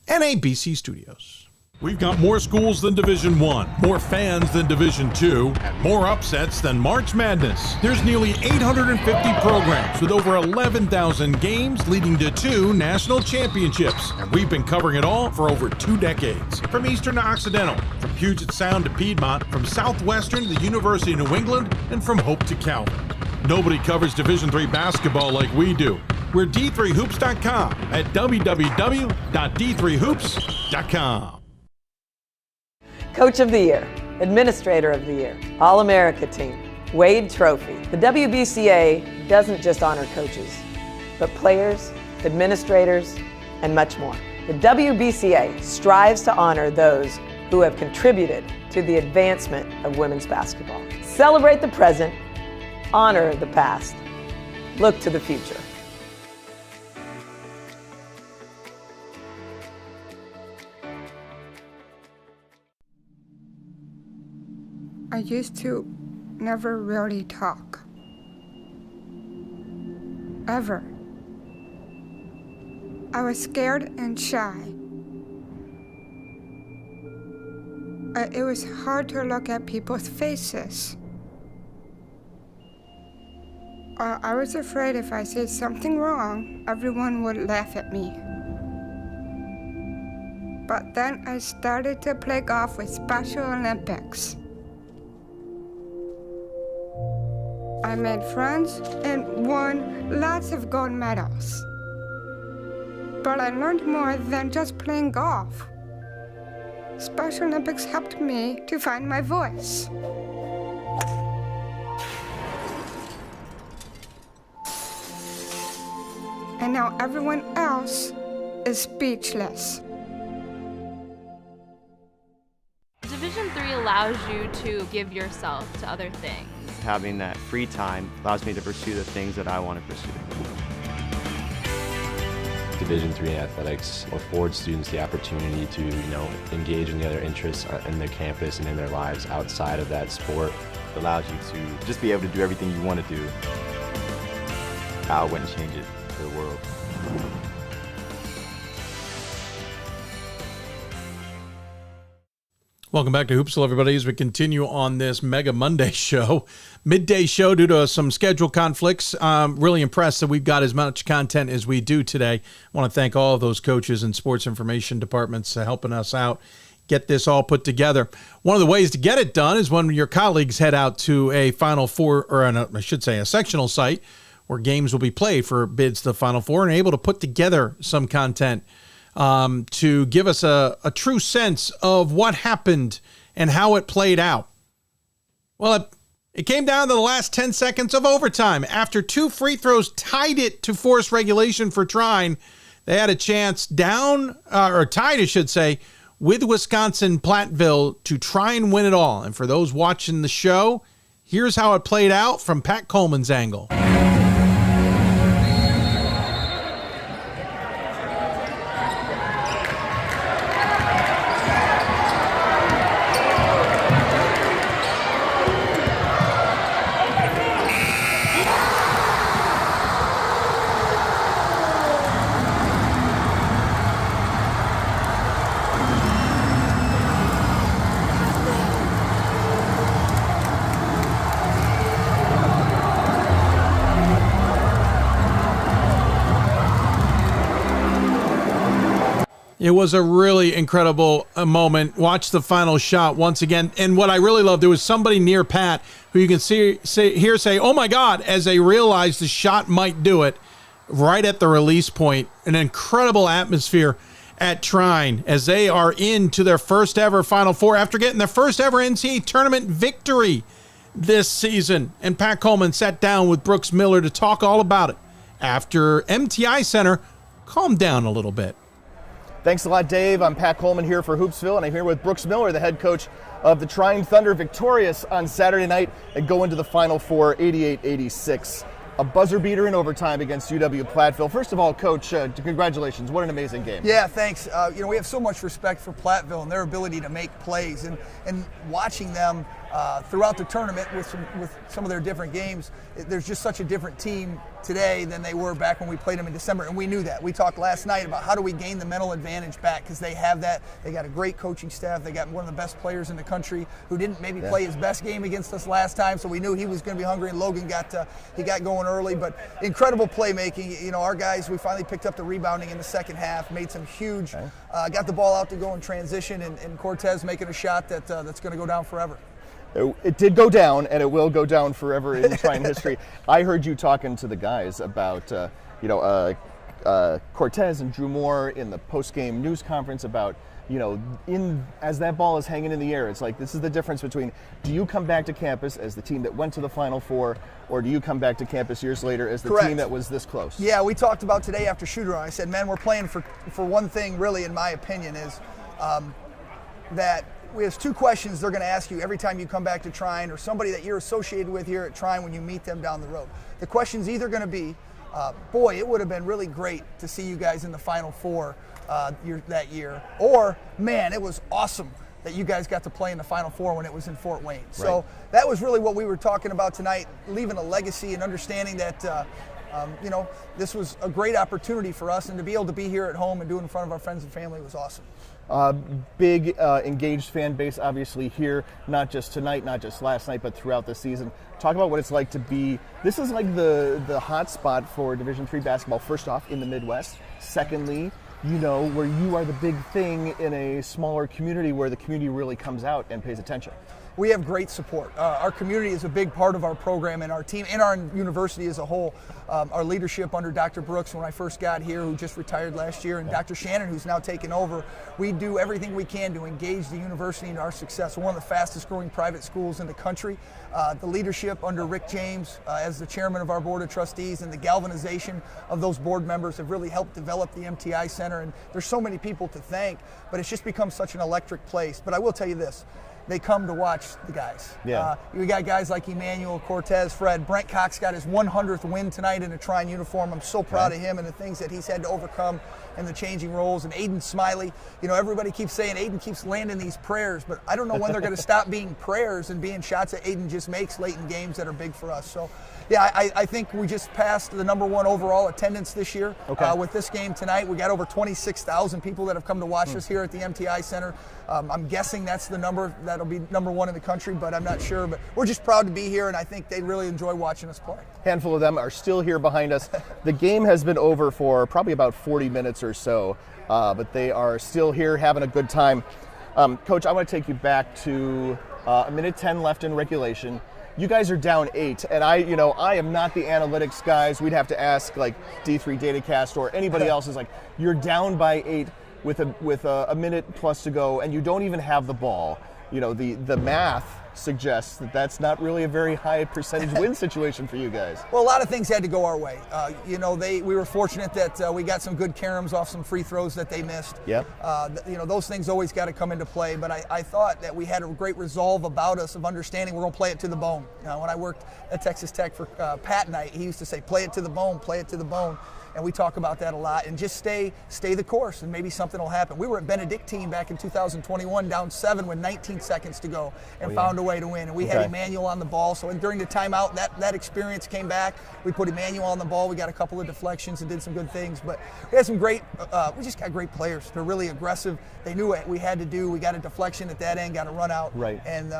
Speaker 1: NABC studios.
Speaker 2: We've got more schools than Division I, more fans than Division II, and more upsets than March Madness. There's nearly 850 programs with over 11,000 games leading to 2 national championships. And we've been covering it all for over 2 decades. From Eastern to Occidental, from Puget Sound to Piedmont, from Southwestern to the University of New England, and from Hope to Calvin. Nobody covers Division III basketball like we do. We're D3Hoops.com at www.d3hoops.com.
Speaker 6: Coach of the Year, Administrator of the Year, All-America Team, Wade Trophy. The WBCA doesn't just honor coaches, but players, administrators, and much more. The WBCA strives to honor those who have contributed to the advancement of women's basketball. Celebrate the present, honor the past, look to the future.
Speaker 10: I used to never really talk. Ever. I was scared and shy. It was hard to look at people's faces. I was afraid if I said something wrong, everyone would laugh at me. But then I started to play golf with Special Olympics. I made friends and won lots of gold medals. But I learned more than just playing golf. Special Olympics helped me to find my voice. And now everyone else is speechless.
Speaker 23: Division III allows you to give yourself to other things.
Speaker 24: Having that free time allows me to pursue the things that I want to pursue.
Speaker 22: Division III in athletics affords students the opportunity to, engage in the other interests in their campus and in their lives outside of that sport.
Speaker 24: It allows you to just be able to do everything you want to do. I wouldn't change it for the world.
Speaker 1: Welcome back to Hoopsville, everybody, as we continue on this Mega Monday show. Midday show due to some schedule conflicts. I'm really impressed that we've got as much content as we do today. I want to thank all of those coaches and sports information departments helping us out, get this all put together. One of the ways to get it done is when your colleagues head out to a Final Four, or a sectional site where games will be played for bids to the Final Four, and are able to put together some content to give us a true sense of what happened and how it played out. Well, it came down to the last 10 seconds of overtime. After 2 free throws tied it to force regulation for Trine, they had a chance tied, I should say, with Wisconsin-Platteville to try and win it all. And for those watching the show, here's how it played out from Pat Coleman's angle. It was a really incredible moment. Watch the final shot once again. And what I really loved, there was somebody near Pat who you can hear say, oh my God, as they realized the shot might do it right at the release point. An incredible atmosphere at Trine as they are into their first ever Final Four after getting their first ever NCAA tournament victory this season. And Pat Coleman sat down with Brooks Miller to talk all about it after MTI Center calmed down a little bit.
Speaker 12: Thanks a lot, Dave. I'm Pat Coleman here for Hoopsville, and I'm here with Brooks Miller, the head coach of the Trine Thunder, victorious on Saturday night and go into the Final Four 88-86. A buzzer beater in overtime against UW-Platteville. First of all, Coach, congratulations. What an amazing game.
Speaker 14: Yeah, thanks. We have so much respect for Platteville and their ability to make plays, and watching them throughout the tournament with some of their different games, there's just such a different team today than they were back when we played them in December, and we knew that. We talked last night about how do we gain the mental advantage back, because they have that. They got a great coaching staff. They got one of the best players in the country who didn't maybe play his best game against us last time, so we knew he was going to be hungry, and Logan got going early, but incredible playmaking. Our guys, we finally picked up the rebounding in the second half, made some huge, got the ball out to go in transition, and Cortez making a shot that's going to go down forever.
Speaker 12: It did go down, and it will go down forever in Trine history. I heard you talking to the guys about, Cortez and Drew Moore in the post-game news conference about, as that ball is hanging in the air, it's like this is the difference between, do you come back to campus as the team that went to the Final Four, or do you come back to campus years later as the team that was this close?
Speaker 14: Yeah, we talked about today after shoot-around. I said, man, we're playing for one thing, really, in my opinion, is that there's two questions they're going to ask you every time you come back to Trine, or somebody that you're associated with here at Trine when you meet them down the road. The question's either going to be, boy, it would have been really great to see you guys in the Final Four that year, or, man, it was awesome that you guys got to play in the Final Four when it was in Fort Wayne. Right. So that was really what we were talking about tonight, leaving a legacy and understanding that this was a great opportunity for us, and to be able to be here at home and do it in front of our friends and family was awesome.
Speaker 12: Big engaged fan base obviously here, not just tonight, not just last night, but throughout the season. Talk about what it's like to be, this is like the hot spot for Division III basketball, first off, in the Midwest. Secondly, where you are the big thing in a smaller community where the community really comes out and pays attention.
Speaker 14: We have great support. Our community is a big part of our program and our team and our university as a whole. Our leadership under Dr. Brooks when I first got here, who just retired last year, and Dr. Shannon, who's now taken over, we do everything we can to engage the university in our success. We're one of the fastest growing private schools in the country. The leadership under Rick James as the chairman of our board of trustees, and the galvanization of those board members have really helped develop the MTI Center. And there's so many people to thank, but it's just become such an electric place. But I will tell you this, they come to watch the guys. Yeah. We got guys like Emmanuel, Cortez, Fred. Brent Cox got his 100th win tonight in a Trine uniform. I'm so proud of him and the things that he's had to overcome and the changing roles. And Aiden Smiley, everybody keeps saying Aiden keeps landing these prayers, but I don't know when they're going to stop being prayers and being shots that Aiden just makes late in games that are big for us. So, yeah, I think we just passed the #1 overall attendance this year with this game tonight. We got over 26,000 people that have come to watch us here at the MTI Center. I'm guessing that's the number that'll be #1 in the country, but I'm not sure. But we're just proud to be here, and I think they really enjoy watching us play.
Speaker 12: A handful of them are still here behind us. The game has been over for probably about 40 minutes or so, but they are still here having a good time. Coach, I want to take you back to a minute 10 left in regulation. You guys are down 8, and I am not the analytics guys. We'd have to ask like D3 Datacast or anybody else. Is like, you're down by 8 with a minute plus to go, and you don't even have the ball. The math suggests that that's not really a very high percentage win situation for you guys.
Speaker 14: Well, a lot of things had to go our way. We were fortunate that we got some good caroms off some free throws that they missed.
Speaker 12: Yep.
Speaker 14: Those things always got to come into play. But I thought that we had a great resolve about us of understanding we're going to play it to the bone. When I worked at Texas Tech for Pat and I, he used to say, play it to the bone, play it to the bone. And we talk about that a lot, and just stay the course, and maybe something will happen. We were at Benedictine back in 2021, down 7 with 19 seconds to go, and found a way to win. And we had Emmanuel on the ball, so during the timeout, that experience came back. We put Emmanuel on the ball. We got a couple of deflections and did some good things, but we had some great. We just got great players. They're really aggressive. They knew what we had to do. We got a deflection at that end, got a run out, and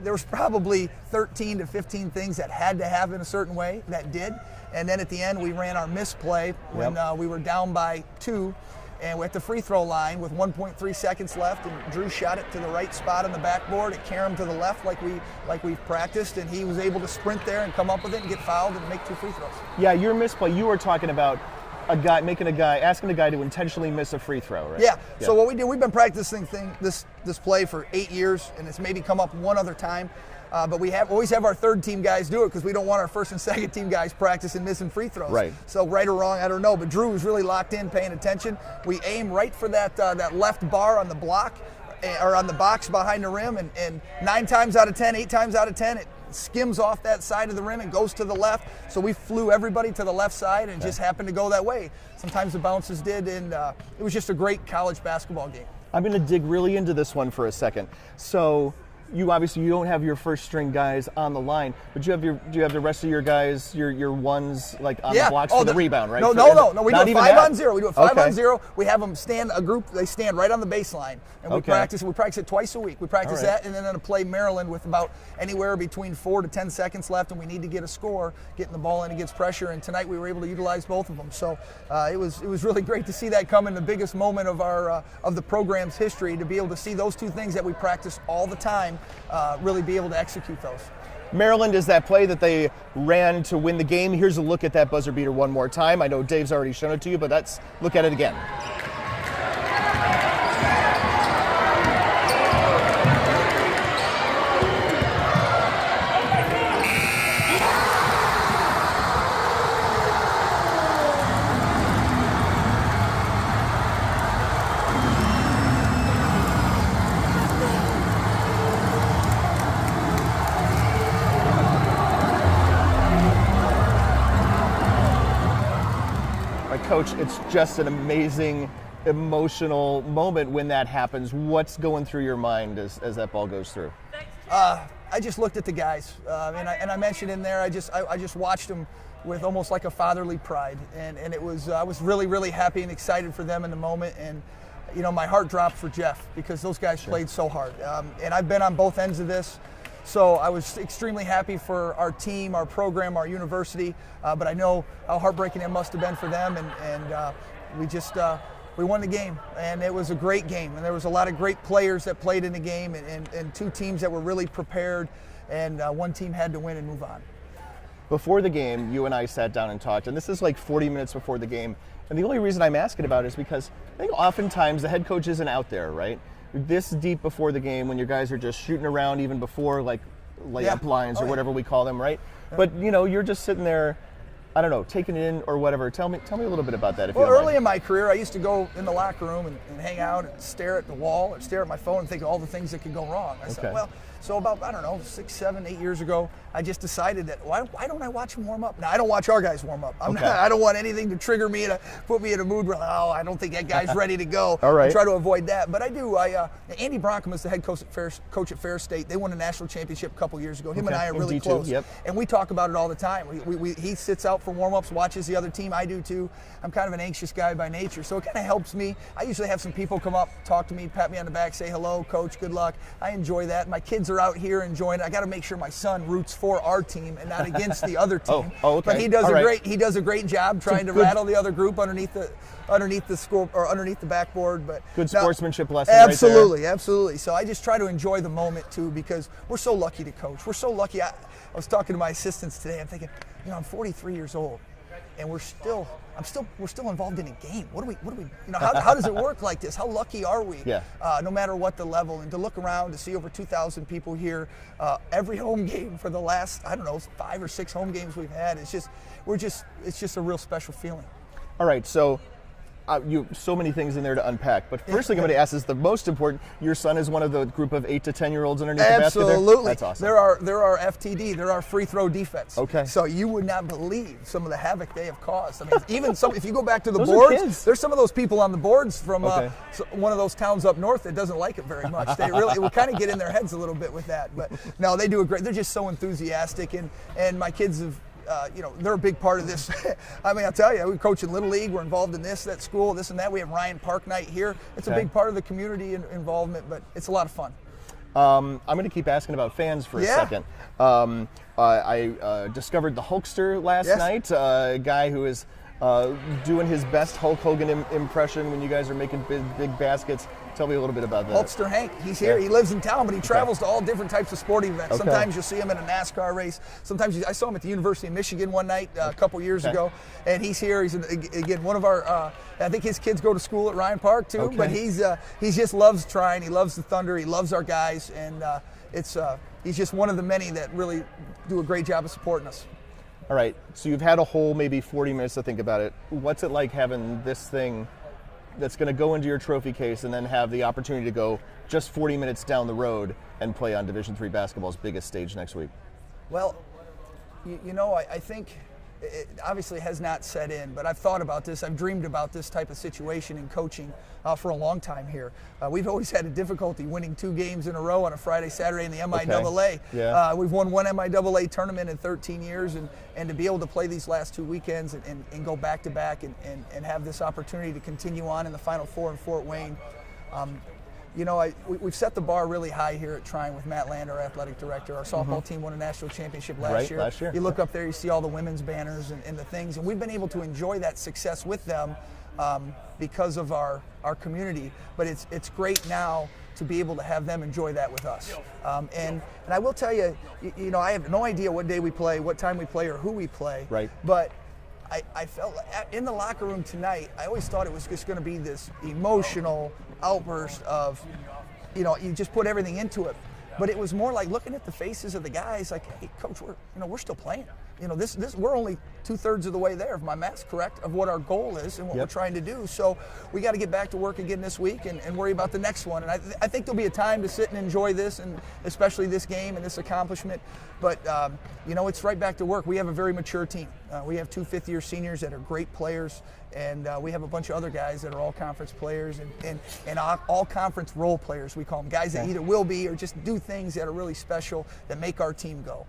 Speaker 14: there was probably 13 to 15 things that had to happen a certain way that did. And then at the end, we ran our misplay when we were down by 2, and we're at the free throw line with 1.3 seconds left, and Drew shot it to the right spot on the backboard. It caromed to the left like we've practiced, and he was able to sprint there and come up with it and get fouled and make 2 free throws.
Speaker 12: Yeah, your misplay, you were talking about asking a guy to intentionally miss a free throw, right?
Speaker 14: Yeah. So what we did, we've been practicing this play for 8 years, and it's maybe come up one other time. But we always have our third team guys do it because we don't want our first and second team guys practicing missing free throws.
Speaker 12: Right.
Speaker 14: So right or wrong, I don't know. But Drew was really locked in, paying attention. We aim right for that left bar on the block or on the box behind the rim, and 9 times out of 10, 8 times out of 10, it skims off that side of the rim and goes to the left. So we flew everybody to the left side and just happened to go that way. Sometimes the bounces did, and it was just a great college basketball game.
Speaker 12: I'm going to dig really into this one for a second. So you don't have your first string guys on the line, but do you have the rest of your guys, your ones like on the blocks for the rebound, right?
Speaker 14: No. We do a 5 on 0. We do a 5 on 0. We have them stand a group. They stand right on the baseline, and we practice. We practice it twice a week. We practice that, and then on a play Maryland with about anywhere between 4 to 10 seconds left, and we need to get a score, getting the ball in against pressure. And tonight we were able to utilize both of them. So it was really great to see that come in the biggest moment of our of the program's history, to be able to see those 2 things that we practice all the time. Really be able to execute those.
Speaker 12: Maryland is that play that they ran to win the game. Here's a look at that buzzer beater one more time. I know Dave's already shown it to you, but let's look at it again. Coach, it's just an amazing, emotional moment when that happens. What's going through your mind as that ball goes through?
Speaker 14: I just looked at the guys, and I mentioned in there, I just watched them with almost like a fatherly pride, and it was I was really, really happy and excited for them in the moment, and my heart dropped for Jeff because those guys played so hard, and I've been on both ends of this. So I was extremely happy for our team, our program, our university, but I know how heartbreaking it must have been for them, and we won the game, and it was a great game, and there was a lot of great players that played in the game, and 2 teams that were really prepared, and 1 team had to win and move on.
Speaker 12: Before the game, you and I sat down and talked, and this is like 40 minutes before the game, and the only reason I'm asking about it is because I think oftentimes the head coach isn't out there, right? This deep before the game when your guys are just shooting around even before like layup lines or whatever we call them, right? Yeah. But you're just sitting there, I don't know, taking it in or whatever. Tell me a little bit about that if you don't
Speaker 14: early
Speaker 12: mind.
Speaker 14: In my career, I used to go in the locker room and hang out and stare at the wall or stare at my phone and think of all the things that could go wrong. I said, so about, 6, 7, 8 years ago, I just decided that why don't I watch them warm up? Now, I don't watch our guys warm up. I don't want anything to trigger me to put me in a mood where, I don't think that guy's ready to go.
Speaker 12: All right.
Speaker 14: I try to avoid that. But I do. Andy Bronkham is the head coach at Fair State. They won a national championship a couple years ago. Him and I are really close.
Speaker 12: Yep.
Speaker 14: And we talk about it all the time. He sits out for warm-ups, watches the other team. I do too. I'm kind of an anxious guy by nature, so it kind of helps me. I usually have some people come up, talk to me, pat me on the back, say hello, coach, good luck. I enjoy that. My kids are out here enjoying it. I got to make sure my son roots for our team and not against the other team. But he does a great job trying to rattle the other group underneath the score or underneath the backboard. But
Speaker 12: good sportsmanship lesson.
Speaker 14: Absolutely,
Speaker 12: right there.
Speaker 14: Absolutely. So I just try to enjoy the moment too, because we're so lucky to coach. We're so lucky. I was talking to my assistants today. I'm thinking, I'm 43 years old. and we're still involved in a game. What do we, how does it work like this? How lucky are we?
Speaker 12: Yeah.
Speaker 14: No matter what the level, and to look around to see over 2,000 people here, every home game for the last, 5 or 6 home games we've had, it's just a real special feeling.
Speaker 12: All right, so so many things in there to unpack, but first thing I'm going to ask is the most important. Your son is one of the group of 8 to 10-year-olds underneath the basket there?
Speaker 14: Absolutely.
Speaker 12: That's awesome.
Speaker 14: There are FTD, there are free throw defense.
Speaker 12: Okay.
Speaker 14: So you would not believe some of the havoc they have caused. I mean, even if you go back to the
Speaker 12: Those are
Speaker 14: boards,
Speaker 12: kids.
Speaker 14: there's some of those people on the boards from one of those towns up north that doesn't like it very much. It will kind of get in their heads a little bit with that. But no, they do a great. They're just so enthusiastic, and my kids have. They're a big part of this. I mean, I'll tell you, we coach in Little League. We're involved in that school, this and that. We have Ryan Park Night here. It's a big part of the community involvement, but it's a lot of fun.
Speaker 12: I'm going to keep asking about fans for a second. I discovered the Hulkster last night, a guy who is doing his best Hulk Hogan impression when you guys are making big baskets. Tell me a little bit about that.
Speaker 14: Hulkster Hank, he's here. He lives in town, but he travels to all different types of sporting events. Sometimes you'll see him in a NASCAR race. Sometimes I saw him at the University of Michigan one night a couple years ago, and he's here. He's again one of our. I think his kids go to school at Ryan Park too, but he just loves Trine. He loves the Thunder. He loves our guys, and he's just one of the many that really do a great job of supporting us.
Speaker 12: All right, so you've had a whole maybe 40 minutes to think about it. What's it like having this thing that's going to go into your trophy case and then have the opportunity to go just 40 minutes down the road and play on Division III basketball's biggest stage next week?
Speaker 14: Well, I think it obviously has not set in, but I've thought about this. I've dreamed about this type of situation in coaching for a long time here. We've always had a difficulty winning 2 games in a row on a Friday, Saturday in the MIAA.
Speaker 12: Yeah.
Speaker 14: We've won 1 MIAA tournament in 13 years, and to be able to play these last 2 weekends and go back-to-back and have this opportunity to continue on in the Final Four in Fort Wayne. We've set the bar really high here at Trine with Matt Land, our athletic director. Our softball team won a national championship last year. You look up there, you see all the women's banners and the things, and we've been able to enjoy that success with them because of our community. But it's great now to be able to have them enjoy that with us. And I will tell you, I have no idea what day we play, what time we play, or who we play.
Speaker 12: Right.
Speaker 14: But I felt in the locker room tonight, I always thought it was just going to be this emotional outburst of, you just put everything into it. But it was more like looking at the faces of the guys, like, hey, coach, we're still playing. We're only 2/3 of the way there, if my math's correct, of what our goal is and what we're trying to do. So we got to get back to work again this week and worry about the next one. And I think there'll be a time to sit and enjoy this, and especially this game and this accomplishment. But it's right back to work. We have a very mature team. We have 2 fifth-year seniors that are great players, and we have a bunch of other guys that are all-conference players and all-conference role players, we call them, guys that either will be or just do things that are really special that make our team go.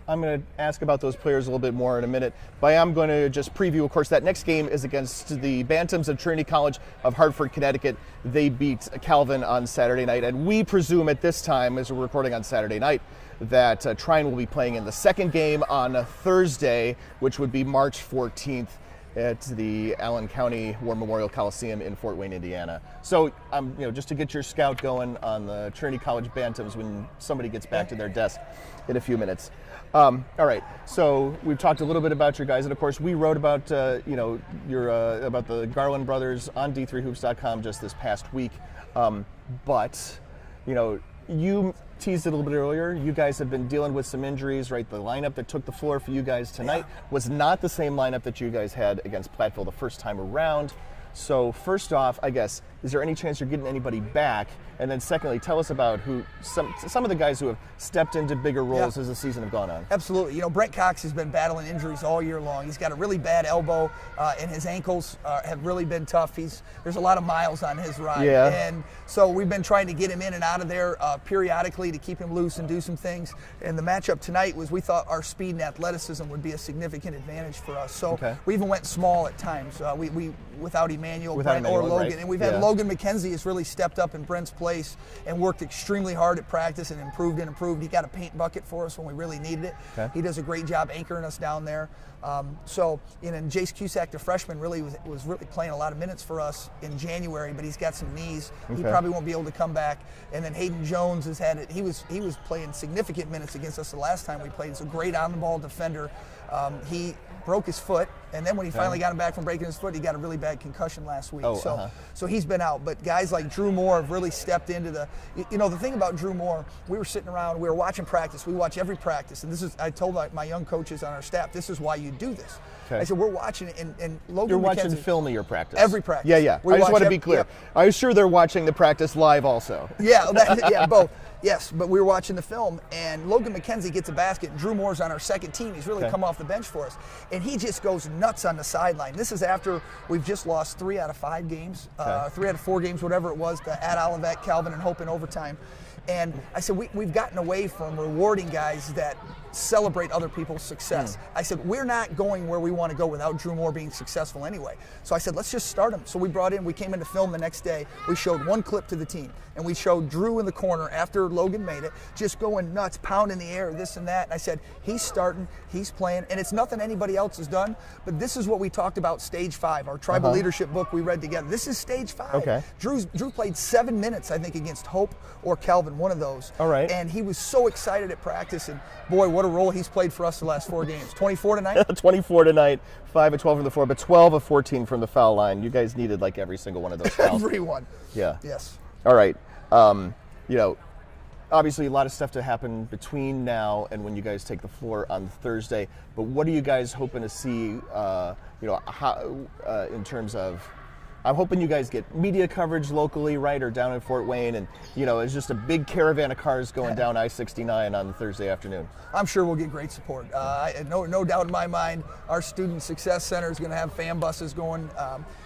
Speaker 12: I'm going to ask about those players a little bit more in a minute, but I'm going to just preview, of course, that next game is against the Bantams of Trinity College of Hartford, Connecticut. They beat Calvin on Saturday night, and we presume at this time, as we're recording on Saturday night, that Trine will be playing in the second game on Thursday, which would be March 14th at the Allen County War Memorial Coliseum in Fort Wayne, Indiana. So, just to get your scout going on the Trinity College Bantams when somebody gets back to their desk in a few minutes. All right, so we've talked a little bit about your guys, and of course we wrote about about the Garland brothers on D3Hoops.com just this past week. But you teased it a little bit earlier. You guys have been dealing with some injuries, right? The lineup that took the floor for you guys tonight was not the same lineup that you guys had against Platteville the first time around. So first off, I guess, is there any chance you're getting anybody back? And then secondly, tell us about some of the guys who have stepped into bigger roles as the season have gone on.
Speaker 14: Absolutely. Brent Cox has been battling injuries all year long. He's got a really bad elbow, and his ankles have really been tough. There's a lot of miles on his ride.
Speaker 12: Yeah.
Speaker 14: And so we've been trying to get him in and out of there periodically to keep him loose and do some things. And the matchup tonight was, we thought our speed and athleticism would be a significant advantage for us. So we even went small at times. We without Emmanuel, Brent, or Logan.
Speaker 12: Right.
Speaker 14: And we've had Logan McKenzie has really stepped up in Brent's place and worked extremely hard at practice and improved. He got a paint bucket for us when we really needed it. Okay. He does a great job anchoring us down there. And Jace Cusack, the freshman, really was really playing a lot of minutes for us in January, but he's got some knees. He probably won't be able to come back. And then Hayden Jones has had it. He was playing significant minutes against us the last time we played. He's a great on-the-ball defender. He broke his foot, and then when he finally got him back from breaking his foot, he got a really bad concussion last week. So he's been out. But guys like Drew Moore have really stepped into the thing about Drew Moore, we were sitting around, we were watching practice. We watch every practice, and I told my young coaches on our staff, this is why you do this. I said, we're watching it, and Logan
Speaker 12: You're watching
Speaker 14: McKenzie,
Speaker 12: film of your practice.
Speaker 14: every practice.
Speaker 12: Yeah. I just want to be clear. I was sure they're watching the practice live also.
Speaker 14: Both. Yes, but we were watching the film, and Logan McKenzie gets a basket. Drew Moore's on our second team. He's really come off the bench for us, and he just goes nuts on the sideline. This is after we've just lost 3 out of 5 games, 3 out of 4 games, whatever it was, at Olivet, Calvin, and Hope in overtime. And I said, we've gotten away from rewarding guys that celebrate other people's success. I said, we're not going where we want to go without Drew Moore being successful anyway. So I said, let's just start him. So we came in to film the next day. We showed one clip to the team, and we showed Drew in the corner after Logan made it, just going nuts, pounding the air, this and that. And I said, he's starting, he's playing, and it's nothing anybody else has done, but this is what we talked about, stage 5, our tribal leadership book we read together. This is stage 5. Drew played 7 minutes, I think, against Hope or Calvin, one of those.
Speaker 12: All right.
Speaker 14: And he was so excited at practice, and boy, what a role he's played for us the last 4 games. 24 tonight?
Speaker 12: 24 tonight, 5 of 12 from the floor, but 12 of 14 from the foul line. You guys needed like every single one of those fouls.
Speaker 14: Everyone.
Speaker 12: Yeah.
Speaker 14: Yes.
Speaker 12: All right. Obviously a lot of stuff to happen between now and when you guys take the floor on Thursday, but what are you guys hoping to see, in terms of, I'm hoping you guys get media coverage locally, right, or down in Fort Wayne, and it's just a big caravan of cars going down I-69 on Thursday afternoon.
Speaker 14: I'm sure we'll get great support. No doubt in my mind, our Student Success Center is going to have fan buses going.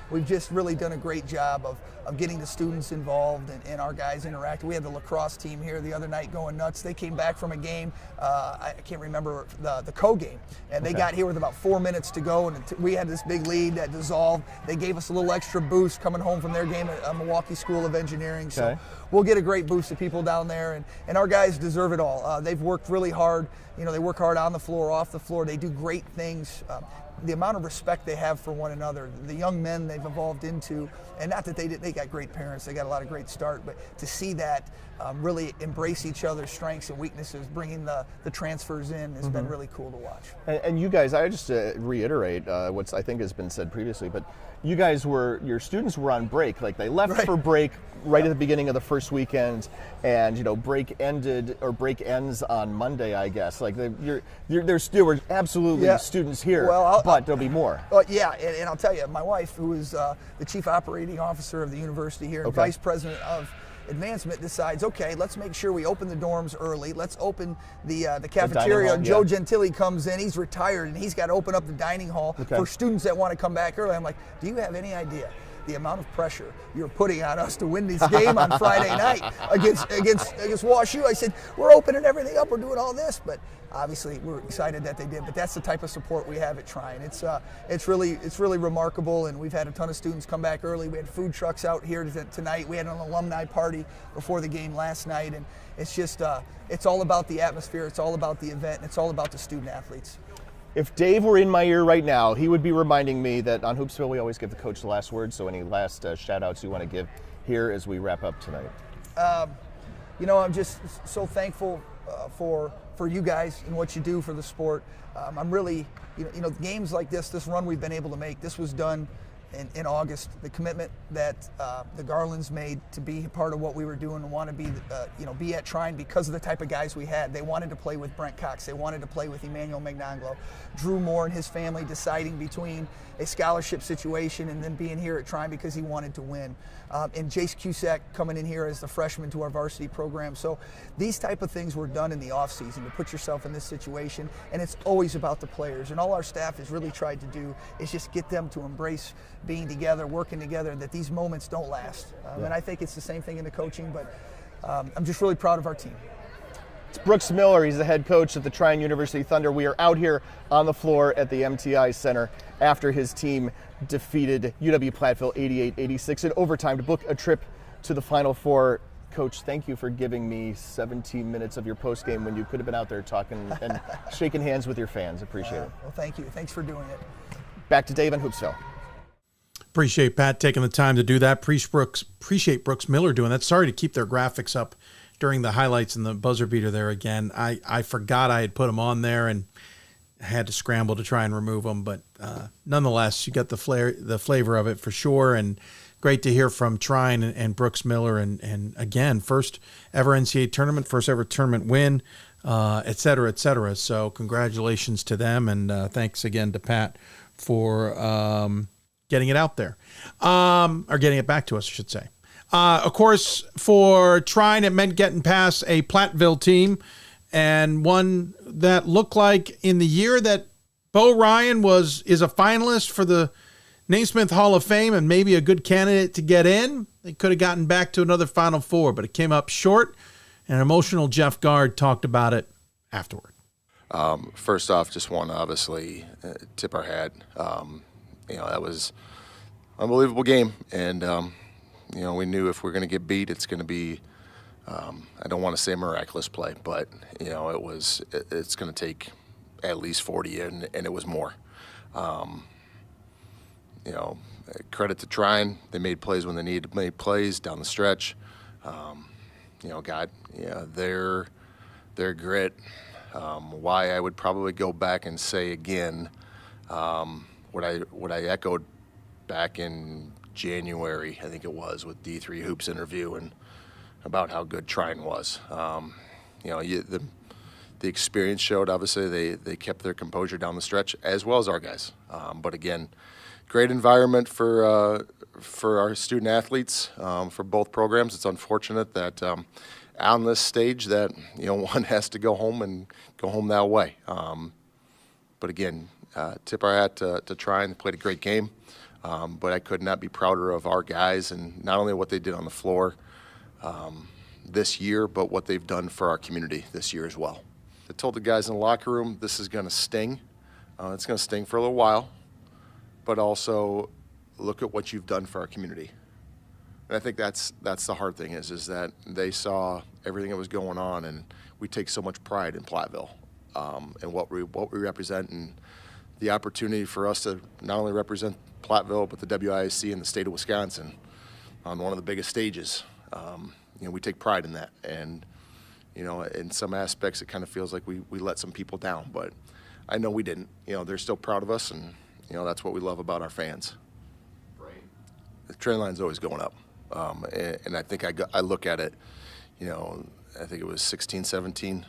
Speaker 14: We've just really done a great job of getting the students involved and our guys interacting. We had the lacrosse team here the other night going nuts. They came back from a game, I can't remember, the co-game, and they got here with about 4 minutes to go, and we had this big lead that dissolved. They gave us a little extra boost coming home from their game at Milwaukee School of Engineering. So we'll get a great boost of people down there, and our guys deserve it all. They've worked really hard. They work hard on the floor, off the floor. They do great things. The amount of respect they have for one another, the young men they've evolved into, and not that they got great parents, they got a lot of great start, but to see that really embrace each other's strengths and weaknesses, bringing the transfers in has been really cool to watch.
Speaker 12: And you guys, I just reiterate what I think has been said previously, but you guys your students were on break, like they left for break right at the beginning of the first weekend, and break ends on Monday, I guess. Like there were absolutely students here, but there'll be more.
Speaker 14: And I'll tell you, my wife, who is the chief operating officer of the university here and vice president of advancement, decides, okay, let's make sure we open the dorms early. Let's open the cafeteria. Joe Gentili comes in. He's retired, and he's got to open up the dining hall for students that want to come back early. I'm like, do you have any idea the amount of pressure you're putting on us to win this game on Friday night against WashU? I said, we're opening everything up. We're doing all this, but obviously we're excited that they did. But that's the type of support we have at Trine. It's really remarkable, and we've had a ton of students come back early. We had food trucks out here tonight. We had an alumni party before the game last night, and it's just it's all about the atmosphere. It's all about the event. And it's all about the student athletes.
Speaker 12: If Dave were in my ear right now, he would be reminding me that on Hoopsville we always give the coach the last word. So any last shout-outs you want to give here as we wrap up tonight?
Speaker 14: I'm just so thankful for you guys and what you do for the sport. I'm really, games like this run we've been able to make, this was done in August. The commitment that the Garlands made to be part of what we were doing and want to be at Trine because of the type of guys we had. They wanted to play with Brent Cox. They wanted to play with Emmanuel Magnanglo. Drew Moore and his family deciding between a scholarship situation and then being here at Trine because he wanted to win. And Jace Cusack coming in here as the freshman to our varsity program. So these type of things were done in the off season to put yourself in this situation, and it's always about the players. And all our staff has really tried to do is just get them to embrace being together, working together, that these moments don't last. And I think it's the same thing in the coaching, but I'm just really proud of our team.
Speaker 12: It's Brooks Miller. He's the head coach at the Trine University Thunder. We are out here on the floor at the MTI Center after his team defeated UW-Platteville 88-86 in overtime to book a trip to the Final Four. Coach, thank you for giving me 17 minutes of your postgame when you could have been out there talking and shaking hands with your fans. Appreciate it.
Speaker 14: Well, thank you. Thanks for doing it.
Speaker 12: Back to Dave and Hoopsville.
Speaker 1: Appreciate Pat taking the time to do that. Appreciate Brooks Miller doing that. Sorry to keep their graphics up during the highlights and the buzzer beater there again. I forgot I had put them on there, and had to scramble to try and remove them, but nonetheless, you got the flavor of it for sure. And great to hear from Trine and Brooks Miller, and again, first ever NCAA tournament, first ever tournament win, et cetera, et cetera. So congratulations to them, and thanks again to Pat for getting it out there, or getting it back to us, I should say. Of course, for Trine, it meant getting past a Platteville team, and one that looked like in the year that Bo Ryan is a finalist for the Naismith Hall of Fame and maybe a good candidate to get in. They could have gotten back to another Final Four, but it came up short, and emotional Jeff Gard talked about it afterward.
Speaker 15: First off, just want to obviously tip our hat. That was an unbelievable game, and we knew if we're going to get beat, it's going to be, I don't want to say miraculous play, but it's going to take at least 40, and it was more. Credit to Trine. They made plays when they needed to make plays down the stretch. Their grit. Why I would probably go back and say again what I echoed back in January, I think it was, with D3 Hoops interview, and about how good Trine was. The experience showed. Obviously, they kept their composure down the stretch, as well as our guys. But again, great environment for our student athletes for both programs. It's unfortunate that on this stage that one has to go home and go home that way. But again, tip our hat to Trine. They played a great game, but I could not be prouder of our guys, and not only what they did on the floor this year, but what they've done for our community this year as well. I told the guys in the locker room, this is going to sting. It's going to sting for a little while, but also look at what you've done for our community. And I think that's the hard thing is that they saw everything that was going on, and we take so much pride in Platteville and what we represent, and the opportunity for us to not only represent Platteville but the WIAC and the state of Wisconsin on one of the biggest stages. We take pride in that, and in some aspects it kind of feels like we let some people down, but I know we didn't. They're still proud of us, and that's what we love about our fans. The trend line's always going up, and I think I look at it. I think it was 16, 17.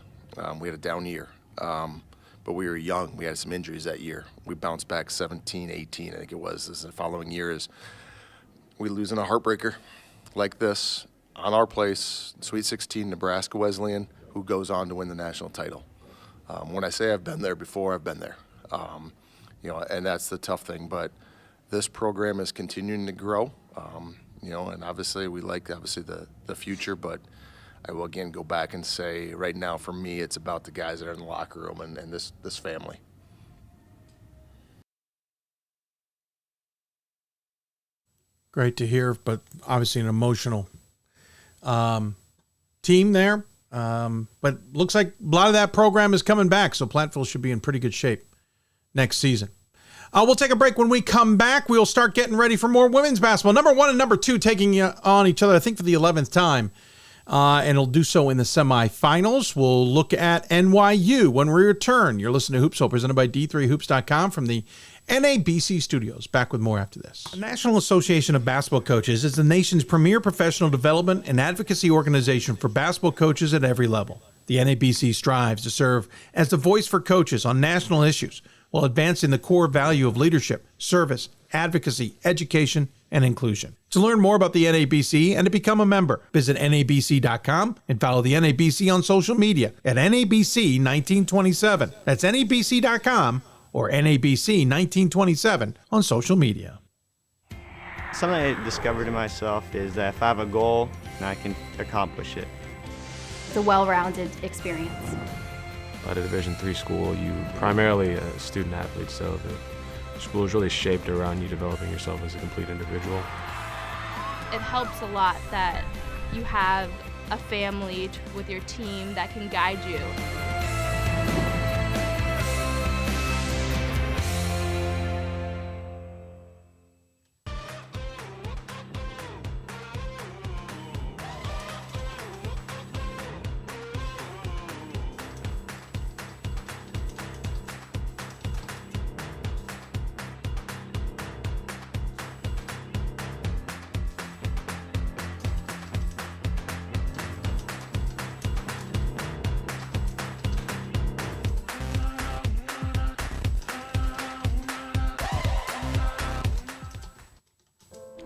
Speaker 15: We had a down year, but we were young. We had some injuries that year. We bounced back 17, 18. I think it was. The following year is we lose in a heartbreaker like this on our place, Sweet 16, Nebraska Wesleyan, who goes on to win the national title. When I say I've been there before, I've been there. And that's the tough thing. But this program is continuing to grow. And obviously we like the future, but I will again go back and say right now for me it's about the guys that are in the locker room and this family.
Speaker 1: Great to hear, but obviously an emotional team there. But looks like a lot of that program is coming back, so Platteville should be in pretty good shape next season. We'll take a break. When we come back, we'll start getting ready for more women's basketball. Number 1 and number 2 taking on each other, I think, for the 11th time. And it'll do so in the semifinals. We'll look at NYU when we return. You're listening to Hoopsville, presented by D3Hoops.com from the NABC studios. Back with more after this. The National Association of Basketball Coaches is the nation's premier professional development and advocacy organization for basketball coaches at every level. The NABC strives to serve as the voice for coaches on national issues while advancing the core value of leadership, service, advocacy, education, and inclusion. To learn more about the NABC and to become a member, visit NABC.com and follow the NABC on social media at NABC 1927. That's NABC.com or NABC 1927 on social media.
Speaker 17: Something I discovered in myself is that if I have a goal, I can accomplish it.
Speaker 23: It's a well-rounded experience.
Speaker 22: At a Division III school, you primarily a student athlete, so the school is really shaped around you developing yourself as a complete individual.
Speaker 23: It helps a lot that you have a family with your team that can guide you.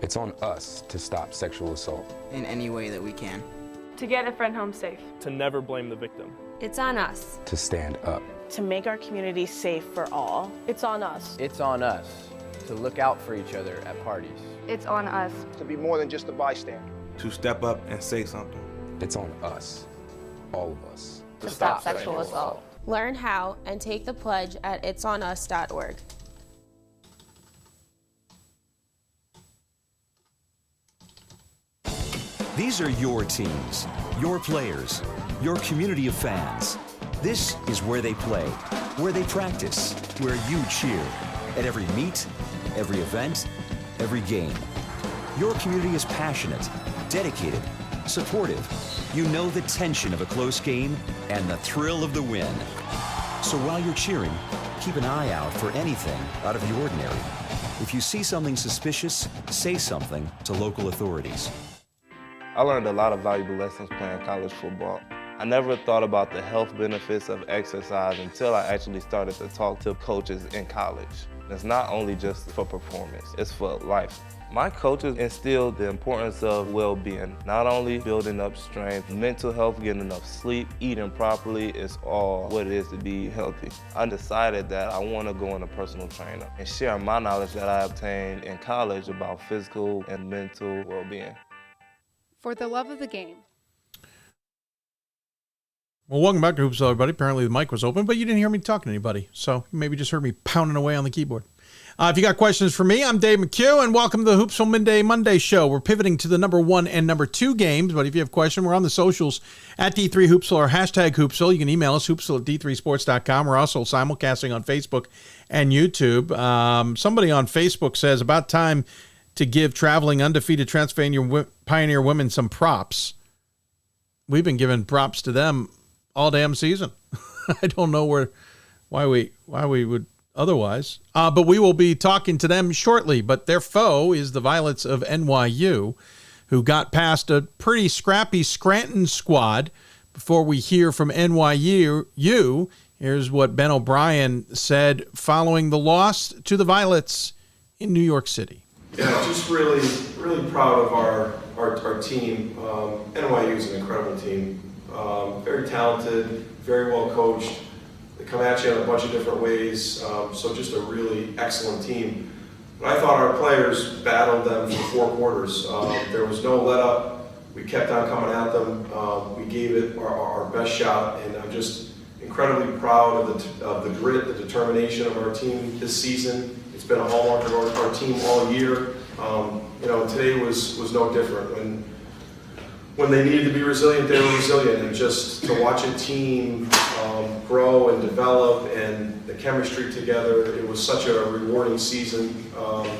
Speaker 18: It's on us to stop sexual assault.
Speaker 19: In any way that we can.
Speaker 20: To get a friend home safe.
Speaker 21: To never blame the victim.
Speaker 20: It's on us.
Speaker 18: To stand up.
Speaker 25: To make our community safe for all.
Speaker 26: It's on us.
Speaker 27: It's on us to look out for each other at parties.
Speaker 20: It's on us.
Speaker 28: To be more than just a bystander.
Speaker 29: To step up and say something.
Speaker 18: It's on us, all of us.
Speaker 20: To stop sexual assault.
Speaker 25: Learn how and take the pledge at itsonus.org.
Speaker 30: These are your teams, your players, your community of fans. This is where they play, where they practice, where you cheer. At every meet, every event, every game. Your community is passionate, dedicated, supportive. You know the tension of a close game and the thrill of the win. So while you're cheering, keep an eye out for anything out of the ordinary. If you see something suspicious, say something to local authorities.
Speaker 31: I learned a lot of valuable lessons playing college football. I never thought about the health benefits of exercise until I actually started to talk to coaches in college. It's not only just for performance, it's for life. My coaches instilled the importance of well-being, not only building up strength, mental health, getting enough sleep, eating properly is all what it is to be healthy. I decided that I want to go into personal trainer and share my knowledge that I obtained in college about physical and mental well-being.
Speaker 32: For the love of the game.
Speaker 1: Well, welcome back to Hoopsville, everybody. Apparently the mic was open, but you didn't hear me talking to anybody, so you maybe just heard me pounding away on the keyboard. If you got questions for me, I'm Dave McHugh, and welcome to the Hoopsville Midday Monday show. We're pivoting to the number 1 and number 2 games, but if you have a question, we're on the socials at D3Hoopsville or hashtag Hoopsville. You can email us, hoopsville at d3sports.com. We're also simulcasting on Facebook and YouTube. Somebody on Facebook says, about time to give traveling undefeated Transylvania Pioneer women some props. We've been giving props to them all damn season. I don't know why we would otherwise. But we will be talking to them shortly. But their foe is the Violets of NYU, who got past a pretty scrappy Scranton squad. Before we hear from NYU, here's what Ben O'Brien said following the loss to the Violets in New York City.
Speaker 33: Yeah, just really proud of our team. NYU is an incredible team. Very talented, very well coached. They come at you in a bunch of different ways. So just a really excellent team. But I thought our players battled them for 4 quarters. There was no let up. We kept on coming at them. We gave it our best shot, and I'm just incredibly proud of the grit, the determination of our team this season. It's been a hallmark of our team all year. Today was no different. When they needed to be resilient, they were resilient, and just to watch a team grow and develop and the chemistry together, it was such a rewarding season.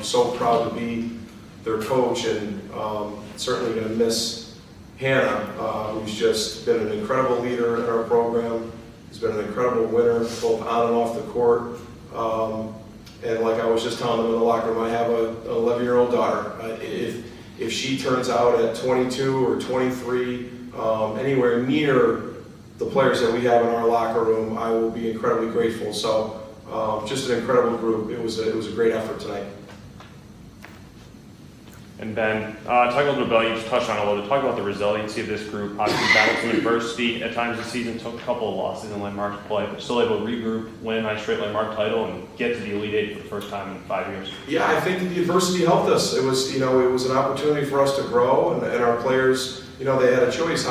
Speaker 33: So proud to be their coach, and certainly going to miss Hannah, who's just been an incredible leader in our program. He's been an incredible winner, both on and off the court. And like I was just telling them in the locker room, I have an 11-year-old daughter. If she turns out at 22 or 23, anywhere near the players that we have in our locker room, I will be incredibly grateful. So just an incredible group. It was a great effort tonight.
Speaker 4: And Ben, talk a little bit about, you just touched on it a little bit, talk about the resiliency of this group. Obviously battled some adversity at times this season, took a couple of losses in landmark play, but still able to regroup, win a nice straight landmark title, and get to the Elite Eight for the first time in 5 years. Yeah, I think that the adversity helped us. It was an opportunity for us to grow, and our players, they had a choice.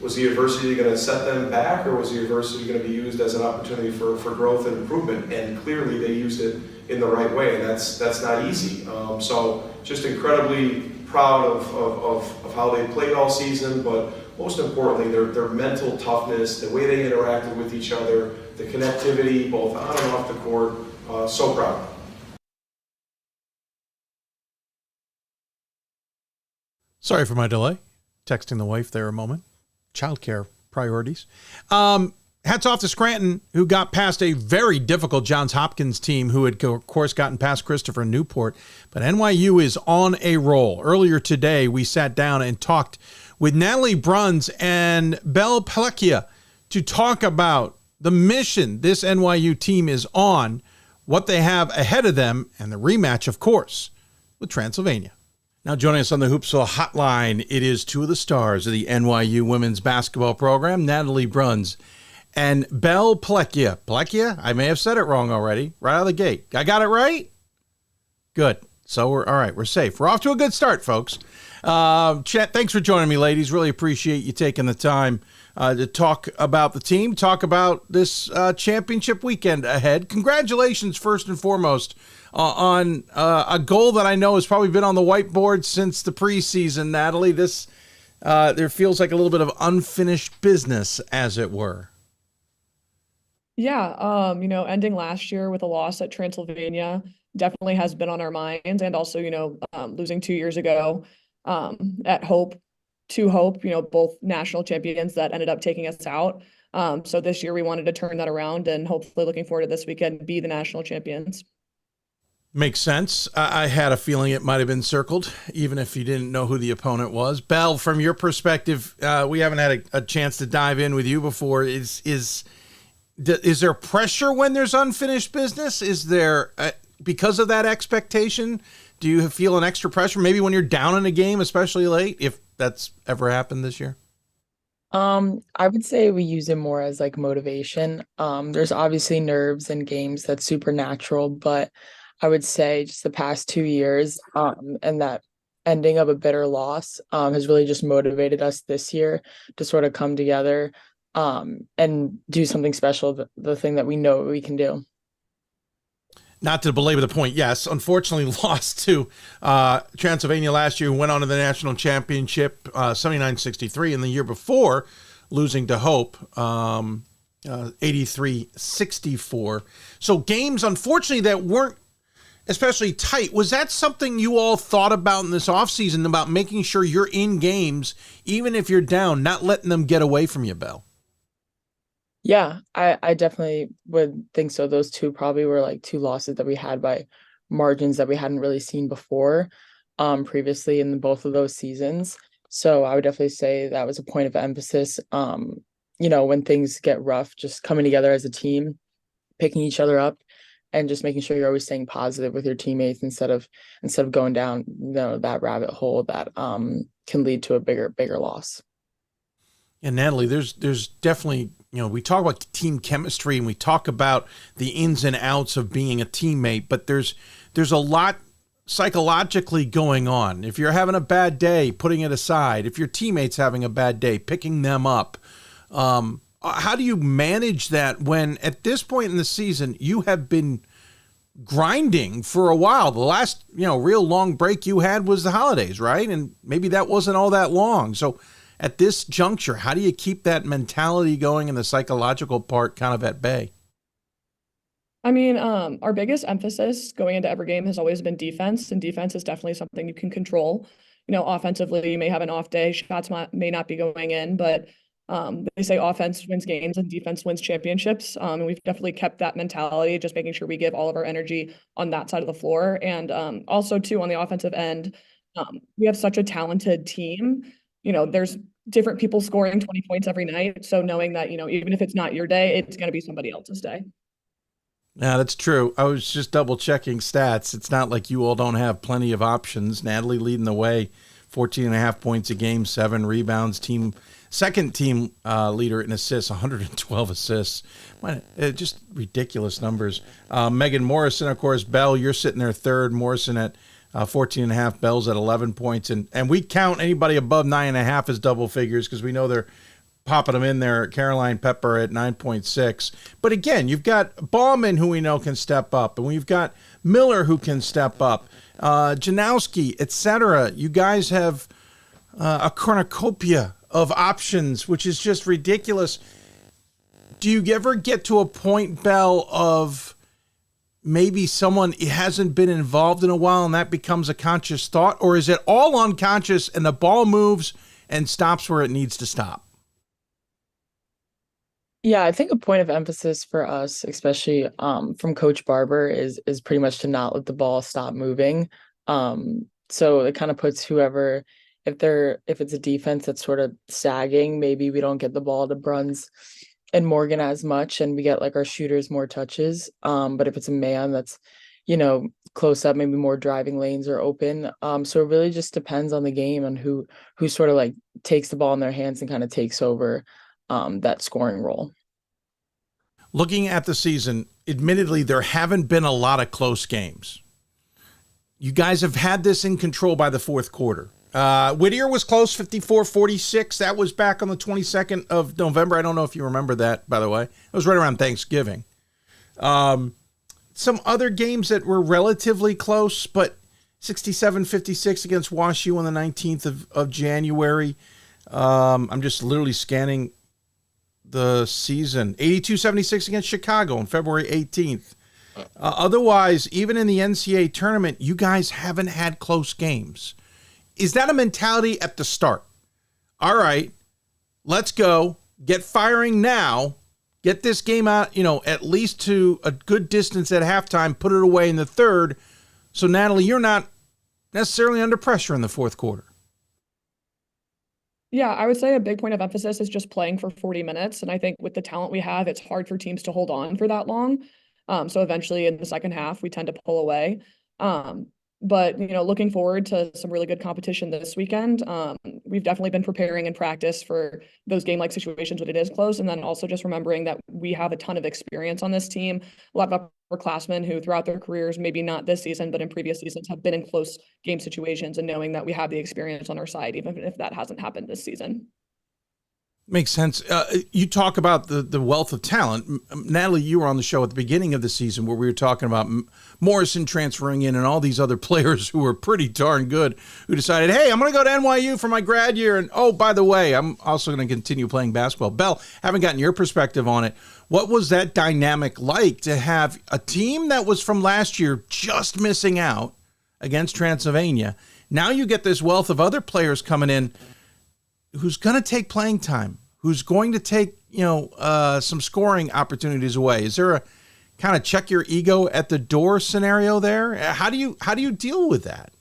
Speaker 4: Was the adversity going to set them back, or was the adversity going to be used as an opportunity for growth and improvement? And clearly they used it in the right way, and that's not easy. So just incredibly proud of how they played all season, but most importantly, their mental toughness, the way they interacted with each other, the connectivity, both on and off the court. So proud.
Speaker 1: Sorry for my delay. Texting the wife there a moment. Childcare priorities. Hats off to Scranton, who got past a very difficult Johns Hopkins team who had, of course, gotten past Christopher Newport. But NYU is on a roll. Earlier today, we sat down and talked with Natalie Bruns and Belle Pellecchia to talk about the mission this NYU team is on, what they have ahead of them, and the rematch, of course, with Transylvania. Now joining us on the Hoopsville Hotline, it is two of the stars of the NYU women's basketball program, Natalie Bruns and Belle Pellecchia. Pellecchia? I may have said it wrong already, right out of the gate. I got it right? Good. So we're all right. We're safe. We're off to a good start, folks. Chet, thanks for joining me, ladies. Really appreciate you taking the time to talk about the team, talk about this championship weekend ahead. Congratulations, first and foremost, on a goal that I know has probably been on the whiteboard since the preseason, Natalie. This there feels like a little bit of unfinished business, as it were.
Speaker 2: Yeah, ending last year with a loss at Transylvania definitely has been on our minds, and also, losing 2 years ago at Hope, both national champions that ended up taking us out. So this year we wanted to turn that around, and hopefully looking forward to this weekend, be the national champions.
Speaker 1: Makes sense. I had a feeling it might have been circled, even if you didn't know who the opponent was. Belle, from your perspective, we haven't had a chance to dive in with you before. Is there pressure when there's unfinished business? Is there, because of that expectation, do you feel an extra pressure maybe when you're down in a game, especially late, if that's ever happened this year?
Speaker 3: I would say we use it more as like motivation. There's obviously nerves in games, that's supernatural, but I would say just the past 2 years, and that ending of a bitter loss has really just motivated us this year to sort of come together and do something special, the thing that we know we can do.
Speaker 1: Not to belabor the point, yes, unfortunately lost to Transylvania last year, who went on to the national championship 79-63, and the year before losing to Hope 83-64. So games, unfortunately, that weren't especially tight. Was that something you all thought about in this offseason, about making sure you're in games, even if you're down, not letting them get away from you, Belle?
Speaker 3: Yeah, I definitely would think so. Those two probably were like two losses that we had by margins that we hadn't really seen before previously in both of those seasons. So I would definitely say that was a point of emphasis. When things get rough, just coming together as a team, picking each other up, and just making sure you're always staying positive with your teammates instead of going down that rabbit hole that can lead to a bigger loss.
Speaker 1: And Natalie, there's definitely, we talk about team chemistry and we talk about the ins and outs of being a teammate, but there's a lot psychologically going on. If you're having a bad day, putting it aside. If your teammate's having a bad day, picking them up. How do you manage that when at this point in the season you have been grinding for a while? The last, real long break you had was the holidays, right? And maybe that wasn't all that long. So at this juncture, how do you keep that mentality going and the psychological part kind of at bay?
Speaker 2: I mean, our biggest emphasis going into every game has always been defense, and defense is definitely something you can control. Offensively, you may have an off day, shots may not be going in, but they say offense wins games and defense wins championships. And we've definitely kept that mentality, just making sure we give all of our energy on that side of the floor. And also too, on the offensive end, we have such a talented team. There's different people scoring 20 points every night. So knowing that, even if it's not your day, it's going to be somebody else's day.
Speaker 1: Yeah, that's true. I was just double checking stats. It's not like you all don't have plenty of options. Natalie leading the way, 14.5 points a game, 7 rebounds, second team leader in assists, 112 assists. Just ridiculous numbers. Megan Morrison, of course, Belle, you're sitting there third. Morrison at 14.5, Belle's at 11 points. And we count anybody above 9.5 as double figures because we know they're popping them in there. Caroline Pepper at 9.6. But again, you've got Bauman, who we know can step up, and we've got Miller, who can step up, Janowski, etc. You guys have a cornucopia of options, which is just ridiculous. Do you ever get to a point, Belle, of maybe someone hasn't been involved in a while and that becomes a conscious thought? Or is it all unconscious and the ball moves and stops where it needs to stop?
Speaker 3: Yeah, I think a point of emphasis for us, especially from Coach Barber, is pretty much to not let the ball stop moving. So it kind of puts whoever, if it's a defense that's sort of sagging, maybe we don't get the ball to Bruns and Morgan as much, and we get like our shooters more touches. But if it's a man that's, close up, maybe more driving lanes are open. So it really just depends on the game and who sort of like takes the ball in their hands and kind of takes over that scoring role.
Speaker 1: Looking at the season, admittedly, there haven't been a lot of close games. You guys have had this in control by the fourth quarter. Whittier was close, 54-46. That was back on the 22nd of November. I don't know if you remember that, by the way. It was right around Thanksgiving. Some other games that were relatively close, but 67-56 against WashU on the 19th of January. I'm just literally scanning the season. 82-76 against Chicago on February 18th. Otherwise, even in the NCAA tournament, you guys haven't had close games. Is that a mentality at the start? All right, let's go. Get firing now. Get this game out, at least to a good distance at halftime. Put it away in the third. So, Natalie, you're not necessarily under pressure in the fourth quarter.
Speaker 2: Yeah, I would say a big point of emphasis is just playing for 40 minutes. And I think with the talent we have, it's hard for teams to hold on for that long. So eventually in the second half, we tend to pull away. But, looking forward to some really good competition this weekend. We've definitely been preparing in practice for those game-like situations when it is close. And then also just remembering that we have a ton of experience on this team. A lot of upperclassmen who throughout their careers, maybe not this season, but in previous seasons have been in close game situations, and knowing that we have the experience on our side, even if that hasn't happened this season.
Speaker 1: Makes sense. You talk about the wealth of talent. Natalie, you were on the show at the beginning of the season where we were talking about Morrison transferring in and all these other players who were pretty darn good who decided, hey, I'm going to go to NYU for my grad year. And, oh, by the way, I'm also going to continue playing basketball. Belle, haven't gotten your perspective on it. What was that dynamic like to have a team that was from last year just missing out against Transylvania? Now you get this wealth of other players coming in who's going to take playing time, who's going to take, some scoring opportunities away. Is there a kind of check your ego at the door scenario there? How do you deal with that?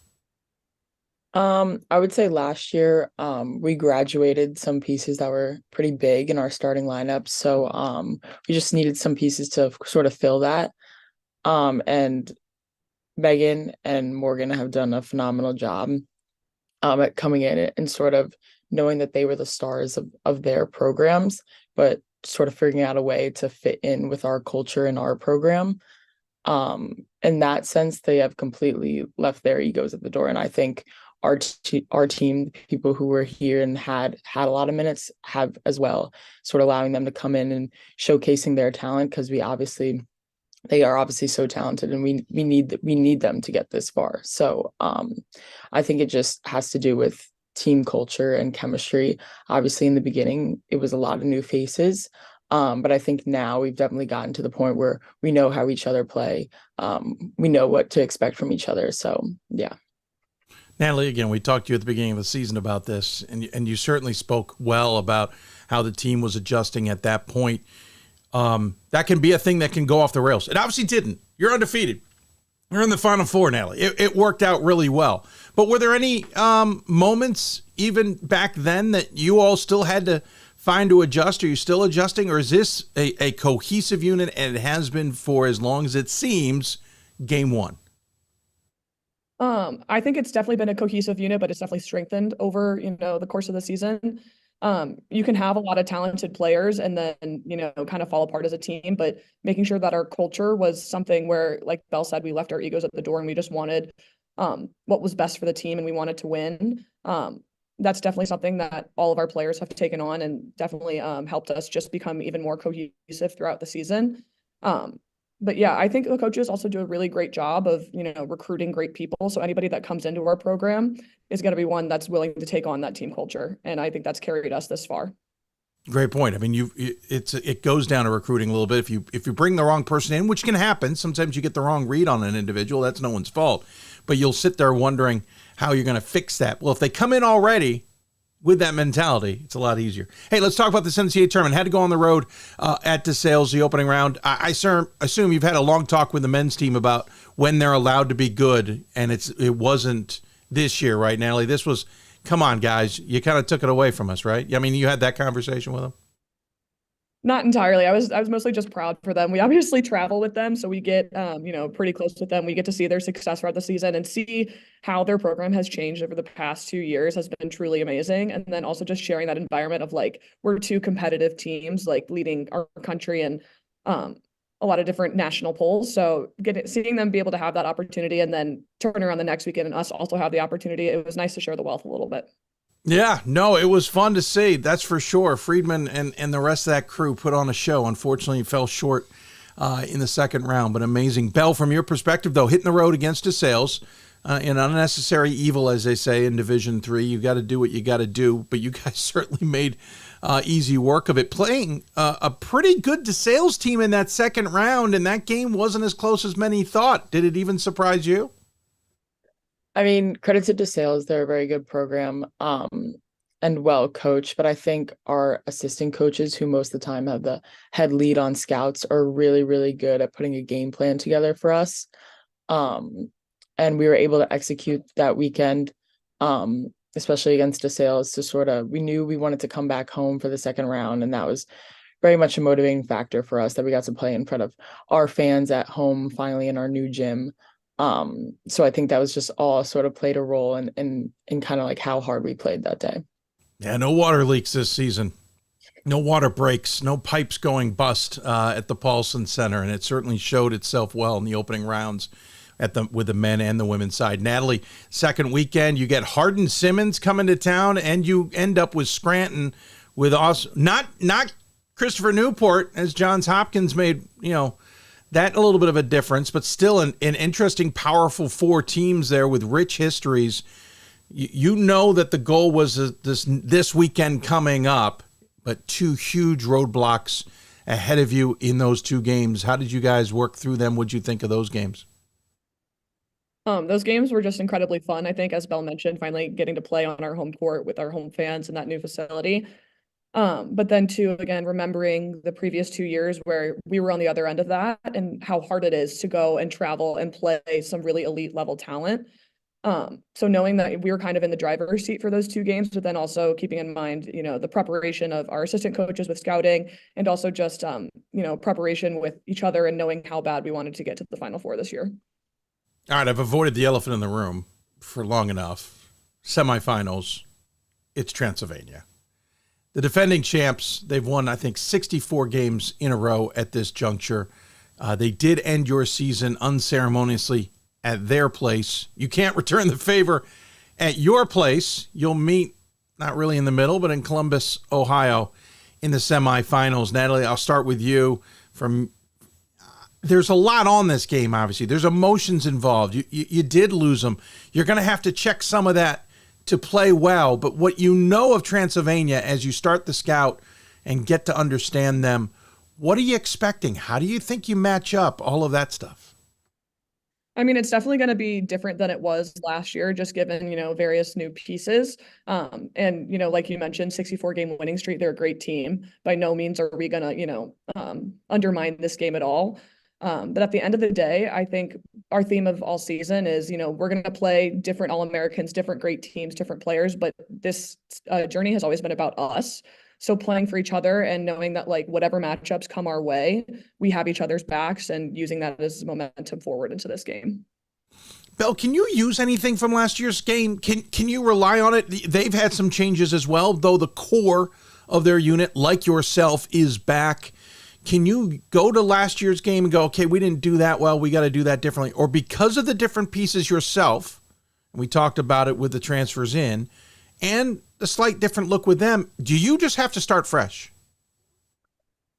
Speaker 3: I would say last year, we graduated some pieces that were pretty big in our starting lineup. So, we just needed some pieces to sort of fill that. And Megan and Morgan have done a phenomenal job, at coming in and sort of knowing that they were the stars of their programs, but sort of figuring out a way to fit in with our culture and our program. In that sense, they have completely left their egos at the door. And I think our team, people who were here and had a lot of minutes, have as well, sort of allowing them to come in and showcasing their talent, because they are obviously so talented, and we need them to get this far. So I think it just has to do with team culture and chemistry. Obviously in the beginning it was a lot of new faces, but I think now we've definitely gotten to the point where we know how each other play. We know what to expect from each other. So yeah.
Speaker 1: Natalie, again, we talked to you at the beginning of the season about this, and you certainly spoke well about how the team was adjusting at that point. That can be a thing that can go off the rails. It obviously didn't. You're undefeated. You're in the Final Four, Natalie. It worked out really well. But were there any moments even back then that you all still had to find to adjust? Are you still adjusting? Or is this a cohesive unit, and it has been for as long as it seems game one?
Speaker 2: I think it's definitely been a cohesive unit, but it's definitely strengthened over, the course of the season. You can have a lot of talented players and then, kind of fall apart as a team, but making sure that our culture was something where, like Belle said, we left our egos at the door and we just wanted what was best for the team, and we wanted to win. That's definitely something that all of our players have taken on, and definitely helped us just become even more cohesive throughout the season. But yeah, I think the coaches also do a really great job of, recruiting great people. So anybody that comes into our program is going to be one that's willing to take on that team culture. And I think that's carried us this far.
Speaker 1: Great point. I mean, it goes down to recruiting a little bit. If you bring the wrong person in, which can happen, sometimes you get the wrong read on an individual. That's no one's fault. But you'll sit there wondering how you're going to fix that. Well, if they come in already with that mentality, it's a lot easier. Hey, let's talk about the NCAA tournament. Had to go on the road at DeSales, the opening round. I assume you've had a long talk with the men's team about when they're allowed to be good, and it wasn't this year, right, Natalie? This was, come on, guys, you kind of took it away from us, right? I mean, you had that conversation with them?
Speaker 2: Not entirely. I was mostly just proud for them. We obviously travel with them, so we get pretty close with them. We get to see their success throughout the season and see how their program has changed over the past 2 years has been truly amazing. And then also just sharing that environment of like we're two competitive teams like leading our country and a lot of different national polls. So seeing them be able to have that opportunity and then turn around the next weekend and us also have the opportunity, it was nice to share the wealth a little bit.
Speaker 1: Yeah, no, it was fun to see. That's for sure. Friedman and the rest of that crew put on a show. Unfortunately, fell short in the second round, but amazing. Belle, from your perspective, though, hitting the road against DeSales, an unnecessary evil, as they say in Division III. You got to do what you got to do, but you guys certainly made easy work of it. Playing a pretty good DeSales team in that second round, and that game wasn't as close as many thought. Did it even surprise you?
Speaker 3: I mean, credit to DeSales, they're a very good program and well coached, but I think our assistant coaches, who most of the time have the head lead on scouts, are really, really good at putting a game plan together for us. And we were able to execute that weekend, especially against DeSales, to we knew we wanted to come back home for the second round, and that was very much a motivating factor for us that we got to play in front of our fans at home, finally in our new gym. So I think that was just all sort of played a role in kind of like how hard we played that day.
Speaker 1: Yeah, no water leaks this season. No water breaks, no pipes going bust at the Paulson Center, and it certainly showed itself well in the opening rounds with the men and the women's side. Natalie, second weekend, you get Hardin-Simmons coming to town, and you end up with Scranton with us. Not Christopher Newport, as Johns Hopkins made, that a little bit of a difference, but still an interesting, powerful four teams there with rich histories. You know that the goal was this weekend coming up, but two huge roadblocks ahead of you in those two games. How did you guys work through them? What'd you think of those games?
Speaker 2: Those games were just incredibly fun. I think, as Belle mentioned, finally getting to play on our home court with our home fans in that new facility. But then too, again, remembering the previous 2 years where we were on the other end of that and how hard it is to go and travel and play some really elite level talent. So knowing that we were kind of in the driver's seat for those two games, but then also keeping in mind, the preparation of our assistant coaches with scouting and also just, preparation with each other and knowing how bad we wanted to get to the Final Four this year.
Speaker 1: All right, I've avoided the elephant in the room for long enough. Semifinals, it's Transylvania. The defending champs, they've won, I think, 64 games in a row at this juncture. They did end your season unceremoniously at their place. You can't return the favor at your place. You'll meet, not really in the middle, but in Columbus, Ohio, in the semifinals. Natalie, I'll start with you. There's a lot on this game, obviously. There's emotions involved. You did lose them. You're going to have to check some of that to play well, but what you know of Transylvania as you start the scout and get to understand them, what are you expecting? How do you think you match up? All of that stuff.
Speaker 2: I mean, it's definitely going to be different than it was last year, just given, various new pieces. And, like you mentioned, 64 game winning streak, they're a great team. By no means are we going to, undermine this game at all. But at the end of the day, I think our theme of all season is, we're going to play different All-Americans, different great teams, different players, but this journey has always been about us. So playing for each other and knowing that whatever matchups come our way, we have each other's backs and using that as momentum forward into this game.
Speaker 1: Belle, can you use anything from last year's game? Can you rely on it? They've had some changes as well, though the core of their unit, like yourself, is back. Can you go to last year's game and go, okay, we didn't do that well, we got to do that differently? Or because of the different pieces yourself, and we talked about it with the transfers in, and a slight different look with them, do you just have to start fresh?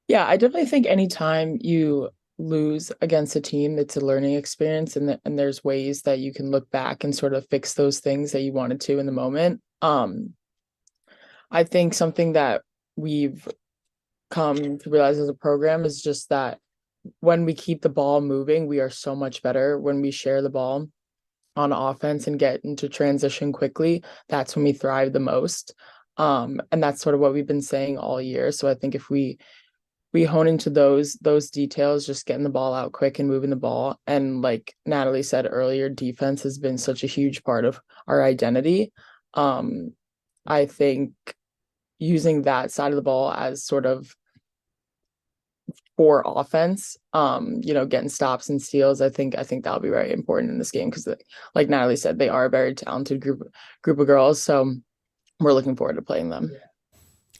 Speaker 3: Yeah, I definitely think anytime you lose against a team, it's a learning experience, and there's ways that you can look back and sort of fix those things that you wanted to in the moment. I think something that we've come to realize as a program is just that when we keep the ball moving, we are so much better. When we share the ball on offense and get into transition quickly, that's when we thrive the most. And that's sort of what we've been saying all year. So I think if we hone into those details, just getting the ball out quick and moving the ball. And like Natalie said earlier, defense has been such a huge part of our identity. I think using that side of the ball as sort of for offense, getting stops and steals. I think that'll be very important in this game because, like Natalie said, they are a very talented group of girls. So we're looking forward to playing them.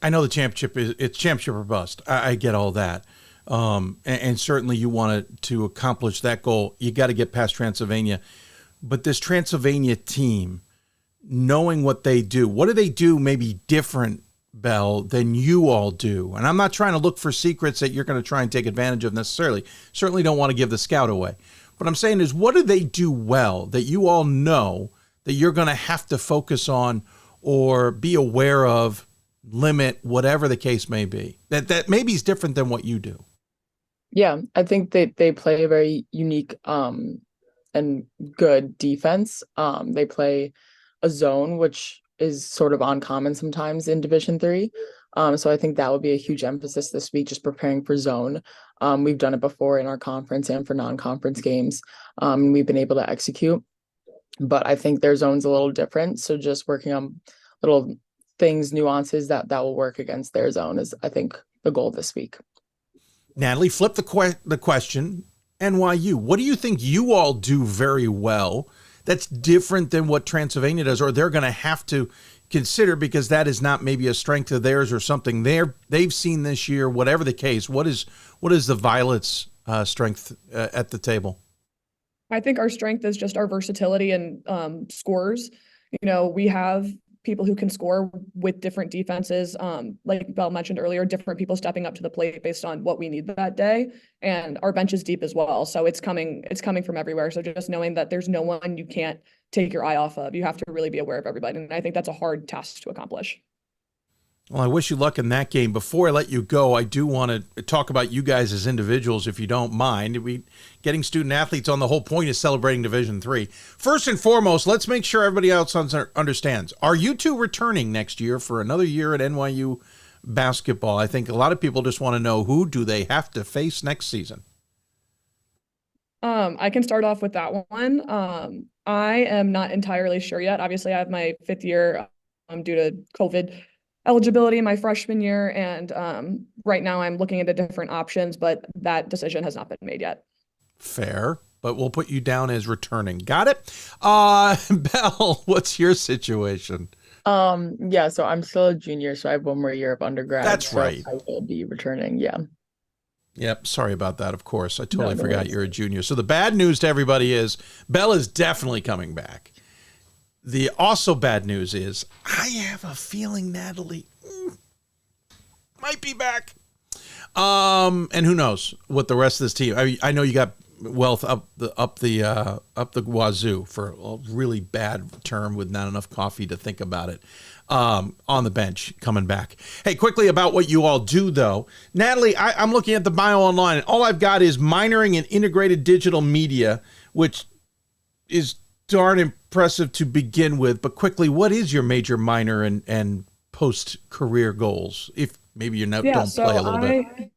Speaker 1: I know the championship it's championship or bust. I get all that. And certainly you want to accomplish that goal. You got to get past Transylvania. But this Transylvania team, knowing what they do, what do they do maybe different, Belle, than you all do? And I'm not trying to look for secrets that you're going to try and take advantage of necessarily. Certainly don't want to give the scout away. What I'm saying is, what do they do well that you all know that you're going to have to focus on or be aware of, limit, whatever the case may be, that maybe is different than what you do?
Speaker 3: Yeah, I think they play a very unique and good defense. They play a zone, which is sort of uncommon sometimes in Division 3. So I think that will be a huge emphasis this week, just preparing for zone. We've done it before in our conference and for non-conference games. We've been able to execute, but I think their zone's a little different. So just working on little things, nuances that will work against their zone is, I think, the goal this week.
Speaker 1: Natalie, flip the question. NYU, what do you think you all do very well that's different than what Transylvania does, or they're going to have to consider because that is not maybe a strength of theirs or something they've seen this year, whatever the case? What is the Violets' strength at the table?
Speaker 2: I think our strength is just our versatility and scores. We have people who can score with different defenses. Like Belle mentioned earlier, different people stepping up to the plate based on what we need that day. And our bench is deep as well. So it's coming from everywhere. So just knowing that there's no one you can't take your eye off of. You have to really be aware of everybody. And I think that's a hard task to accomplish.
Speaker 1: Well, I wish you luck in that game. Before I let you go, I do want to talk about you guys as individuals, if you don't mind. Getting student athletes on, the whole point is celebrating Division III. First and foremost, let's make sure everybody else understands. Are you two returning next year for another year at NYU basketball? I think a lot of people just want to know, who do they have to face next season?
Speaker 2: I can start off with that one. I am not entirely sure yet. Obviously, I have my 5th year due to COVID eligibility my freshman year, and right now I'm looking into different options, but that decision has not been made yet.
Speaker 1: Fair, but we'll put you down as returning. Got it? Belle, what's your situation?
Speaker 3: Yeah, so I'm still a junior, so I have 1 more year of undergrad.
Speaker 1: That's right.
Speaker 3: I will be returning, yeah.
Speaker 1: Yep, sorry about that, of course. I totally forgot you're a junior. So the bad news to everybody is Belle is definitely coming back. The also bad news is I have a feeling Natalie might be back. And who knows what the rest of this team. I know you got Wealth up the wazoo, for a really bad term with not enough coffee to think about it. On the bench coming back. Hey, quickly about what you all do though. Natalie, I'm looking at the bio online, and all I've got is minoring in integrated digital media, which is darn impressive to begin with. But quickly, what is your major, minor, and post-career goals? If maybe you don't play a little bit.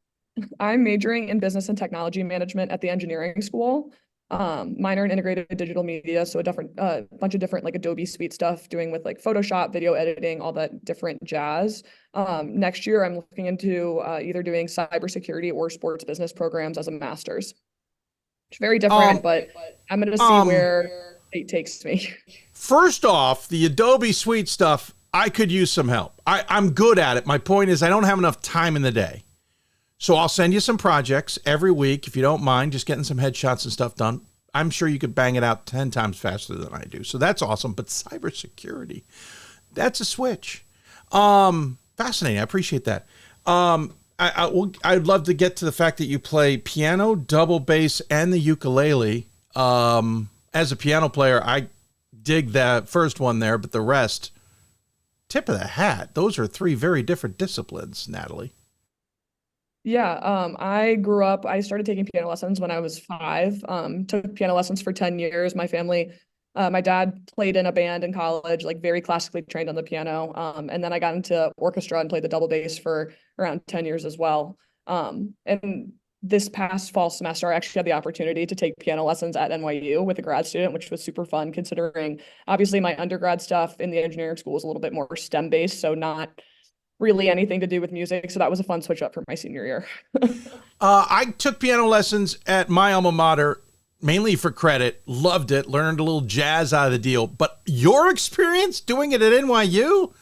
Speaker 2: I'm majoring in business and technology management at the engineering school. Minor in integrated digital media, so a bunch of different like Adobe Suite stuff, doing with like Photoshop, video editing, all that different jazz. Next year, I'm looking into either doing cybersecurity or sports business programs as a master's. It's very different, but I'm going to see where it takes me.
Speaker 1: First off, the Adobe Suite stuff, I could use some help. I'm good at it. My point is I don't have enough time in the day. So I'll send you some projects every week, if you don't mind, just getting some headshots and stuff done. I'm sure you could bang it out 10 times faster than I do. So that's awesome. But cybersecurity, that's a switch. Fascinating. I appreciate that. I'd love to get to the fact that you play piano, double bass, and the ukulele. As a piano player, I dig that first one there, but the rest, tip of the hat. Those are 3 very different disciplines, Natalie.
Speaker 2: Yeah, I started taking piano lessons when I was 5, took piano lessons for 10 years. My family, my dad played in a band in college, like very classically trained on the piano. And then I got into orchestra and played the double bass for around 10 years as well. And this past fall semester, I actually had the opportunity to take piano lessons at NYU with a grad student, which was super fun considering obviously my undergrad stuff in the engineering school was a little bit more STEM based. So not really anything to do with music. So that was a fun switch up for my senior year.
Speaker 1: I took piano lessons at my alma mater, mainly for credit. Loved it. Learned a little jazz out of the deal. But your experience doing it at NYU?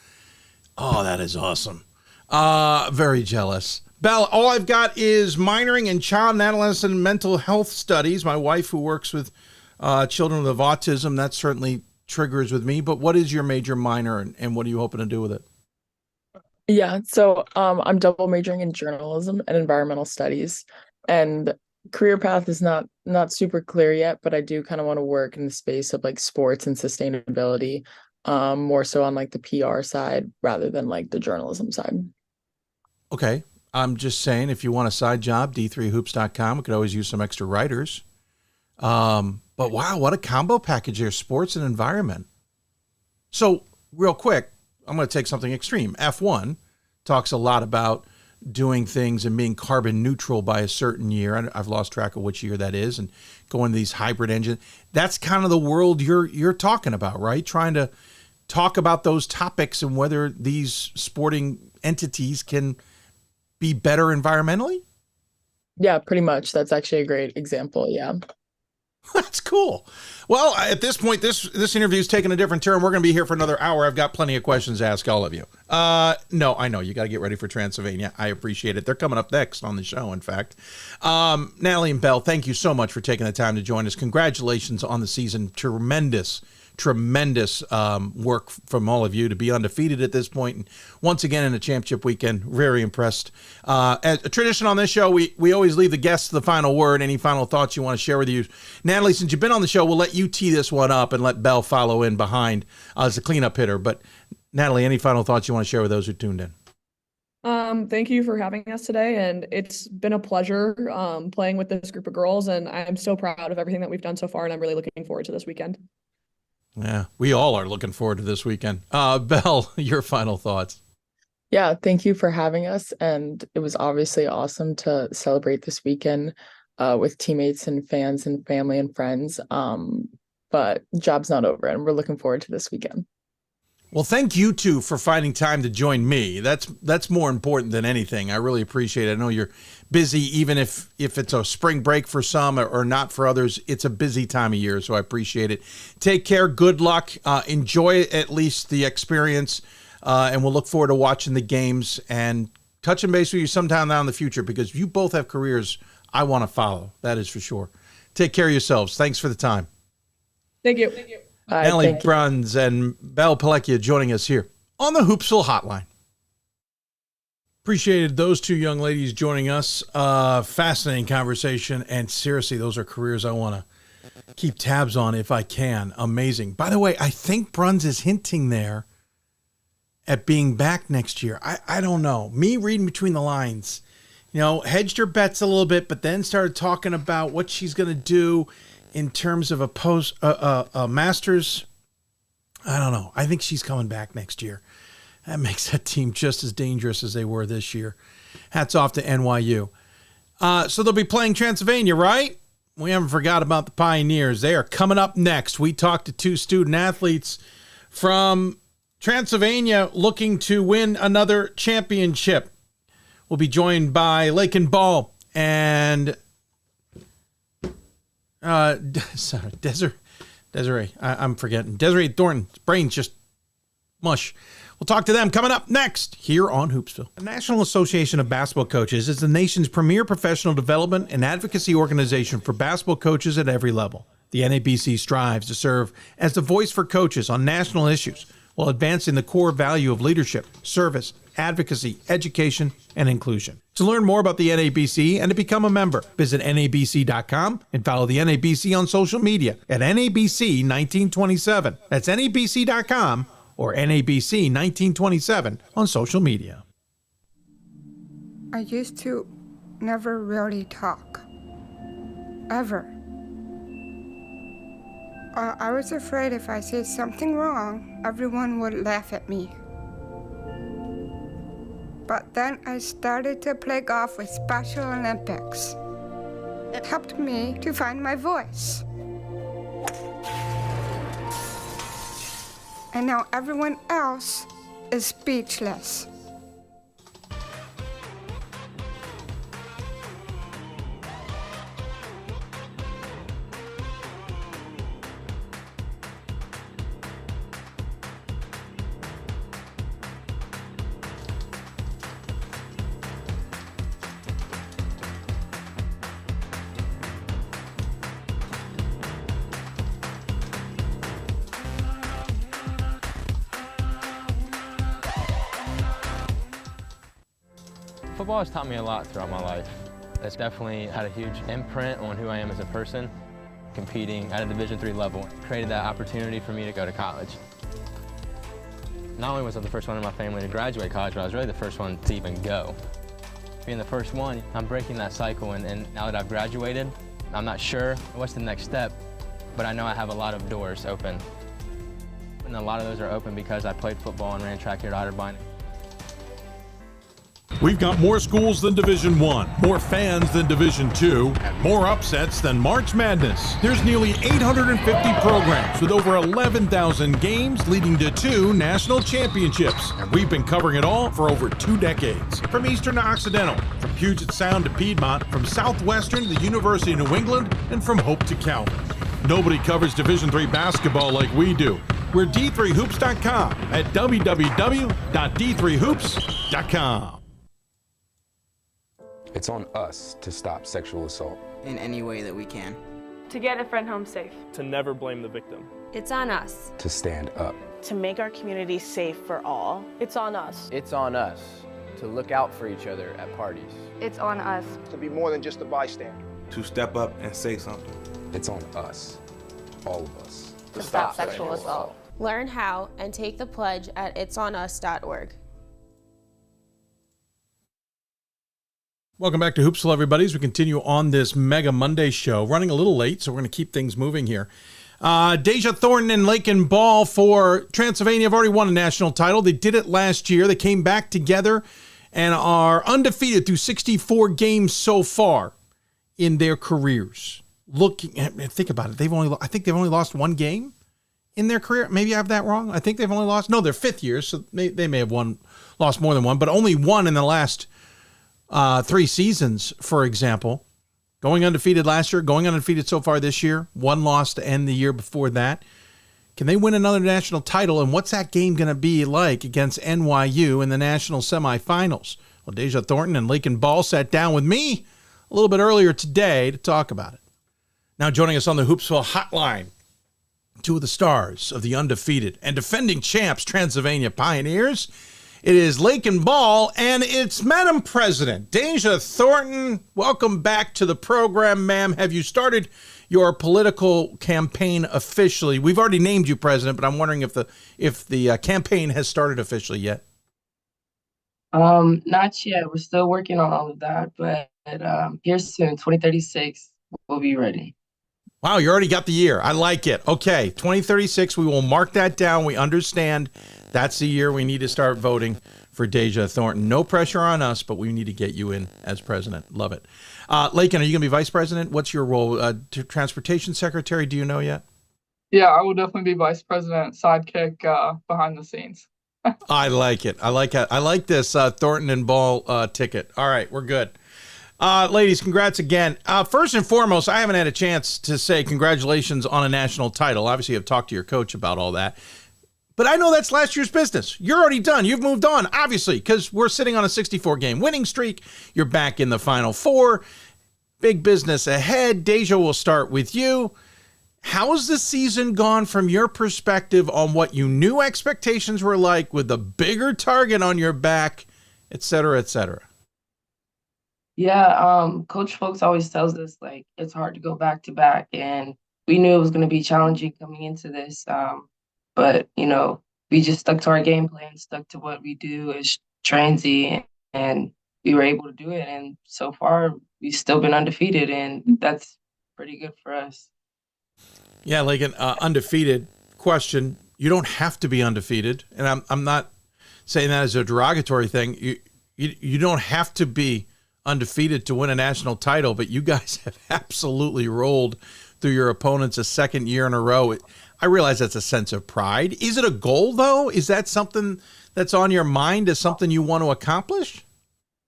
Speaker 1: Oh, that is awesome. Very jealous. Belle, all I've got is minoring in child and adolescent mental health studies. My wife, who works with children with autism, that certainly triggers with me. But what is your major minor, and what are you hoping to do with it?
Speaker 3: Yeah, so I'm double majoring in journalism and environmental studies, and career path is not super clear yet, but I do kind of want to work in the space of like sports and sustainability, more so on like the PR side rather than like the journalism side.
Speaker 1: Okay. I'm just saying, if you want a side job, d3hoops.com. We could always use some extra writers. But wow, what a combo package here, sports and environment. So real quick, I'm going to take something extreme. F1 talks a lot about doing things and being carbon neutral by a certain year. I've lost track of which year that is, and going to these hybrid engines. That's kind of the world you're talking about, right? Trying to talk about those topics and whether these sporting entities can be better environmentally?
Speaker 3: Yeah, pretty much. That's actually a great example. Yeah.
Speaker 1: That's cool. Well, at this point, this interview is taking a different turn. We're going to be here for another hour. I've got plenty of questions to ask all of you. No, I know you got to get ready for Transylvania. I appreciate it. They're coming up next on the show, in fact. Natalie and Belle, thank you so much for taking the time to join us. Congratulations on the season. Tremendous work from all of you to be undefeated at this point. And once again, in a championship weekend, very impressed. As a tradition on this show, we always leave the guests the final word. Any final thoughts you want to share with you? Natalie, since you've been on the show, we'll let you tee this one up and let Belle follow in behind as a cleanup hitter. But Natalie, any final thoughts you want to share with those who tuned in?
Speaker 2: Thank you for having us today. And it's been a pleasure playing with this group of girls. And I'm so proud of everything that we've done so far. And I'm really looking forward to this weekend.
Speaker 1: Yeah, we all are looking forward to this weekend. Belle, your final thoughts.
Speaker 3: Yeah, thank you for having us. And it was obviously awesome to celebrate this weekend with teammates and fans and family and friends. But job's not over, and we're looking forward to this weekend.
Speaker 1: Well, thank you two for finding time to join me. That's more important than anything. I really appreciate it. I know you're busy, even if it's a spring break for some or not for others. It's a busy time of year, so I appreciate it. Take care. Good luck. Enjoy at least the experience, and we'll look forward to watching the games and touching base with you sometime now in the future, because you both have careers I want to follow. That is for sure. Take care of yourselves. Thanks for the time.
Speaker 2: Thank you.
Speaker 1: Natalie Bruns and Belle Pellecchia joining us here on the Hoopsville Hotline. Appreciated those two young ladies joining us. Fascinating conversation, and seriously, those are careers I want to keep tabs on if I can. Amazing. By the way, I think Bruns is hinting there at being back next year. I don't know. Me reading between the lines, hedged her bets a little bit, but then started talking about what she's going to do in terms of a master's. I don't know. I think she's coming back next year. That makes that team just as dangerous as they were this year. Hats off to NYU. So they'll be playing Transylvania, right? We haven't forgot about the Pioneers. They are coming up next. We talked to two student athletes from Transylvania looking to win another championship. We'll be joined by Laken Ball and Desiree. I'm forgetting. Desiree Thornton. Brain's just mush. We'll talk to them coming up next here on Hoopsville. The National Association of Basketball Coaches is the nation's premier professional development and advocacy organization for basketball coaches at every level. The NABC strives to serve as the voice for coaches on national issues while advancing the core value of leadership, service, advocacy, education, and inclusion. To learn more about the NABC and to become a member, visit NABC.com and follow the NABC on social media at NABC1927. That's NABC.com or NABC1927 on social media.
Speaker 5: I used to never really talk. Ever. I was afraid if I said something wrong, everyone would laugh at me. But then I started to play golf with Special Olympics. It helped me to find my voice. And now everyone else is speechless.
Speaker 22: Football has taught me a lot throughout my life. It's definitely had a huge imprint on who I am as a person. Competing at a Division III level created that opportunity for me to go to college. Not only was I the first one in my family to graduate college, but I was really the first one to even go. Being the first one, I'm breaking that cycle, and now that I've graduated, I'm not sure what's the next step, but I know I have a lot of doors open. And a lot of those are open because I played football and ran track here at Otterbein.
Speaker 1: We've got more schools than Division I, more fans than Division II, and more upsets than March Madness. There's nearly 850 programs with over 11,000 games leading to 2 national championships. And we've been covering it all for over 2 decades. From Eastern to Occidental, from Puget Sound to Piedmont, from Southwestern to the University of New England, and from Hope to Calvin. Nobody covers Division III basketball like we do. We're D3Hoops.com at www.d3hoops.com.
Speaker 18: It's on us to stop sexual assault.
Speaker 6: In any way that we can.
Speaker 20: To get a friend home safe.
Speaker 7: To never blame the victim.
Speaker 20: It's on us.
Speaker 18: To stand up.
Speaker 8: To make our community safe for all.
Speaker 32: It's on us.
Speaker 27: It's on us to look out for each other at parties.
Speaker 20: It's on us.
Speaker 28: To be more than just a bystander.
Speaker 29: To step up and say something.
Speaker 18: It's on us, all of us.
Speaker 7: To stop sexual assault.
Speaker 25: Learn how and take the pledge at itsonus.org.
Speaker 1: Welcome back to Hoopsville, everybody, as we continue on this Mega Monday show. Running a little late, so we're going to keep things moving here. Dasia Thornton and Laken Ball for Transylvania have already won a national title. They did it last year. They came back together and are undefeated through 64 games so far in their careers. Think about it. I think they've only lost 1 game in their career. Maybe I have that wrong. I think they've only lost. No, they're 5th years, so they may have lost more than 1, but only 1 in the last 3 seasons, for example. Going undefeated last year, going undefeated so far this year, 1 loss to end the year before that. Can they win another national title? And what's that game going to be like against NYU in the national semifinals? Well, Dasia Thornton and Laken Ball sat down with me a little bit earlier today to talk about it. Now joining us on the Hoopsville Hotline, 2 of the stars of the undefeated and defending champs Transylvania Pioneers. It is Laken Ball, and it's Madam President, Dasia Thornton. Welcome back to the program, ma'am. Have you started your political campaign officially? We've already named you president, but I'm wondering if the campaign has started officially yet.
Speaker 9: Not yet. We're still working on all of that, but here soon, 2036, we'll be ready.
Speaker 1: Wow, you already got the year. I like it. Okay, 2036, we will mark that down. We understand that's the year we need to start voting for Dasia Thornton. No pressure on us, but we need to get you in as president. Love it. Laken, are you going to be vice president? What's your role? Transportation secretary, do you know yet?
Speaker 10: Yeah, I will definitely be vice president, sidekick behind the scenes.
Speaker 1: I like it. I like this Thornton and Ball ticket. All right, we're good. Ladies, congrats again. First and foremost, I haven't had a chance to say congratulations on a national title. Obviously, I've talked to your coach about all that. But I know that's last year's business. You're already done. You've moved on, obviously, because we're sitting on a 64-game winning streak. You're back in the Final Four. Big business ahead. Dasia, will start with you. How has the season gone from your perspective on what you knew expectations were like with a bigger target on your back, et cetera, et cetera?
Speaker 9: Yeah, Coach Folks always tells us, like, it's hard to go back to back, and we knew it was going to be challenging coming into this. But, we just stuck to our game plan, stuck to what we do as Transy, and we were able to do it. And so far, we've still been undefeated, and that's pretty good for us. Yeah,
Speaker 1: like an undefeated question. You don't have to be undefeated, and I'm not saying that as a derogatory thing. You don't have to be undefeated to win a national title, but you guys have absolutely rolled through your opponents a second year in a row. I realize that's a sense of pride. Is it a goal, though? Is that something that's on your mind as something you want to accomplish?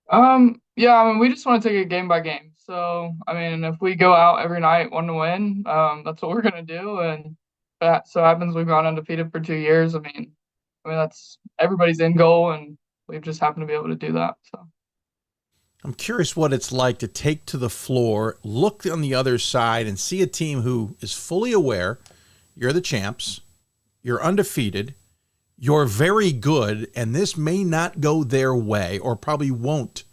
Speaker 10: Yeah, we just want to take it game by game. So, if we go out every night wanting to win, that's what we're going to do. And that so happens we've gone undefeated for 2 years. That's everybody's end goal, and we've just happened to be able to do that. So.
Speaker 1: I'm curious what it's like to take to the floor, look on the other side, and see a team who is fully aware you're the champs, you're undefeated, you're very good, and this may not go their way or probably won't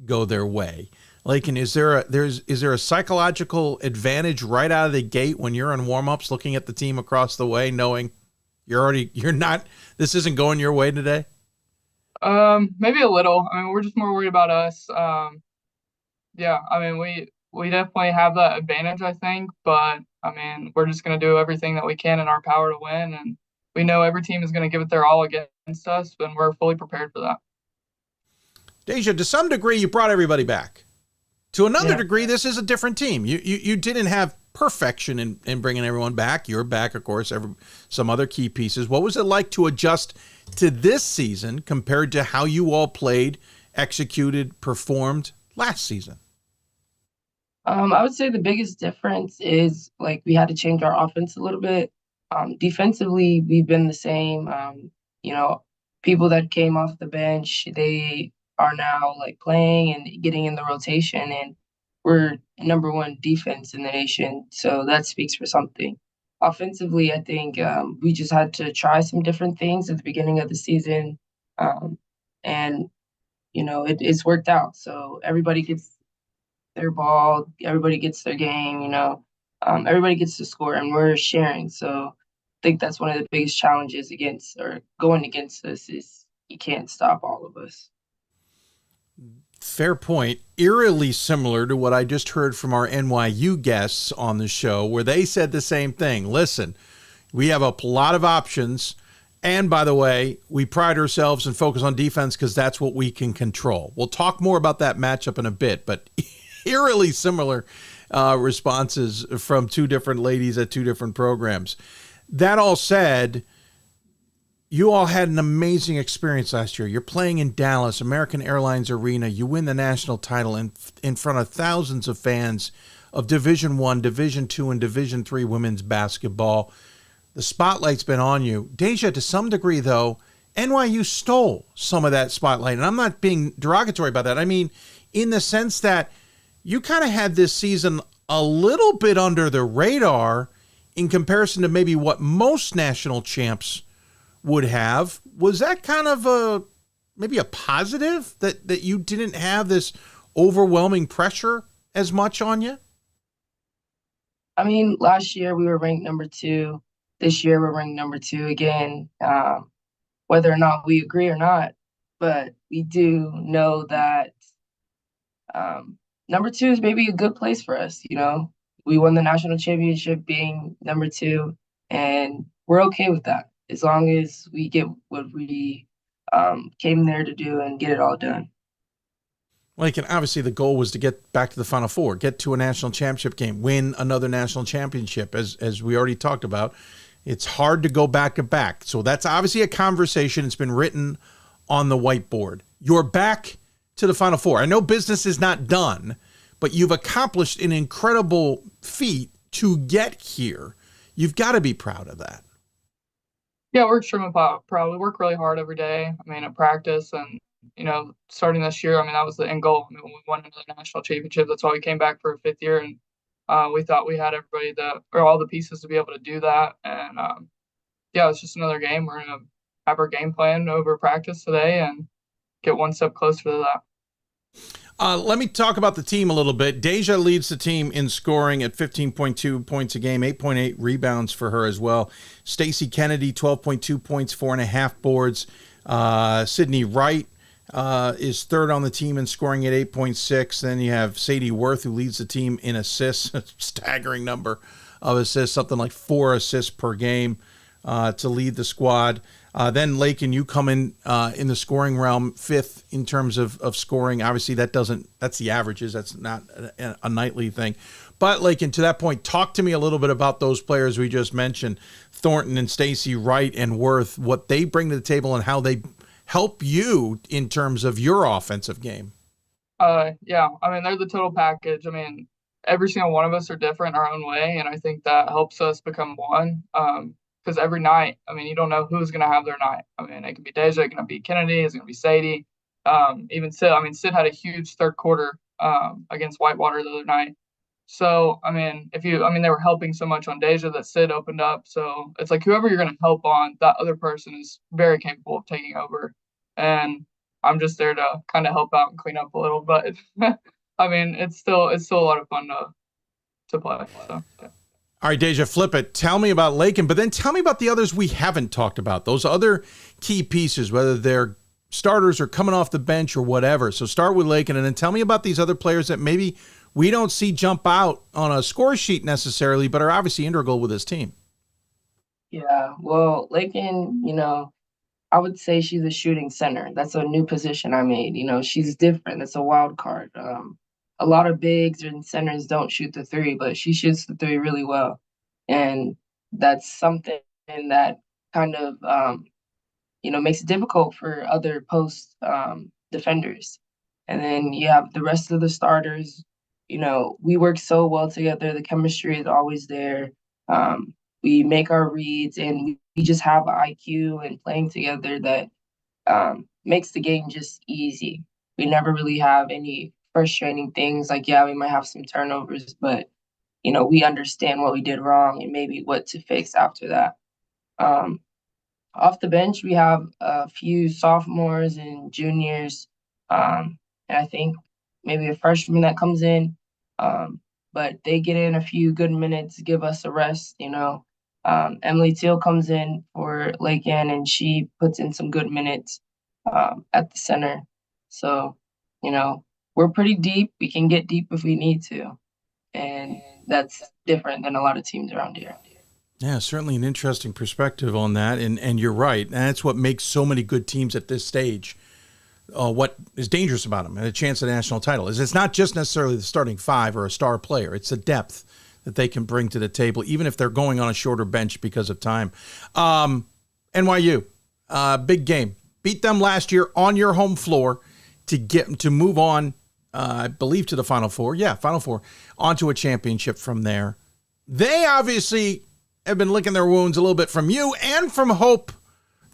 Speaker 1: go their way. Laken, is there a psychological advantage right out of the gate when you're in warm-ups looking at the team across the way, knowing this isn't going your way today?
Speaker 10: Maybe a little. I mean, we're just more worried about us. Yeah, I mean, we definitely have that advantage, I think, but I mean, we're just going to do everything that we can in our power to win, and we know every team is going to give it their all against us, and we're fully prepared for that.
Speaker 1: Dasia, to some degree, you brought everybody back. To another degree, this is a different team. You didn't have perfection in bringing everyone back. You're back, of course, some other key pieces. What was it like to adjust to this season compared to how you all played, executed, performed last season?
Speaker 9: I would say the biggest difference is like we had to change our offense a little bit. Defensively, we've been the same. You know, people that came off the bench, they are now like playing and getting in the rotation, and we're number one defense in the nation. So that speaks for something. Offensively, I think we just had to try some different things at the beginning of the season. And, you know, it's worked out. So everybody gets their ball, everybody gets their game, you know, everybody gets to score, and we're sharing. So I think that's one of the biggest challenges going against us is you can't stop all of us.
Speaker 1: Fair point. Eerily similar to what I just heard from our NYU guests on the show, where they said the same thing. Listen, we have a lot of options. And by the way, we pride ourselves and focus on defense because that's what we can control. We'll talk more about that matchup in a bit, but eerily similar responses from two different ladies at two different programs. That all said, you all had an amazing experience last year. You're playing in Dallas, American Airlines Arena. You win the national title in front of thousands of fans of Division I, Division II, and Division III women's basketball. The spotlight's been on you. Dasia, to some degree, though, NYU stole some of that spotlight. And I'm not being derogatory about that. I mean, in the sense that you kind of had this season a little bit under the radar in comparison to maybe what most national champs would have. Was that kind of maybe a positive that you didn't have this overwhelming pressure as much on you?
Speaker 9: I mean, last year we were ranked number 2. This year we're ranked number 2 again, whether or not we agree or not. But we do know that number 2 is maybe a good place for us. You know, we won the national championship being number 2, and we're okay with that as long as we get what we came there to do and get it all done.
Speaker 1: Like, and obviously the goal was to get back to the Final Four, get to a national championship game, win another national championship, as we already talked about. It's hard to go back to back. So that's obviously a conversation. It's been written on the whiteboard. You're back to the Final Four. I know business is not done, but you've accomplished an incredible feat to get here. You've got to be proud of that.
Speaker 10: Yeah, we're extremely proud. We work really hard every day. I mean, at practice and, you know, starting this year, I mean, that was the end goal. I mean, when we won another national championship, that's why we came back for a 5th year. And we thought we had all the pieces to be able to do that. And yeah, it's just another game. We're going to have our game plan over practice today and get one step closer to that.
Speaker 1: Let me talk about the team a little bit. Dasia leads the team in scoring at 15.2 points a game, 8.8 rebounds for her as well. Stacey Kennedy, 12.2 points, 4.5 boards. Sydney Wright is third on the team in scoring at 8.6. Then you have Sadie Worth, who leads the team in assists, a staggering number of assists, something like 4 assists per game to lead the squad. Then Laken, you come in the scoring realm, 5th in terms of scoring. Obviously, that's the averages. That's not a nightly thing. But Laken, to that point, talk to me a little bit about those players we just mentioned, Thornton and Stacey, Wright and Worth, what they bring to the table and how they help you in terms of your offensive game.
Speaker 10: Yeah, I mean, they're the total package. I mean, every single one of us are different in our own way, and I think that helps us become one. Because every night, I mean, you don't know who's going to have their night. I mean, it could be Dasia, it could be Kennedy, it's going to be Sadie. Even Sid. I mean, Sid had a huge third quarter against Whitewater the other night. So, I mean, they were helping so much on Dasia that Sid opened up. So it's like whoever you're going to help on, that other person is very capable of taking over. And I'm just there to kind of help out and clean up a little. But I mean, it's still a lot of fun to play. So yeah.
Speaker 1: All right, Dasia, flip it. Tell me about Laken, but then tell me about the others we haven't talked about. Those other key pieces, whether they're starters or coming off the bench or whatever. So start with Laken, and then tell me about these other players that maybe we don't see jump out on a score sheet necessarily, but are obviously integral with this team.
Speaker 9: Yeah, well, Laken, I would say she's a shooting center. That's a new position I made. She's different. That's a wild card. A lot of bigs and centers don't shoot the three, but she shoots the three really well. And that's something that kind of, makes it difficult for other post defenders. And then you have the rest of the starters. We work so well together. The chemistry is always there. We make our reads, and we just have an IQ and playing together that makes the game just easy. We never really have any frustrating things. Like, yeah, we might have some turnovers, but, we understand what we did wrong and maybe what to fix after that. Off the bench, we have a few sophomores and juniors, and I think maybe a freshman that comes in, but they get in a few good minutes, give us a rest, Emily Teal comes in for Laken, and she puts in some good minutes at the center. So, we're pretty deep. We can get deep if we need to, and that's different than a lot of teams around here.
Speaker 1: Yeah, certainly an interesting perspective on that, and you're right. And that's what makes so many good teams at this stage. What is dangerous about them and a chance at a national title is it's not just necessarily the starting five or a star player. It's the depth that they can bring to the table, even if they're going on a shorter bench because of time. NYU, big game. Beat them last year on your home floor to move on, I believe, to the Final Four. Yeah, Final Four, onto a championship from there. They obviously have been licking their wounds a little bit from you and from Hope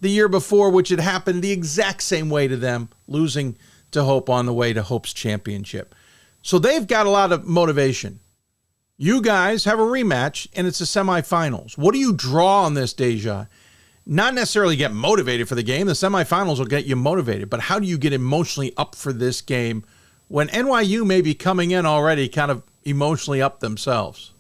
Speaker 1: the year before, which had happened the exact same way to them, losing to Hope on the way to Hope's championship. So they've got a lot of motivation. You guys have a rematch, and it's the semifinals. What do you draw on this, Dasia? Not necessarily get motivated for the game. The semifinals will get you motivated, but how do you get emotionally up for this game when NYU may be coming in already kind of emotionally up themselves?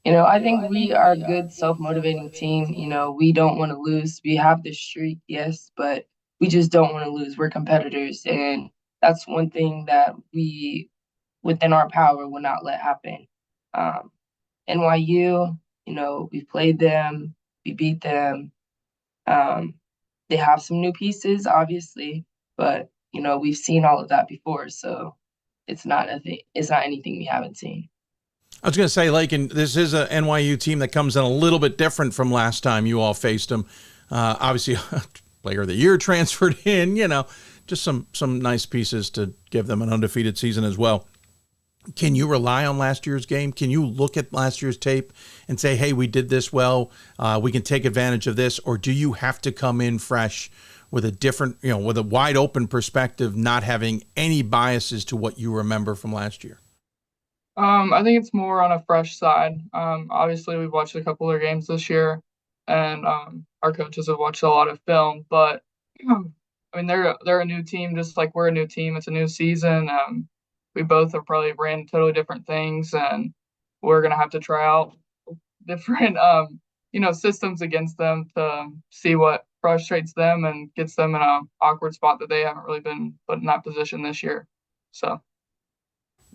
Speaker 9: I think we are a good self-motivating team. We don't want to lose. We have the streak, yes, but we just don't want to lose. We're competitors, and that's one thing that we, within our power, will not let happen. NYU, we played them, we beat them. They have some new pieces, obviously, but we've seen all of that before, so it's not anything we haven't seen.
Speaker 1: I was going to say, Laken, this is a NYU team that comes in a little bit different from last time you all faced them. Obviously, Player of the Year transferred in, just some nice pieces to give them an undefeated season as well. Can you rely on last year's game? Can you look at last year's tape and say, hey, we did this well, we can take advantage of this? Or do you have to come in fresh with a different, with a wide open perspective, not having any biases to what you remember from last year?
Speaker 10: I think it's more on a fresh side. Obviously, we've watched a couple of their games this year, and our coaches have watched a lot of film. But I mean, they're a new team, just like we're a new team. It's a new season. We both have probably ran totally different things, and we're gonna have to try out different, systems against them to see what frustrates them and gets them in an awkward spot that they haven't really been put in that position this year. So.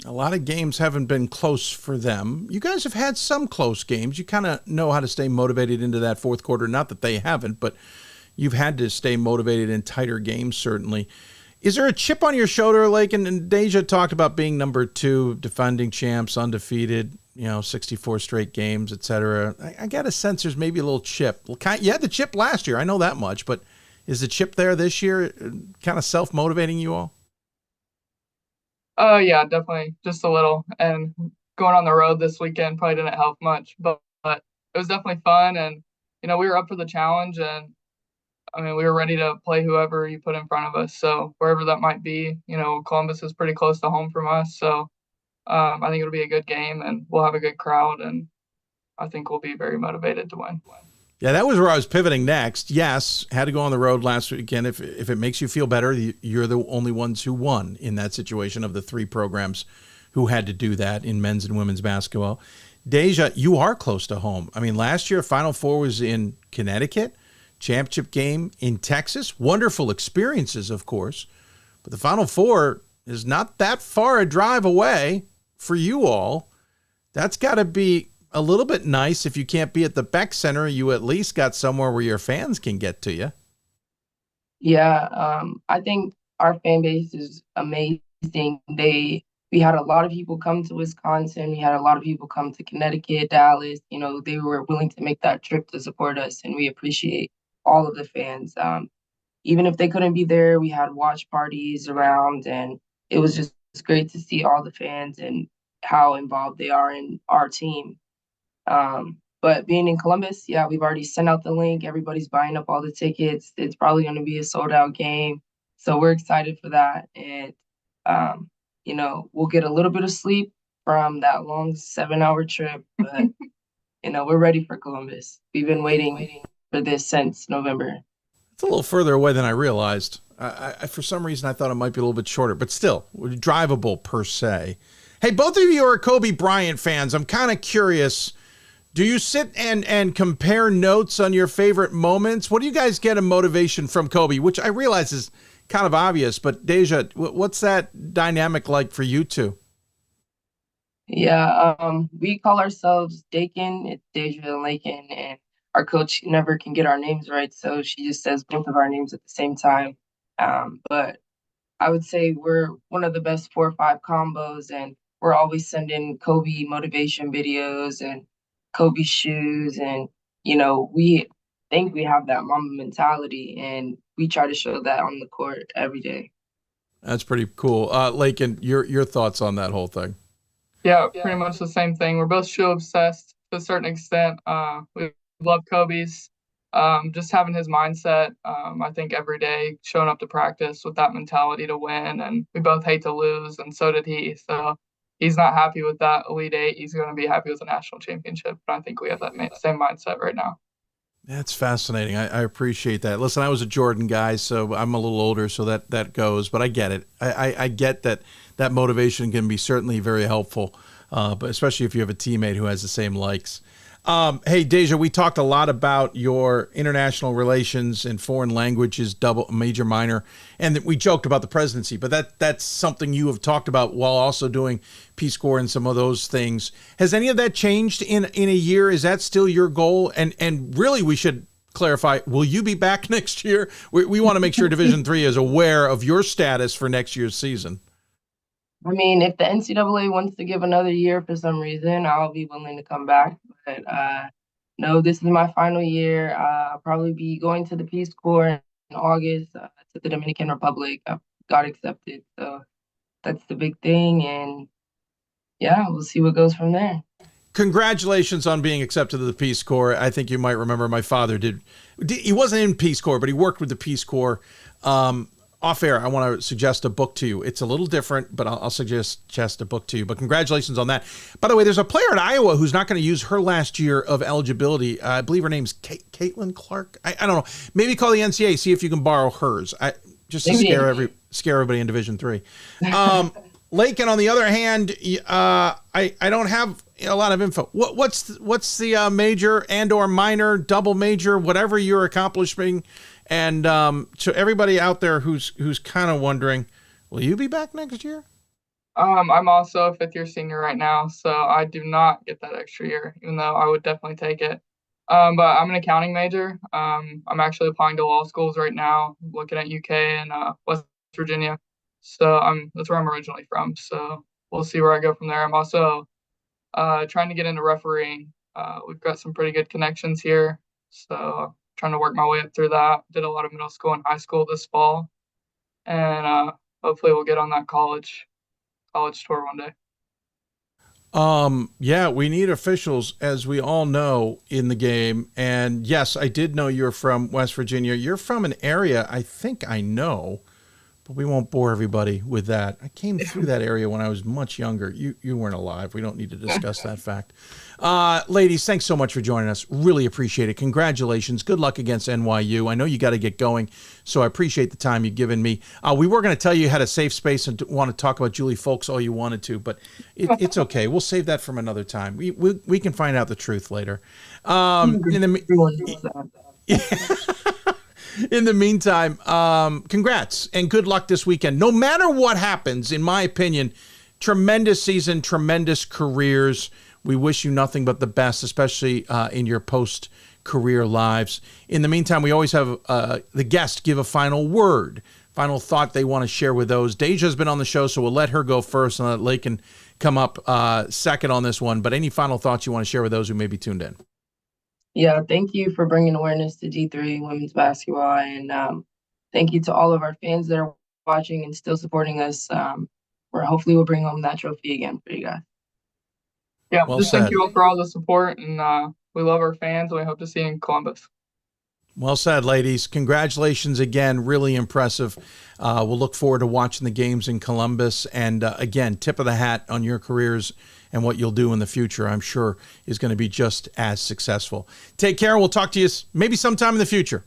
Speaker 1: A lot of games haven't been close for them. You guys have had some close games. You kind of know how to stay motivated into that fourth quarter. Not that they haven't, but you've had to stay motivated in tighter games, certainly. Is there a chip on your shoulder, Laken? And Dasia talked about being number 2, defending champs, undefeated, 64 straight games, et cetera. I got a sense there's maybe a little chip. You had the chip last year. I know that much, but is the chip there this year kind of self-motivating you all?
Speaker 10: Yeah, definitely, just a little. And going on the road this weekend probably didn't help much, but it was definitely fun. And, we were up for the challenge, and I mean, we were ready to play whoever you put in front of us. So wherever that might be, Columbus is pretty close to home from us. So I think it'll be a good game, and we'll have a good crowd, and I think we'll be very motivated to win.
Speaker 1: Yeah, that was where I was pivoting next. Yes, had to go on the road last weekend. If it makes you feel better, you're the only ones who won in that situation of the three programs who had to do that in men's and women's basketball. Dasia, you are close to home. I mean, last year, Final Four was in Connecticut, championship game in Texas. Wonderful experiences, of course. But the Final Four is not that far a drive away for you all. That's got to be a little bit nice. If you can't be at the Beck Center, you at least got somewhere where your fans can get to you.
Speaker 9: Yeah, I think our fan base is amazing. We had a lot of people come to Wisconsin. We had a lot of people come to Connecticut, Dallas. You know, they were willing to make that trip to support us, and we appreciate all of the fans. Even if they couldn't be there, we had watch parties around, and it was just great to see all the fans and how involved they are in our team. But being in Columbus, yeah, we've already sent out the link. Everybody's buying up all the tickets. It's probably going to be a sold-out game. So we're excited for that. And, you know, we'll get a little bit of sleep from that long 7-hour trip. But, you know, we're ready for Columbus. We've been waiting for this since November.
Speaker 1: It's a little further away than I realized. I for some reason, I thought it might be a little bit shorter, but still, drivable per se. Hey, both of you are Kobe Bryant fans. I'm kind of curious. Do you sit and compare notes on your favorite moments? What do you guys get a motivation from Kobe? Which I realize is kind of obvious, but Dasia, what's that dynamic like for you two?
Speaker 9: Yeah, we call ourselves Dakin. It's Dasia and Laken, and our coach never can get our names right, so she just says both of our names at the same time. But I would say we're one of the best 4 or 5 combos, and we're always sending Kobe motivation videos and Kobe shoes, and you know, we think we have that Mamba mentality, and we try to show that on the court every day.
Speaker 1: That's pretty cool. Laken, your thoughts on that whole thing?
Speaker 10: Yeah, pretty much the same thing. We're both shoe obsessed to a certain extent. We love Kobe's. Just having his mindset, I think every day showing up to practice with that mentality to win, and we both hate to lose, and so did he. So he's not happy with that Elite Eight. He's going to be happy with the national championship. But I think we have that same mindset right now.
Speaker 1: That's fascinating. I appreciate that. Listen, I was a Jordan guy, so I'm a little older, so that goes. But I get it. I get that motivation can be certainly very helpful, but especially if you have a teammate who has the same likes. Hey, Dasia, we talked a lot about your international relations and foreign languages, double, major, minor, and we joked about the presidency, but that's something you have talked about while also doing Peace Corps and some of those things. Has any of that changed in a year? Is that still your goal? And really, we should clarify, will you be back next year? We want to make sure Division III is aware of your status for next year's season.
Speaker 9: I mean, if the NCAA wants to give another year for some reason, I'll be willing to come back. But no, this is my final year. I'll probably be going to the Peace Corps in August to the Dominican Republic. I got accepted, so that's the big thing. And yeah, we'll see what goes from there.
Speaker 1: Congratulations on being accepted to the Peace Corps. I think you might remember my father did. He wasn't in Peace Corps, but he worked with the Peace Corps. Off air, I want to suggest a book to you. It's a little different, but I'll suggest a book to you. But congratulations on that. By the way, there's a player in Iowa who's not going to use her last year of eligibility. I believe her name's Caitlin Clark. I don't know. Maybe call the NCAA, see if you can borrow hers. Just to scare everybody in Division III. Laken, on the other hand, I don't have a lot of info. What's the major and or minor, double major, whatever you're accomplishing? And to everybody out there who's kind of wondering, will you be back next year?
Speaker 10: I'm also a 5th-year senior right now, so I do not get that extra year, even though I would definitely take it. But I'm an accounting major. I'm actually applying to law schools right now, looking at UK and West Virginia. So that's where I'm originally from. So we'll see where I go from there. I'm also trying to get into refereeing. We've got some pretty good connections here, so trying to work my way up through that. Did a lot of middle school and high school this fall, and hopefully we'll get on that college tour one day.
Speaker 1: Yeah, we need officials, as we all know, in the game. And yes, I did know you're from West Virginia. You're from an area I think I know, But we won't bore everybody with that. I came through that area when I was much younger. You weren't alive. We don't need to discuss that fact. Ladies, thanks so much for joining us. Really appreciate it. Congratulations. Good luck against NYU. I know you got to get going, so I appreciate the time you've given me. We were going to tell you had a safe space and want to talk about Julie Folks all you wanted to, but it's okay. We'll save that from another time. We can find out the truth later. In the meantime, congrats and good luck this weekend. No matter what happens, in my opinion, tremendous season, tremendous careers. We wish you nothing but the best, especially in your post-career lives. In the meantime, we always have the guest give a final word, final thought they want to share with those. Dasia's been on the show, so we'll let her go first and let Laken come up second on this one. But any final thoughts you want to share with those who may be tuned in?
Speaker 9: Yeah, thank you for bringing awareness to D3 women's basketball, and thank you to all of our fans that are watching and still supporting us. Where hopefully we'll bring home that trophy again for you guys.
Speaker 10: Yeah,
Speaker 1: Well
Speaker 10: just
Speaker 1: said.
Speaker 10: thank you all for all the support, and we love our fans, and we hope to see you in Columbus.
Speaker 1: Well said, ladies. Congratulations again. Really impressive. We'll look forward to watching the games in Columbus. And again, tip of the hat on your careers and what you'll do in the future, I'm sure, is going to be just as successful. Take care. We'll talk to you maybe sometime in the future.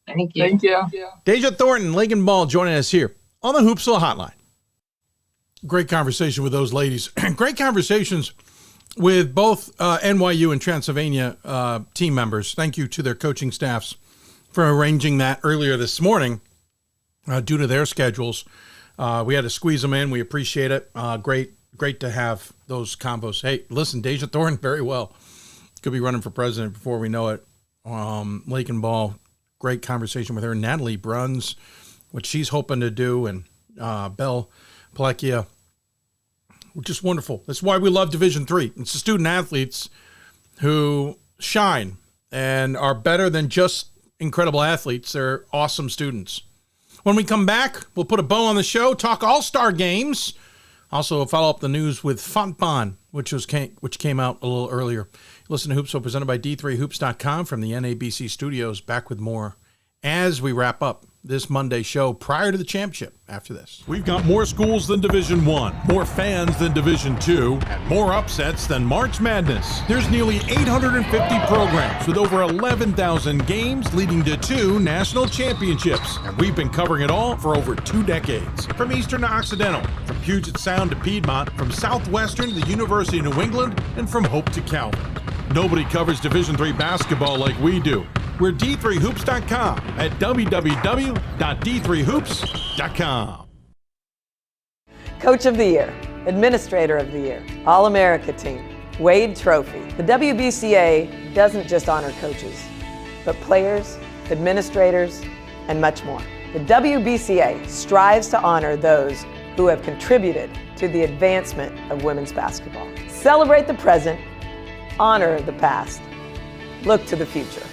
Speaker 9: Thank you.
Speaker 10: Thank you.
Speaker 1: Dasia Thornton, Laken Ball joining us here on the Hoopsville Hotline. Great conversation with those ladies. Great conversations with both NYU and Transylvania team members. Thank you to their coaching staffs for arranging that earlier this morning due to their schedules. We had to squeeze them in. We appreciate it. Great to have those combos. Hey, listen, Dasia Thornton, very well. Could be running for president before we know it. Laken Ball, great conversation with her. Natalie Bruns, what she's hoping to do, and Belle Pellecchia, just wonderful. That's why we love Division III. It's the student athletes who shine and are better than just incredible athletes. They're awesome students. When we come back, we'll put a bow on the show, talk All-Star games. Also, follow up the news with Fontbonne, which came out a little earlier. Listen to Hoopsville, presented by D3Hoops.com from the NABC studios. Back with more as we wrap up this Monday show prior to the championship after this.
Speaker 6: We've got more schools than Division I, more fans than Division II, and more upsets than March Madness. There's nearly 850 programs with over 11,000 games leading to 2 national championships. And we've been covering it all for over 2 decades. From Eastern to Occidental, from Puget Sound to Piedmont, from Southwestern to the University of New England, and from Hope to Calvin. Nobody covers Division III basketball like we do. We're D3Hoops.com at www.d3hoops.com.
Speaker 11: Coach of the Year, Administrator of the Year, All-America Team, Wade Trophy. The WBCA doesn't just honor coaches, but players, administrators, and much more. The WBCA strives to honor those who have contributed to the advancement of women's basketball. Celebrate the present, honor the past, look to the future.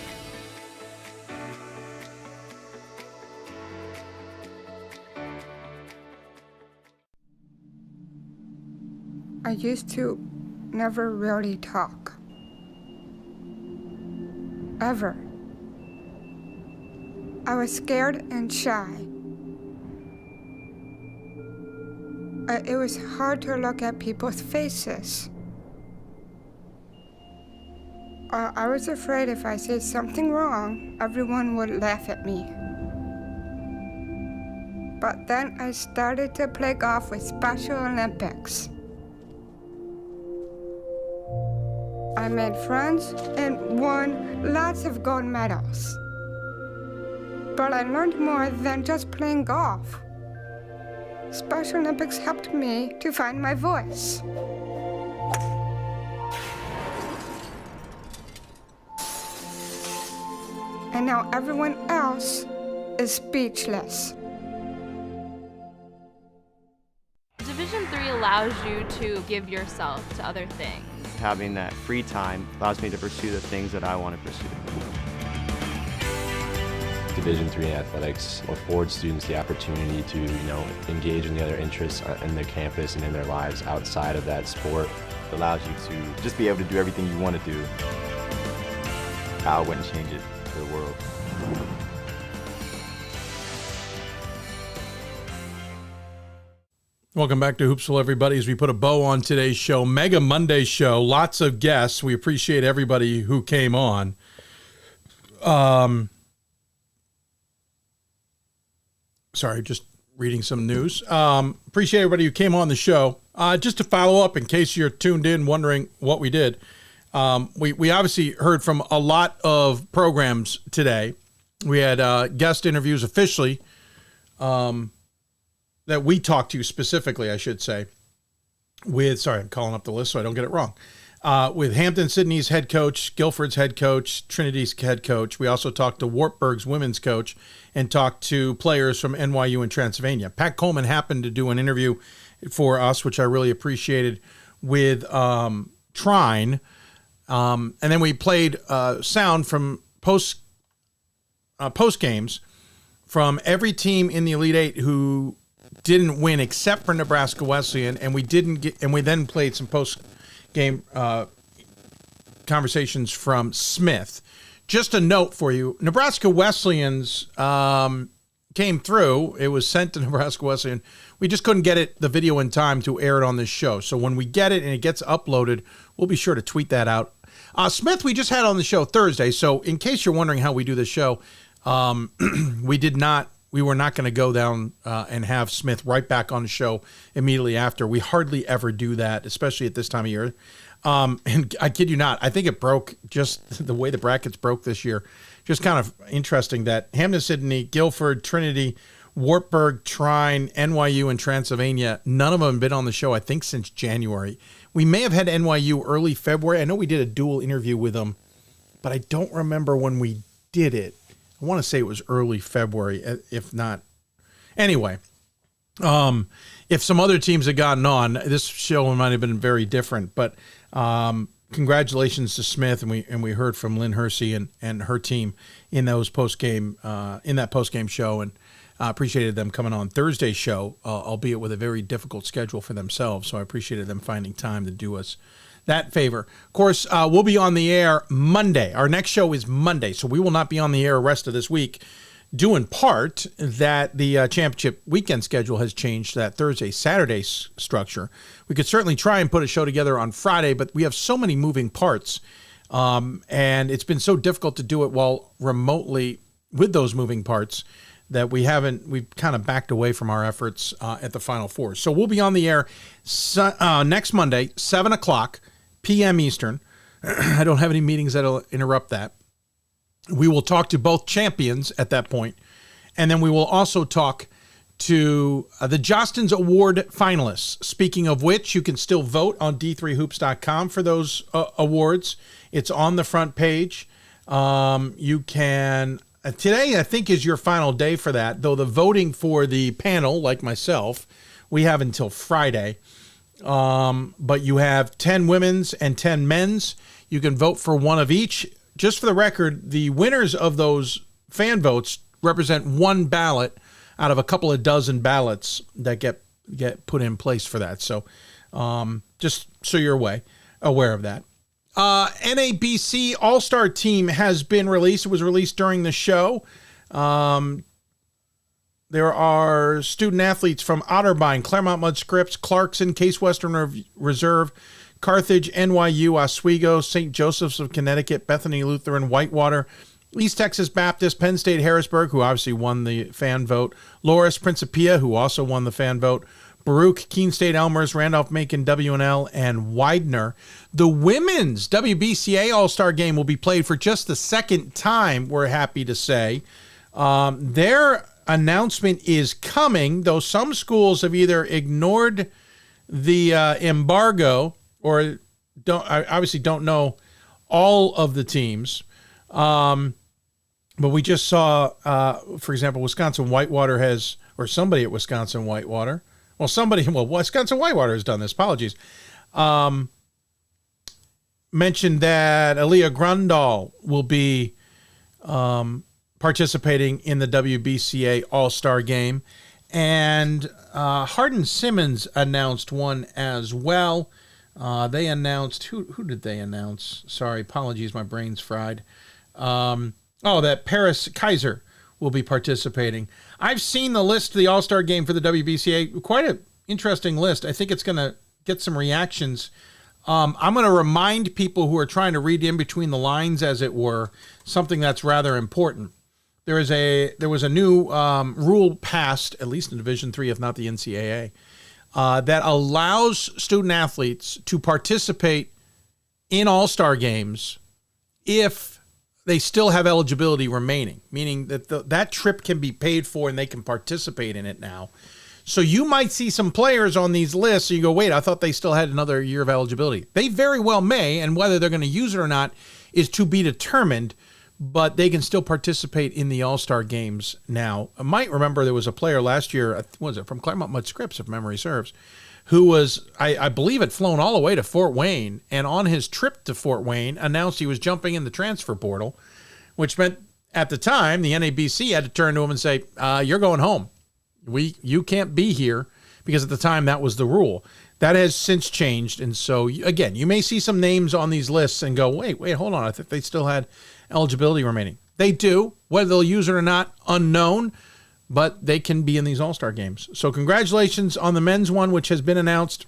Speaker 5: I used to never really talk. Ever. I was scared and shy. It was hard to look at people's faces. I was afraid if I said something wrong, everyone would laugh at me. But then I started to play golf with Special Olympics. I made friends and won lots of gold medals. But I learned more than just playing golf. Special Olympics helped me to find my voice. And now everyone else is speechless.
Speaker 20: Division III allows you to give yourself to other things.
Speaker 27: Having that free time allows me to pursue the things that I want to pursue.
Speaker 12: Division III athletics affords students the opportunity to, engage in the other interests in their campus and in their lives outside of that sport.
Speaker 27: It allows you to just be able to do everything you want to do. I wouldn't change it for the world.
Speaker 1: Welcome back to Hoopsville, everybody. As we put a bow on today's show, Mega Monday show, lots of guests. We appreciate everybody who came on. Sorry, just reading some news. Appreciate everybody who came on the show. Just to follow up, in case you're tuned in wondering what we did, we obviously heard from a lot of programs today. We had guest interviews officially that we talked to specifically, I should say, with, sorry, I'm calling up the list so I don't get it wrong, with Hampden-Sydney's head coach, Guilford's head coach, Trinity's head coach. We also talked to Wartburg's women's coach and talked to players from NYU and Transylvania. Pat Coleman happened to do an interview for us, which I really appreciated, with Trine. And then we played sound from post games from every team in the Elite Eight who didn't win except for Nebraska Wesleyan, and we then played some post game conversations from Smith. Just a note for you, Nebraska Wesleyan's came through. It was sent to Nebraska Wesleyan. We just couldn't get the video in time to air it on this show. So when we get it and it gets uploaded, we'll be sure to tweet that out. Smith, we just had on the show Thursday. So in case you're wondering how we do this show, we were not going to go down and have Smith right back on the show immediately after. We hardly ever do that, especially at this time of year. And I kid you not, I think it broke, just the way the brackets broke this year. Just kind of interesting that Hampden-Sydney, Guilford, Trinity, Wartburg, Trine, NYU, and Transylvania, none of them have been on the show, I think, since January. We may have had NYU early February. I know we did a dual interview with them, but I don't remember when we did it. I want to say it was early February, if not. Anyway, if some other teams had gotten on, this show might have been very different. But congratulations to Smith, and we heard from Lynn Hersay and her team in those post game show, and appreciated them coming on Thursday's show, albeit with a very difficult schedule for themselves. So I appreciated them finding time to do us that favor. Of course, we'll be on the air Monday. Our next show is Monday, so we will not be on the air the rest of this week, due in part that the championship weekend schedule has changed, that Thursday-Saturday structure. We could certainly try and put a show together on Friday, but we have so many moving parts, and it's been so difficult to do it while remotely with those moving parts that we've kind of backed away from our efforts at the Final Four. So we'll be on the air next Monday, 7 o'clock p.m. Eastern. I don't have any meetings that'll interrupt that. We will talk to both champions at that point, and then we will also talk to the Jostens Award finalists. Speaking of which, you can still vote on d3hoops.com for those awards. It's on the front page. You can... Today, I think, is your final day for that, though the voting for the panel, like myself, we have until Friday. But you have 10 women's and 10 men's. You can vote for one of each. Just for the record, the winners of those fan votes represent one ballot out of a couple of dozen ballots that get put in place for that. So just so you're aware of that. NABC All-Star Team has been released. It was released during the show. There are student athletes from Otterbein, Claremont Mudd Scripps, Clarkson, Case Western Reserve, Carthage, NYU, Oswego, St. Joseph's of Connecticut, Bethany Lutheran, Whitewater, East Texas Baptist, Penn State Harrisburg, who obviously won the fan vote, Loris Principia, who also won the fan vote, Baruch, Keene State Elmers, Randolph-Macon, WNL, and Widener. The women's WBCA All-Star Game will be played for just the second time, we're happy to say. Their announcement is coming, though some schools have either ignored the embargo or obviously don't know all of the teams. But we just saw, for example, Wisconsin Whitewater somebody at Wisconsin Whitewater, Wisconsin Whitewater has done this. Apologies. Mentioned that Aaliyah Grundahl will be participating in the WBCA All-Star Game. And Hardin-Simmons announced one as well. They announced, who did they announce? Sorry, apologies, my brain's fried. That Paris Kaiser will be participating. I've seen the list of the All-Star Game for the WBCA. Quite interesting list. I think it's going to get some reactions. I'm going to remind people who are trying to read in between the lines, as it were, something that's rather important. There was a new rule passed, at least in Division III, if not the NCAA, that allows student athletes to participate in all-star games if they still have eligibility remaining, meaning that that trip can be paid for and they can participate in it now. So you might see some players on these lists, so you go, wait, I thought they still had another year of eligibility. They very well may, and whether they're going to use it or not is to be determined, but they can still participate in the All-Star games now. I might remember there was a player last year, was it from Claremont Mud Scripps, if memory serves, who was, I believe, had flown all the way to Fort Wayne, and on his trip to Fort Wayne announced he was jumping in the transfer portal, which meant at the time the NABC had to turn to him and say, you're going home. You can't be here, because at the time that was the rule. That has since changed, and so, again, you may see some names on these lists and go, wait, hold on, I think they still had eligibility remaining. They do. Whether they'll use it or not, unknown, but they can be in these All-Star games. So congratulations on the men's one, which has been announced,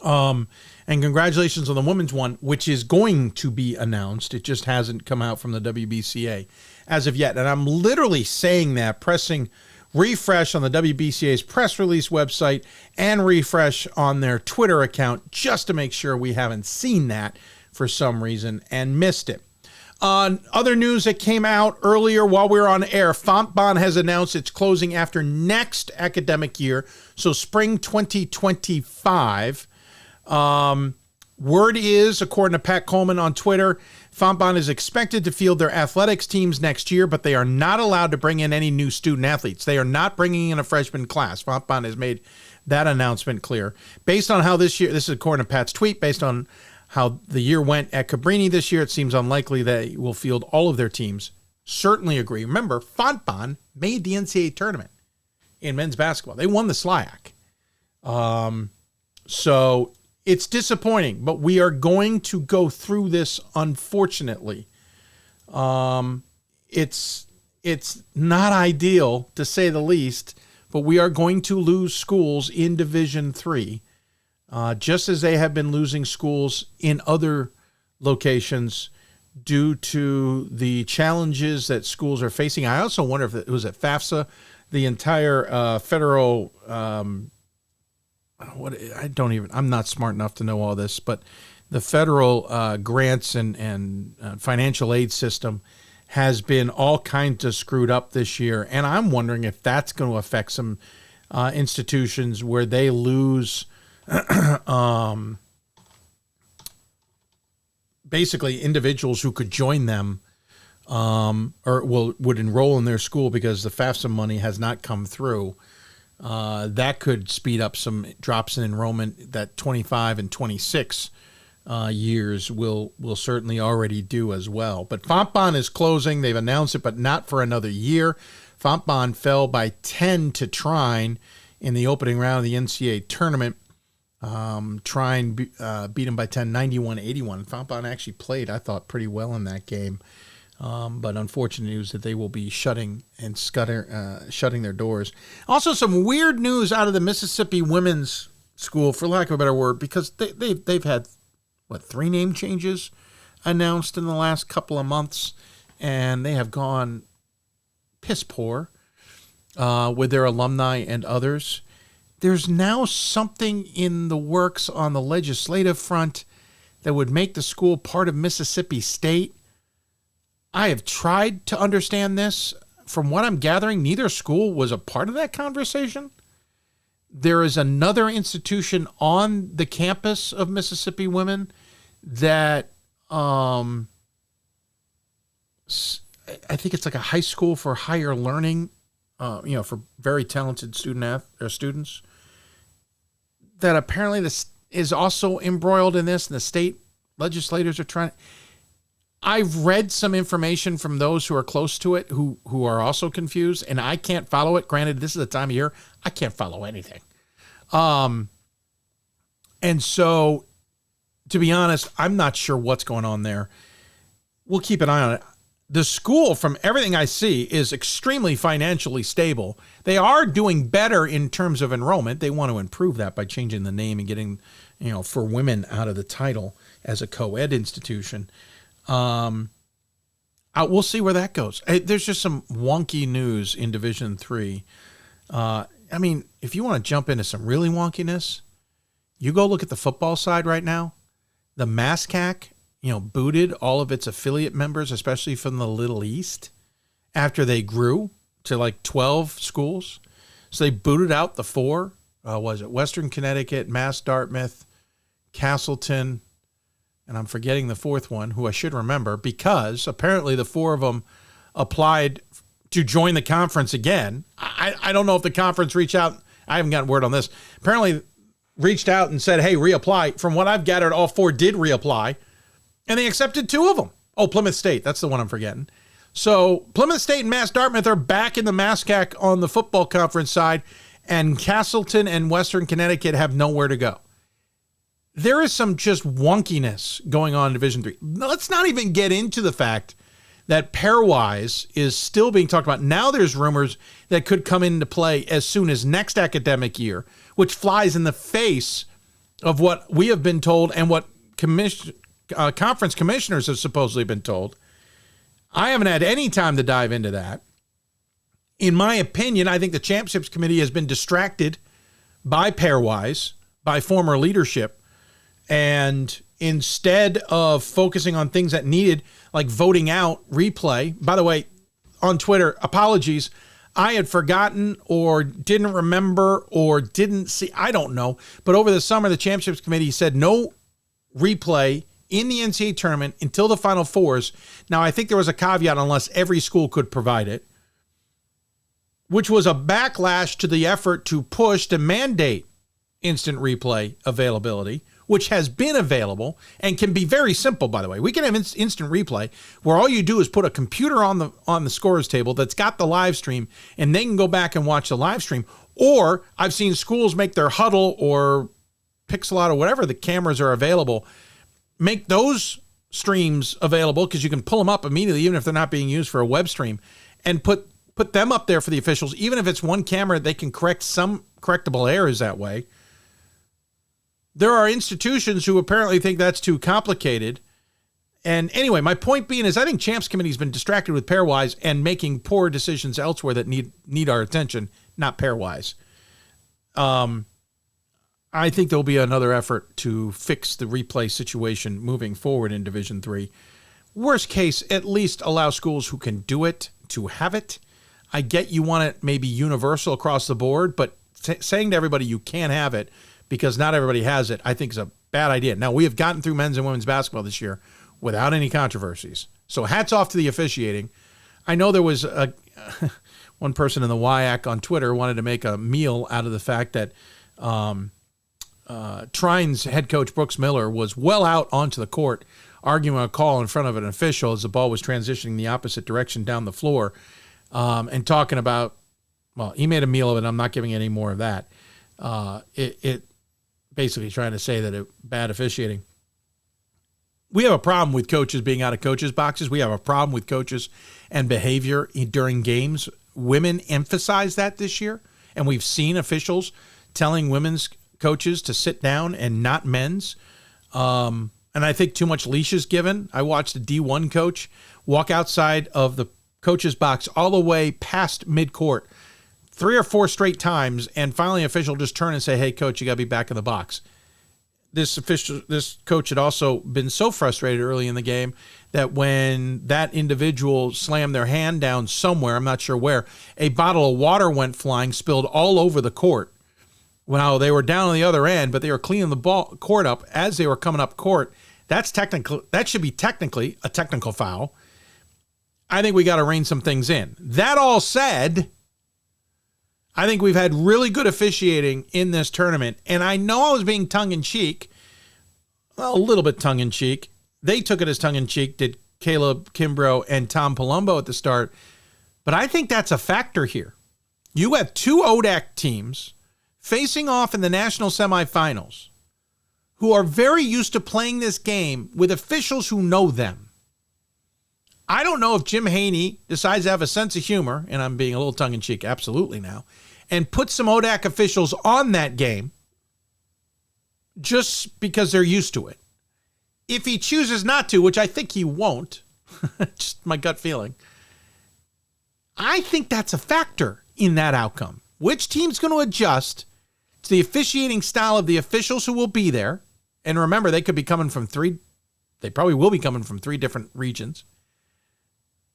Speaker 1: and congratulations on the women's one, which is going to be announced. It just hasn't come out from the WBCA as of yet, and I'm literally saying that, pressing refresh on the WBCA's press release website and refresh on their Twitter account just to make sure we haven't seen that for some reason and missed it. Other news that came out earlier while we were on air, Fontbonne has announced it's closing after next academic year, so spring 2025. Word is, according to Pat Coleman on Twitter, Fontbonne is expected to field their athletics teams next year, but they are not allowed to bring in any new student athletes. They are not bringing in a freshman class. Fontbonne has made that announcement clear. Based on how this year, this is according to Pat's tweet, based on how the year went at Cabrini this year, it seems unlikely they will field all of their teams. Certainly agree. Remember, Fontbonne made the NCAA tournament in men's basketball. They won the SLIAC. So it's disappointing, but we are going to go through this, unfortunately. It's not ideal, to say the least, but we are going to lose schools in Division III, just as they have been losing schools in other locations due to the challenges that schools are facing. I also wonder if it was at FAFSA, the entire federal I'm not smart enough to know all this, but the federal grants and financial aid system has been all kinds of screwed up this year. And I'm wondering if that's going to affect some institutions where they lose basically individuals who could join them or would enroll in their school because the FAFSA money has not come through. That could speed up some drops in enrollment that 25 and 26 years will certainly already do as well. But Fontbonne is closing. They've announced it, but not for another year. Fontbonne fell by 10 to Trine in the opening round of the NCAA tournament. Trine beat them by 10, 91-81. Fontbonne actually played, I thought, pretty well in that game. But unfortunate news that they will be shutting their doors. Also, some weird news out of the Mississippi Women's School, for lack of a better word, because they've had, 3 name changes announced in the last couple of months, and they have gone piss poor with their alumni and others. There's now something in the works on the legislative front that would make the school part of Mississippi State. I have tried to understand this. From what I'm gathering, neither school was a part of that conversation. There is another institution on the campus of Mississippi Women that I think it's like a high school for higher learning, for very talented students, that apparently this is also embroiled in this, and the state legislators are trying. I've read some information from those who are close to it who are also confused, and I can't follow it. Granted, this is the time of year I can't follow anything. And so, to be honest, I'm not sure what's going on there. We'll keep an eye on it. the school, from everything I see, is extremely financially stable. They are doing better in terms of enrollment. They want to improve that by changing the name and getting, for women out of the title as a co-ed institution. We'll see where that goes. There's just some wonky news in Division III. If you want to jump into some really wonkiness, you go look at the football side right now. The MASCAC, booted all of its affiliate members, especially from the Little East, after they grew to like 12 schools. So they booted out the 4. Western Connecticut, Mass Dartmouth, Castleton, and I'm forgetting the 4th one, who I should remember, because apparently the 4 of them applied to join the conference again. I don't know if the conference reached out. I haven't gotten word on this. Apparently reached out and said, hey, reapply. From what I've gathered, all 4 did reapply. And they accepted 2 of them. Oh, Plymouth State. That's the one I'm forgetting. So Plymouth State and Mass Dartmouth are back in the MASCAC on the football conference side, and Castleton and Western Connecticut have nowhere to go. There is some just wonkiness going on in Division III. Let's not even get into the fact that pairwise is still being talked about. Now there's rumors that could come into play as soon as next academic year, which flies in the face of what we have been told and what conference commissioners have supposedly been told. I haven't had any time to dive into that. In my opinion, I think the Championships Committee has been distracted by pairwise, by former leadership, and instead of focusing on things that needed, like voting out replay. By the way, on Twitter, apologies, I had forgotten or didn't remember or didn't see, I don't know. But over the summer, the Championships Committee said no replay in the NCAA tournament until the Final Fours. Now, I think there was a caveat unless every school could provide it, which was a backlash to the effort to push to mandate instant replay availability, which has been available and can be very simple, by the way. We can have instant replay where all you do is put a computer on the scorer's table that's got the live stream, and they can go back and watch the live stream. Or I've seen schools make their Hudl or Pixelot or whatever the cameras are available, make those streams available because you can pull them up immediately, even if they're not being used for a web stream, and put them up there for the officials. Even if it's one camera, they can correct some correctable errors that way. There are institutions who apparently think that's too complicated. And anyway, my point being is I think Champs Committee has been distracted with pairwise and making poor decisions elsewhere that need our attention, not pairwise. I think there'll be another effort to fix the replay situation moving forward in Division III. Worst case, at least allow schools who can do it to have it. I get you want it maybe universal across the board, but saying to everybody you can't have it because not everybody has it, I think is a bad idea. Now, we have gotten through men's and women's basketball this year without any controversies. So hats off to the officiating. I know there was one person in the WIAC on Twitter wanted to make a meal out of the fact that Trine's head coach, Brooks Miller, was well out onto the court arguing a call in front of an official as the ball was transitioning the opposite direction down the floor, and talking about, well, he made a meal of it. I'm not giving any more of that. It basically trying to say that bad officiating. We have a problem with coaches being out of coaches' boxes. We have a problem with coaches and behavior during games. Women emphasize that this year, and we've seen officials telling women's coaches to sit down and not men's. And I think too much leash is given. I watched a D1 coach walk outside of the coach's box all the way past midcourt 3 or 4 straight times, and finally an official just turn and say, hey, coach, you got to be back in the box. This coach had also been so frustrated early in the game that when that individual slammed their hand down somewhere, I'm not sure where, a bottle of water went flying, spilled all over the court. Well, they were down on the other end, but they were cleaning the court up as they were coming up court. That should be technically a technical foul. I think we got to rein some things in. That all said, I think we've had really good officiating in this tournament, and I know I was being tongue-in-cheek, well, a little bit tongue-in-cheek. They took it as tongue-in-cheek, did Caleb Kimbrough and Tom Palombo at the start, but I think that's a factor here. You have 2 ODAC teams facing off in the national semifinals who are very used to playing this game with officials who know them. I don't know if Jim Haney decides to have a sense of humor, and I'm being a little tongue-in-cheek, absolutely now, and put some ODAC officials on that game just because they're used to it. If he chooses not to, which I think he won't, just my gut feeling, I think that's a factor in that outcome. Which team's going to adjust to the officiating style of the officials who will be there? And remember, they probably will be coming from 3 different regions.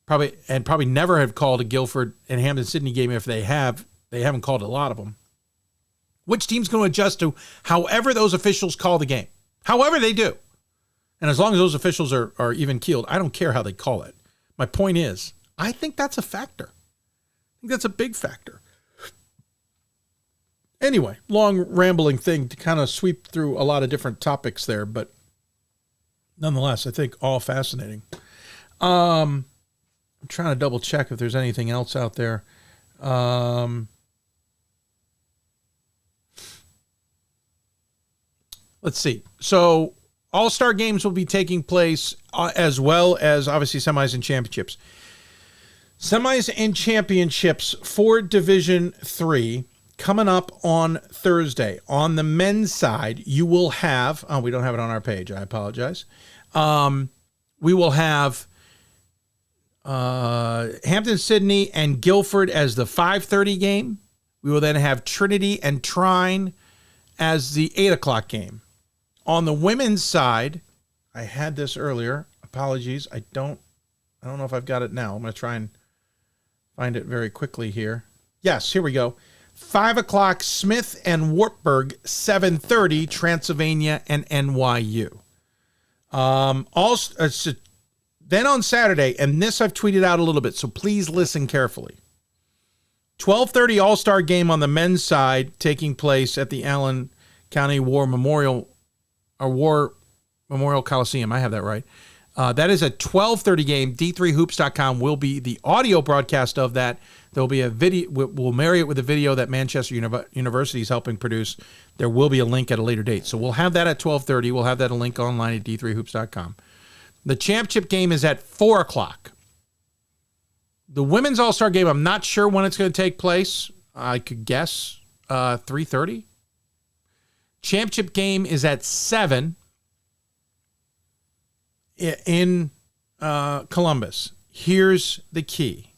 Speaker 1: Probably never have called a Guilford and Hampden-Sydney game if they have. They haven't called a lot of them. Which team's going to adjust to however those officials call the game? However they do. And as long as those officials are even-keeled, I don't care how they call it. My point is, I think that's a factor. I think that's a big factor. Anyway, long rambling thing to kind of sweep through a lot of different topics there, but nonetheless, I think all fascinating. I'm trying to double check if there's anything else out there. Let's see. So All-Star games will be taking place as well as obviously semis and championships. Semis and championships for Division 3 coming up on Thursday. On the men's side, you will have, we don't have it on our page, I apologize. We will have Hampden-Sydney and Guilford as the 5:30 game. We will then have Trinity and Trine as the 8 o'clock game. On the women's side, I had this earlier. Apologies. I don't know if I've got it now. I'm going to try and find it very quickly here. Yes, here we go. 5 o'clock, Smith and Wartburg, 7:30, Transylvania and NYU. Then on Saturday, and this I've tweeted out a little bit, so please listen carefully. 12:30 All-Star game on the men's side taking place at the Allen County War Memorial Coliseum. I have that right. That is a 12:30 game. D3hoops.com will be the audio broadcast of that. There will be a video. We'll marry it with a video that Manchester University is helping produce. There will be a link at a later date. So we'll have that at 12:30. We'll have that a link online at D3hoops.com. The championship game is at 4 o'clock. The women's All-Star game, I'm not sure when it's going to take place. I could guess 3:30. Championship game is at 7 in Columbus. Here's the key.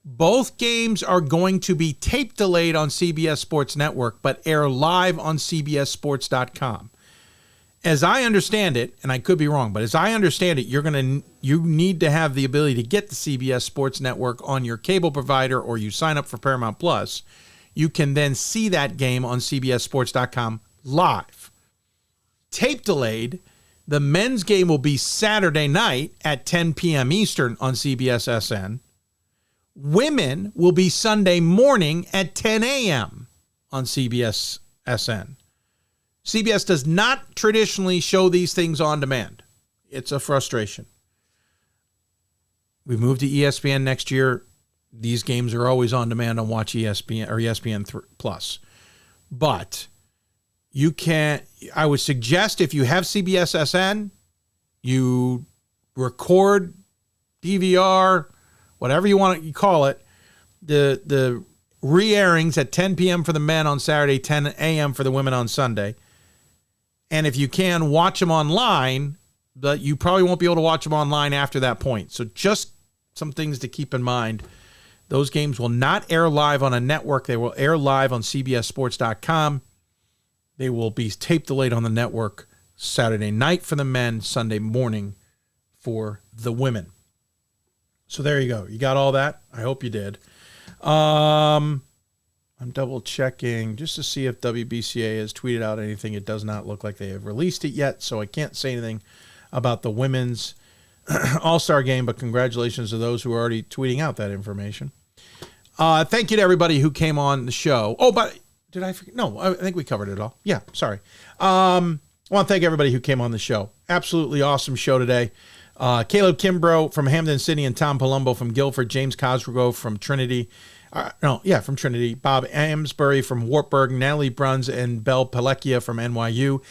Speaker 1: Both games are going to be tape delayed on CBS Sports Network, but air live on CBSSports.com. As I understand it, and I could be wrong, but as I understand it, you need to have the ability to get the CBS Sports Network on your cable provider, or you sign up for Paramount Plus. You can then see that game on CBSSports.com live. Tape delayed, the men's game will be Saturday night at 10 p.m. Eastern on CBS-SN. Women will be Sunday morning at 10 a.m. on CBS-SN. CBS does not traditionally show these things on demand. It's a frustration. We move to ESPN next year. These games are always on demand on Watch ESPN or ESPN Plus. But you can't, I would suggest if you have CBS-SN, you record DVR, whatever you want to call it, the re-airings at 10 p.m. for the men on Saturday, 10 a.m. for the women on Sunday. And if you can, watch them online, but you probably won't be able to watch them online after that point. So just some things to keep in mind. Those games will not air live on a network. They will air live on CBSSports.com. They will be tape delayed on the network Saturday night for the men, Sunday morning for the women. So there you go. You got all that? I hope you did. I'm double checking just to see if WBCA has tweeted out anything. It does not look like they have released it yet, so I can't say anything about the women's All-Star game, but congratulations to those who are already tweeting out that information. Thank you to everybody who came on the show. Oh, but did I forget? No, I think we covered it all. Yeah, sorry. I want to thank everybody who came on the show. Absolutely awesome show today. Caleb Kimbrough from Hampden-Sydney and Tom Palombo from Guilford. James Cosgrove from Trinity. From Trinity. Bob Amsberry from Wartburg. Natalie Bruns and Belle Pellecchia from NYU.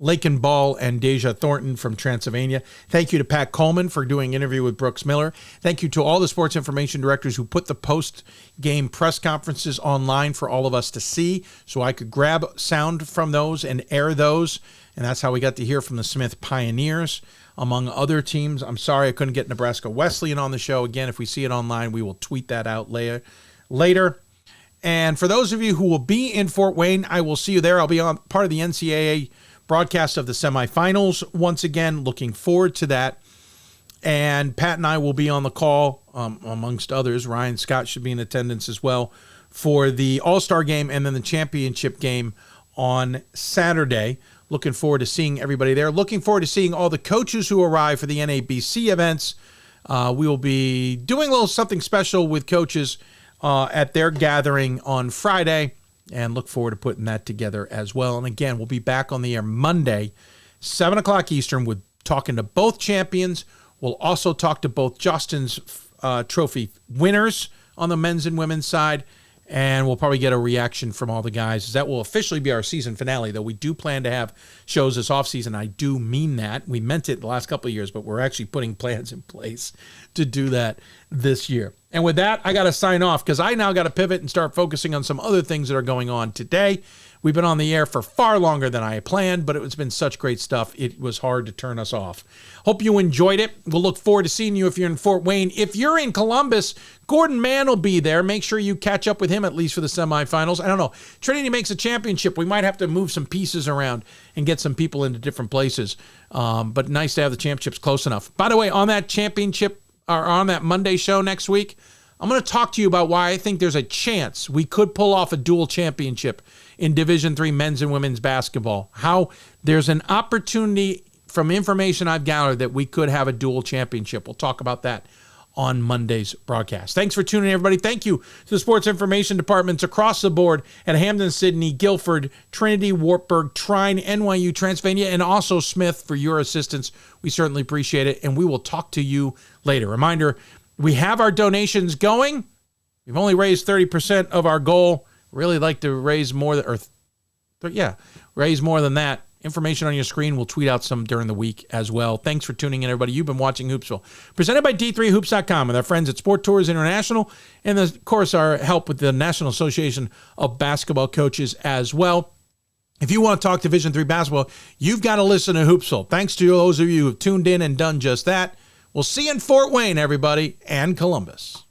Speaker 1: Laken Ball and Dasia Thornton from Transylvania. Thank you to Pat Coleman for doing an interview with Brooks Miller. Thank you to all the sports information directors who put the post-game press conferences online for all of us to see so I could grab sound from those and air those. And that's how we got to hear from the Smith Pioneers, among other teams. I'm sorry I couldn't get Nebraska Wesleyan on the show. Again, if we see it online, we will tweet that out later. And for those of you who will be in Fort Wayne, I will see you there. I'll be on part of the NCAA broadcast of the semifinals once again. Looking forward to that. And Pat and I will be on the call, amongst others. Ryan Scott should be in attendance as well for the All-Star game and then the championship game on Saturday. Looking forward to seeing everybody there. Looking forward to seeing all the coaches who arrive for the NABC events. We will be doing a little something special with coaches at their gathering on Friday, and look forward to putting that together as well. And again, we'll be back on the air Monday, 7 o'clock Eastern, with talking to both champions. We'll also talk to both Justin's trophy winners on the men's and women's side, and we'll probably get a reaction from all the guys. That will officially be our season finale, though we do plan to have shows this offseason. I do mean that. We meant it the last couple of years, but we're actually putting plans in place to do that this year. And with that, I got to sign off because I now got to pivot and start focusing on some other things that are going on today. We've been on the air for far longer than I planned, but it's been such great stuff. It was hard to turn us off. Hope you enjoyed it. We'll look forward to seeing you if you're in Fort Wayne. If you're in Columbus, Gordon Mann will be there. Make sure you catch up with him at least for the semifinals. I don't know. Trinity makes a championship. We might have to move some pieces around and get some people into different places. But nice to have the championships close enough. By the way, on that championship, or on that Monday show next week, I'm going to talk to you about why I think there's a chance we could pull off a dual championship in Division III men's and women's basketball. How there's an opportunity from information I've gathered that we could have a dual championship. We'll talk about that on Monday's broadcast. Thanks for tuning in, everybody. Thank you to the sports information departments across the board at Hampden-Sydney, Guilford, Trinity, Wartburg, Trine, NYU, Transylvania, and also Smith for your assistance. We certainly appreciate it, and we will talk to you later. Reminder, we have our donations going. We've only raised 30% of our goal. Really like to raise more raise more than that. Information on your screen. We'll tweet out some during the week as well. Thanks for tuning in, everybody. You've been watching Hoopsville, presented by D3Hoops.com with our friends at Sport Tours International, and of course our help with the National Association of Basketball Coaches as well. If you want to talk Division III basketball, you've got to listen to Hoopsville. Thanks to those of you who have tuned in and done just that. We'll see you in Fort Wayne, everybody, and Columbus.